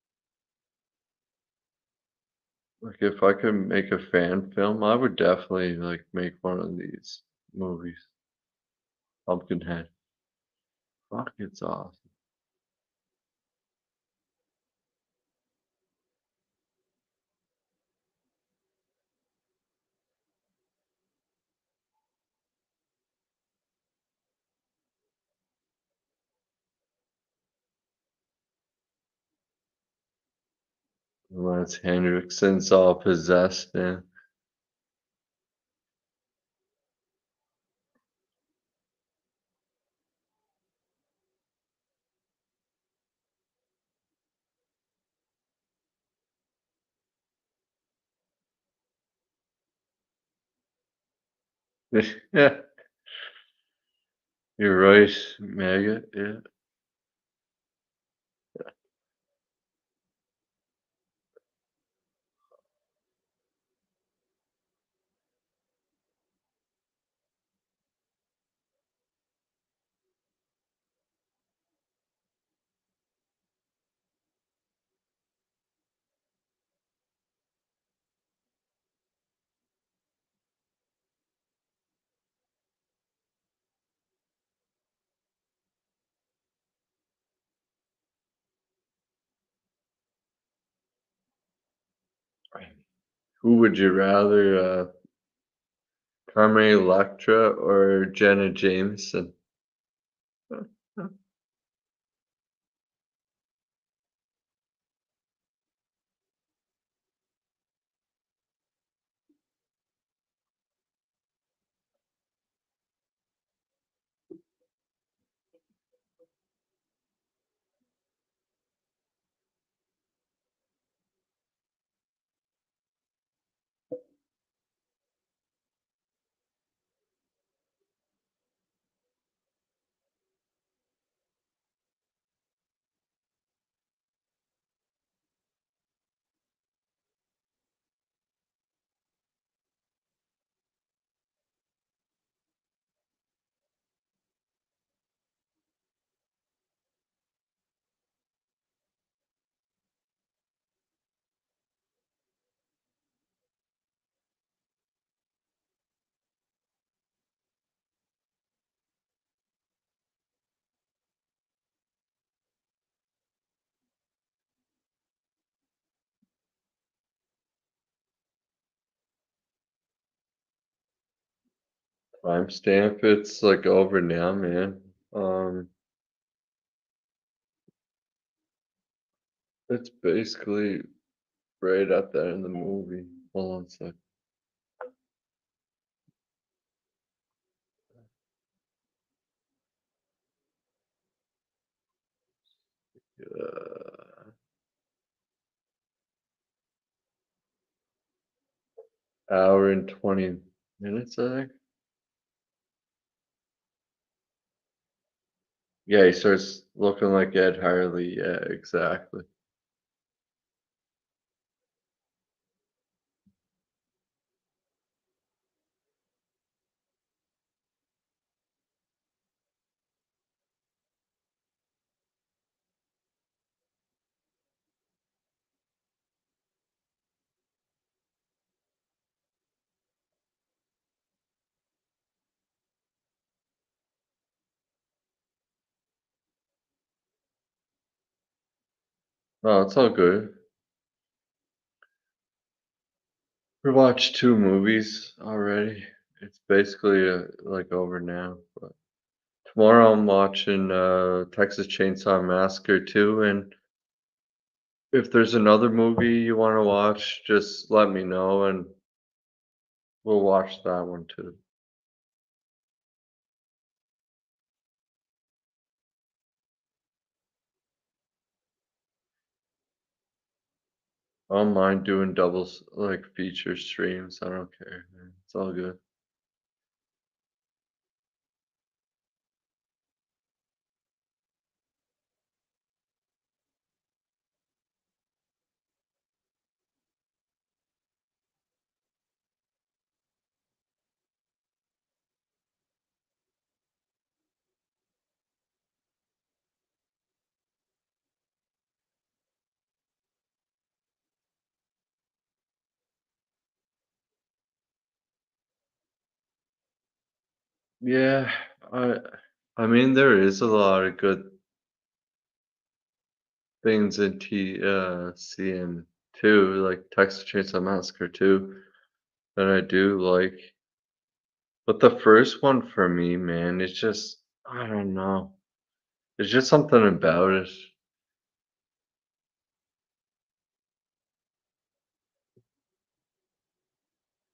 Like if I could make a fan film, I would definitely like make one of these movies. Pumpkinhead. Fuck, it's awesome. Lance Hendrickson's all possessed now. Yeah, you're right, Mega. Yeah. Who would you rather, Carmen Electra or Jenna Jameson? Timestamp, it's like over now, man. Um, it's basically right at the end of the movie. Hold on a sec. Uh, hour and 20 minutes, I think. Yeah, he starts looking like Ed Harley. Yeah, exactly. Oh, it's all good. We watched two movies already. It's basically like over now. But tomorrow I'm watching Texas Chainsaw Massacre 2, and if there's another movie you want to watch, just let me know and we'll watch that one too. I don't mind doing doubles like feature streams. I don't care, man. It's all good. Yeah, I I mean there is a lot of good things in seeing too, like Texas Chainsaw Massacre 2 that I do like. But the first one for me, man, it's just I don't know. There's just something about it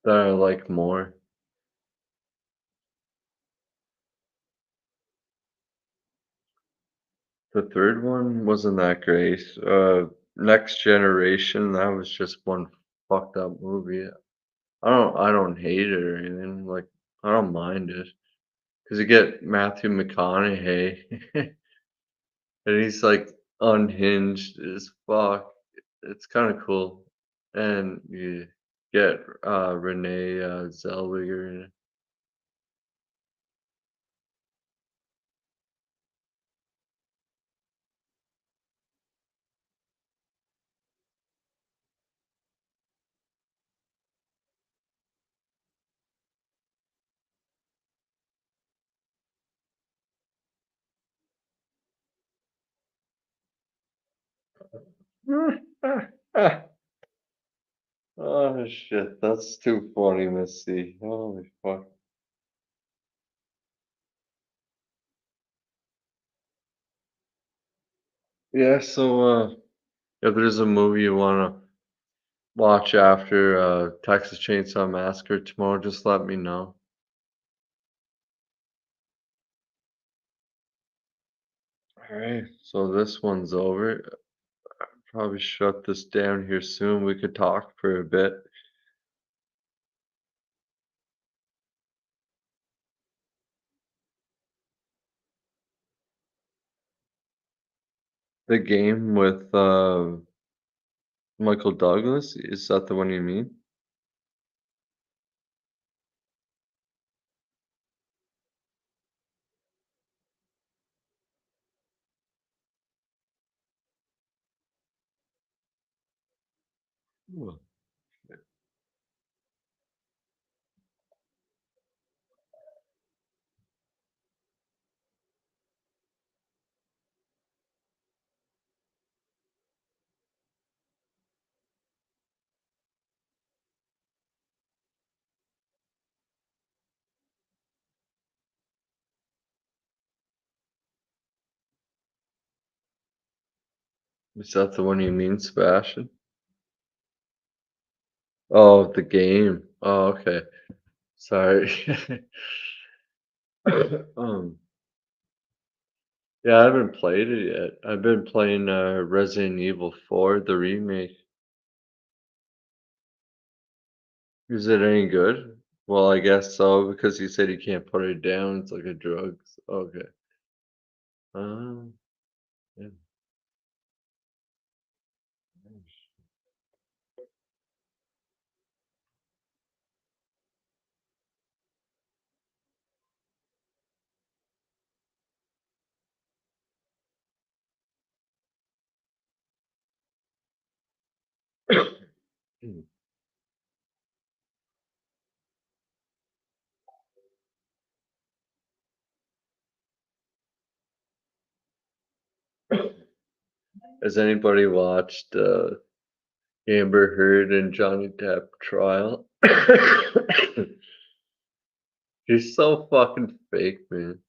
that I like more. The third one wasn't that great. Next Generation, that was just one fucked up movie. I don't hate it or anything. Like I don't mind it because you get Matthew McConaughey and he's like unhinged as fuck. It's kind of cool, and you get Renee Zellweger in it. Oh shit, that's too funny, Missy. Holy fuck. Yeah, so if there's a movie you wanna watch after Texas Chainsaw Massacre tomorrow, just let me know. Alright, so this one's over. Probably shut this down here soon. We could talk for a bit. The game with Michael Douglas, is that the one you mean? Ooh. Is that the one you mean, Sebastian? Oh, the game. Oh, okay. Sorry. um, yeah, I haven't played it yet. I've been playing Resident Evil 4, the remake. Is it any good? Well, I guess so, because you said you can't put it down. It's like a drug. Okay. Um, yeah. Has anybody watched Amber Heard and Johnny Depp trial? She's so fucking fake, man.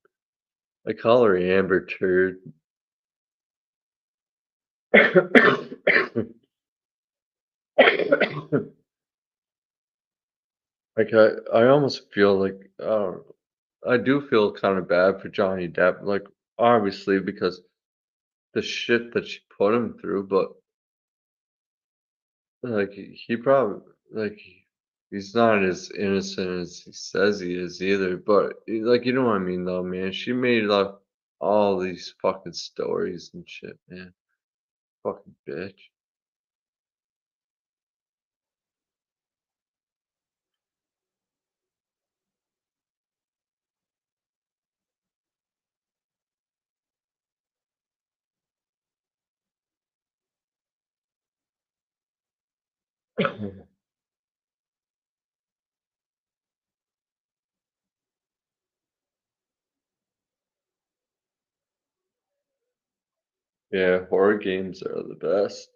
I call her Amber Turd. Like I almost feel like I do feel kind of bad for Johnny Depp, like obviously because the shit that she put him through, but like he probably like he's not as innocent as he says he is either. But like you know what I mean though, man. She made up all these fucking stories and shit, man. Fucking bitch. Yeah, horror games are the best.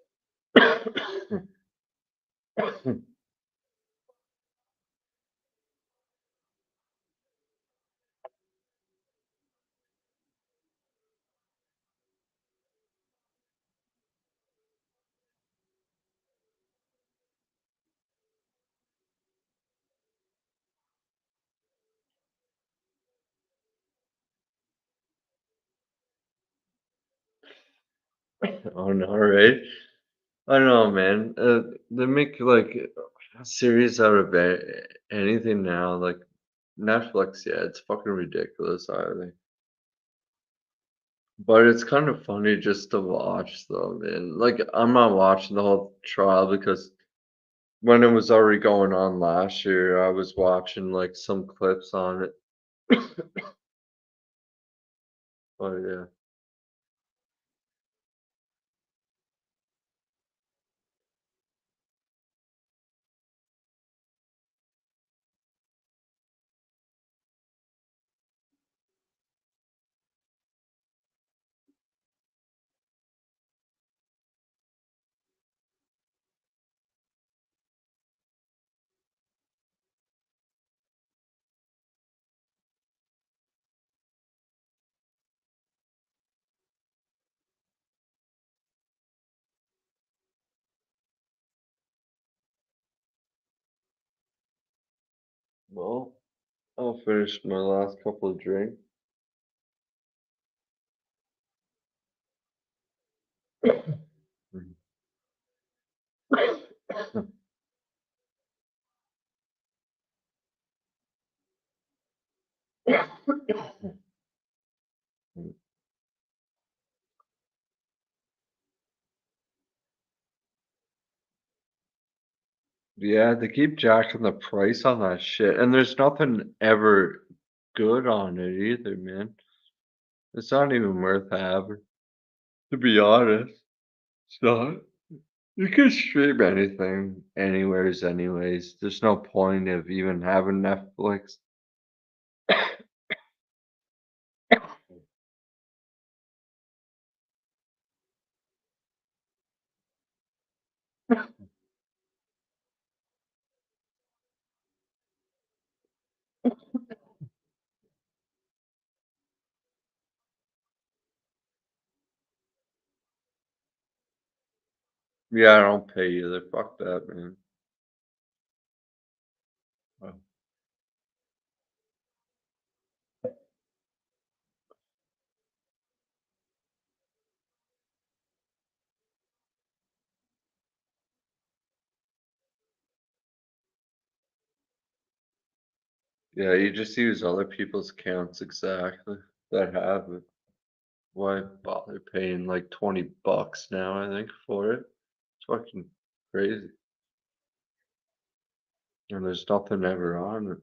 Oh no, right? I don't know, man. They make like a series out of anything now. Like Netflix, yeah, it's fucking ridiculous, I think. But it's kind of funny just to watch, though, man. Like I'm not watching the whole trial because when it was already going on last year, I was watching like some clips on it. But yeah, well, I'll finish my last couple of drinks. Yeah, they keep jacking the price on that shit, and there's nothing ever good on it either, man. It's not even worth having, to be honest. It's not. You can stream anything, anywheres, anyways. There's no point of even having Netflix. Yeah, I don't pay either. Fuck that, man. Oh. Yeah, you just use other people's accounts exactly that have it. Why bother paying like $20 now, I think, for it? It's fucking crazy. And there's nothing ever on it.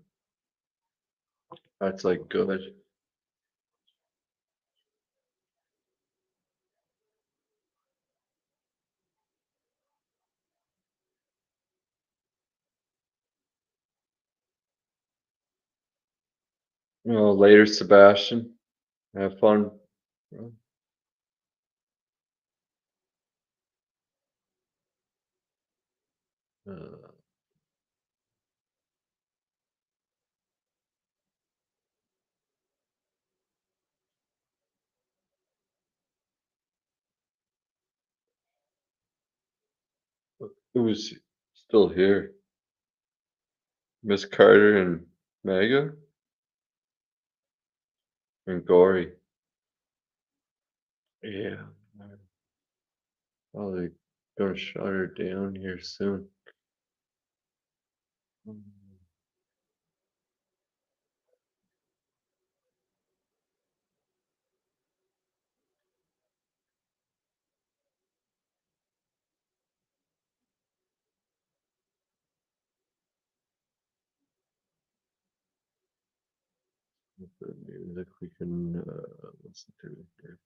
That's like good. Well, later, Sebastian. Have fun. Bro. Uh, who's still here? Miss Carter and Mega and Gory. Yeah. Probably gonna shut her down here soon. The music we can listen to here.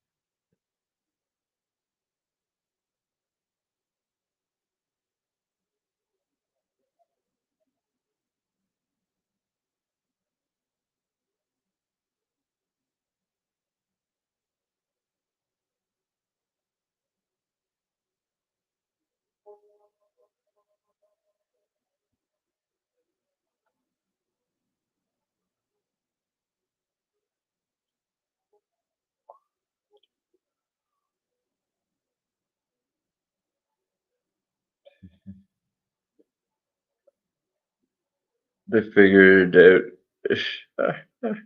They figured it out.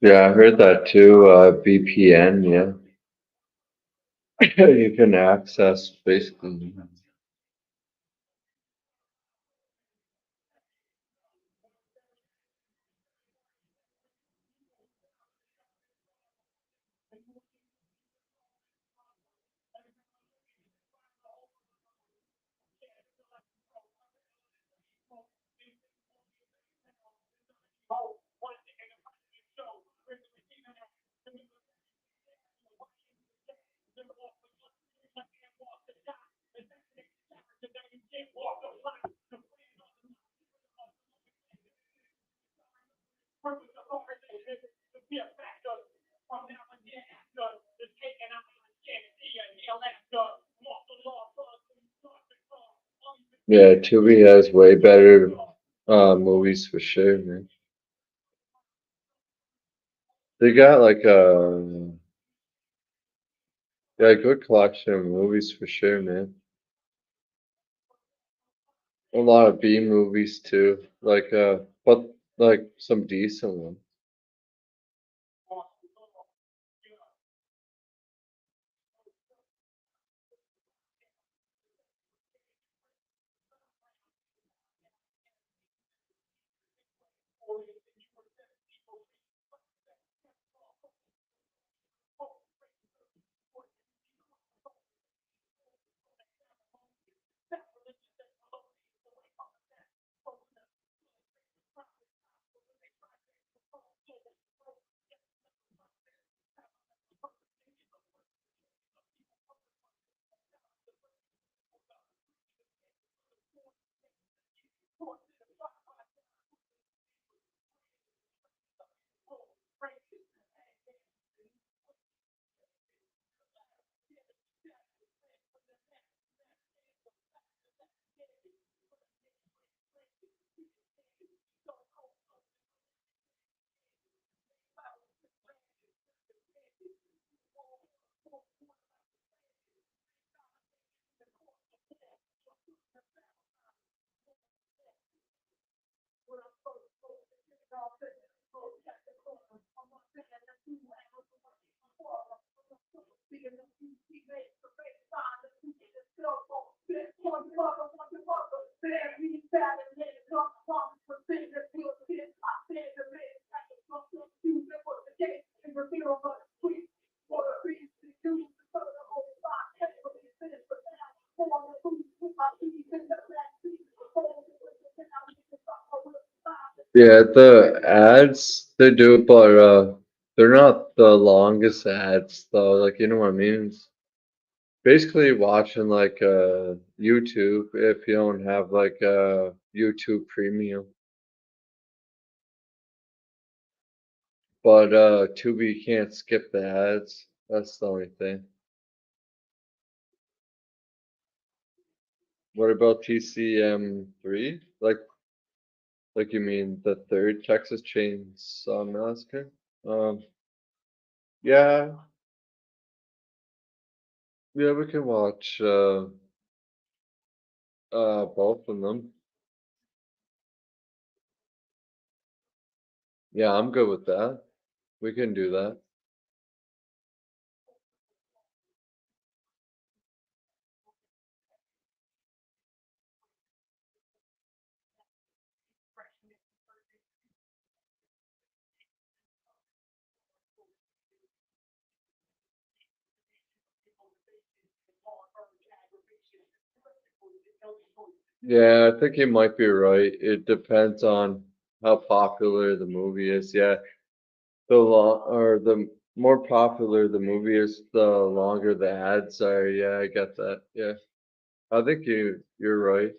Yeah, I heard that too. VPN, yeah. You can access basically. Yeah, Tubi has way better movies for sure, man. They got like Yeah, good collection of movies for sure, man. A lot of B movies too, but like some decent ones. Yeah, the ads they do, but they're not the longest ads though. Like you know what I mean? It's basically watching like YouTube if you don't have like YouTube Premium. But Tubi you can't skip the ads. That's the only thing. What about TCM3? Like you mean the third Texas Chainsaw Massacre? Um, yeah, yeah, we can watch both of them. Yeah, I'm good with that. We can do that. Yeah, I think you might be right. It depends on how popular the movie is. Yeah, the more popular the movie is, the longer the ads are. Yeah, I get that. Yeah, I think you're right.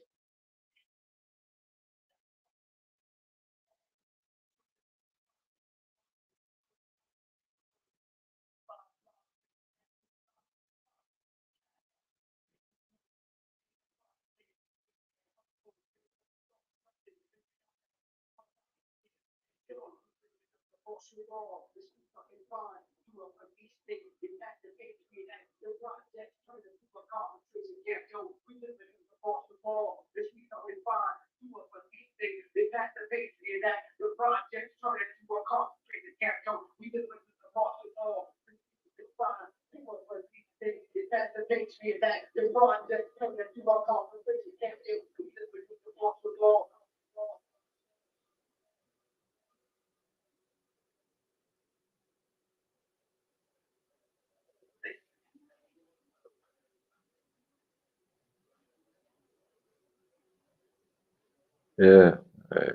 Yeah. Right.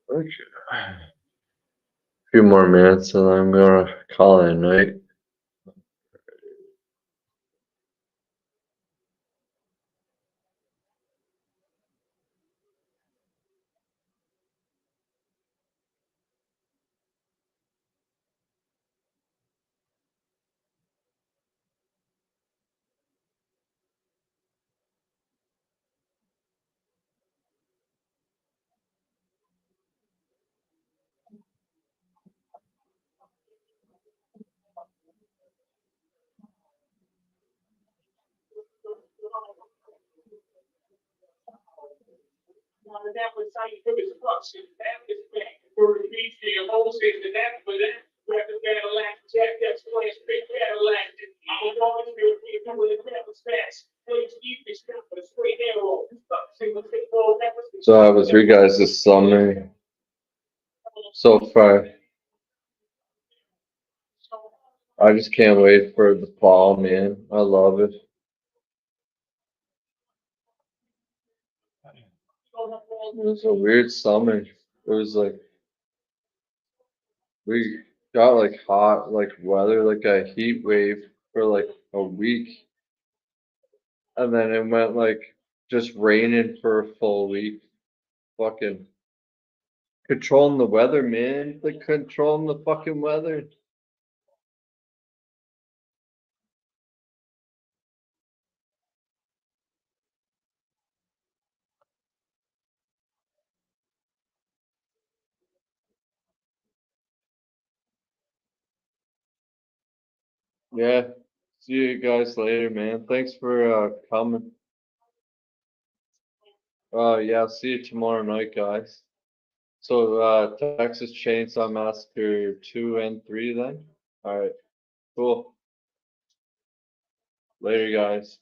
Okay. A few more minutes and I'm gonna call it a night. So that was your guys' summary so far. I just can't wait for the fall, man. I love it. It was a weird summer. It was like we got like hot like weather, like a heat wave for like a week. And then it went like just raining for a full week. Fucking controlling the weather, man. Like controlling the fucking weather. Yeah. See you guys later, man. Thanks for coming. Yeah, see you tomorrow night, guys. So Texas Chainsaw Massacre 2 and 3 then? Alright, cool. Later guys.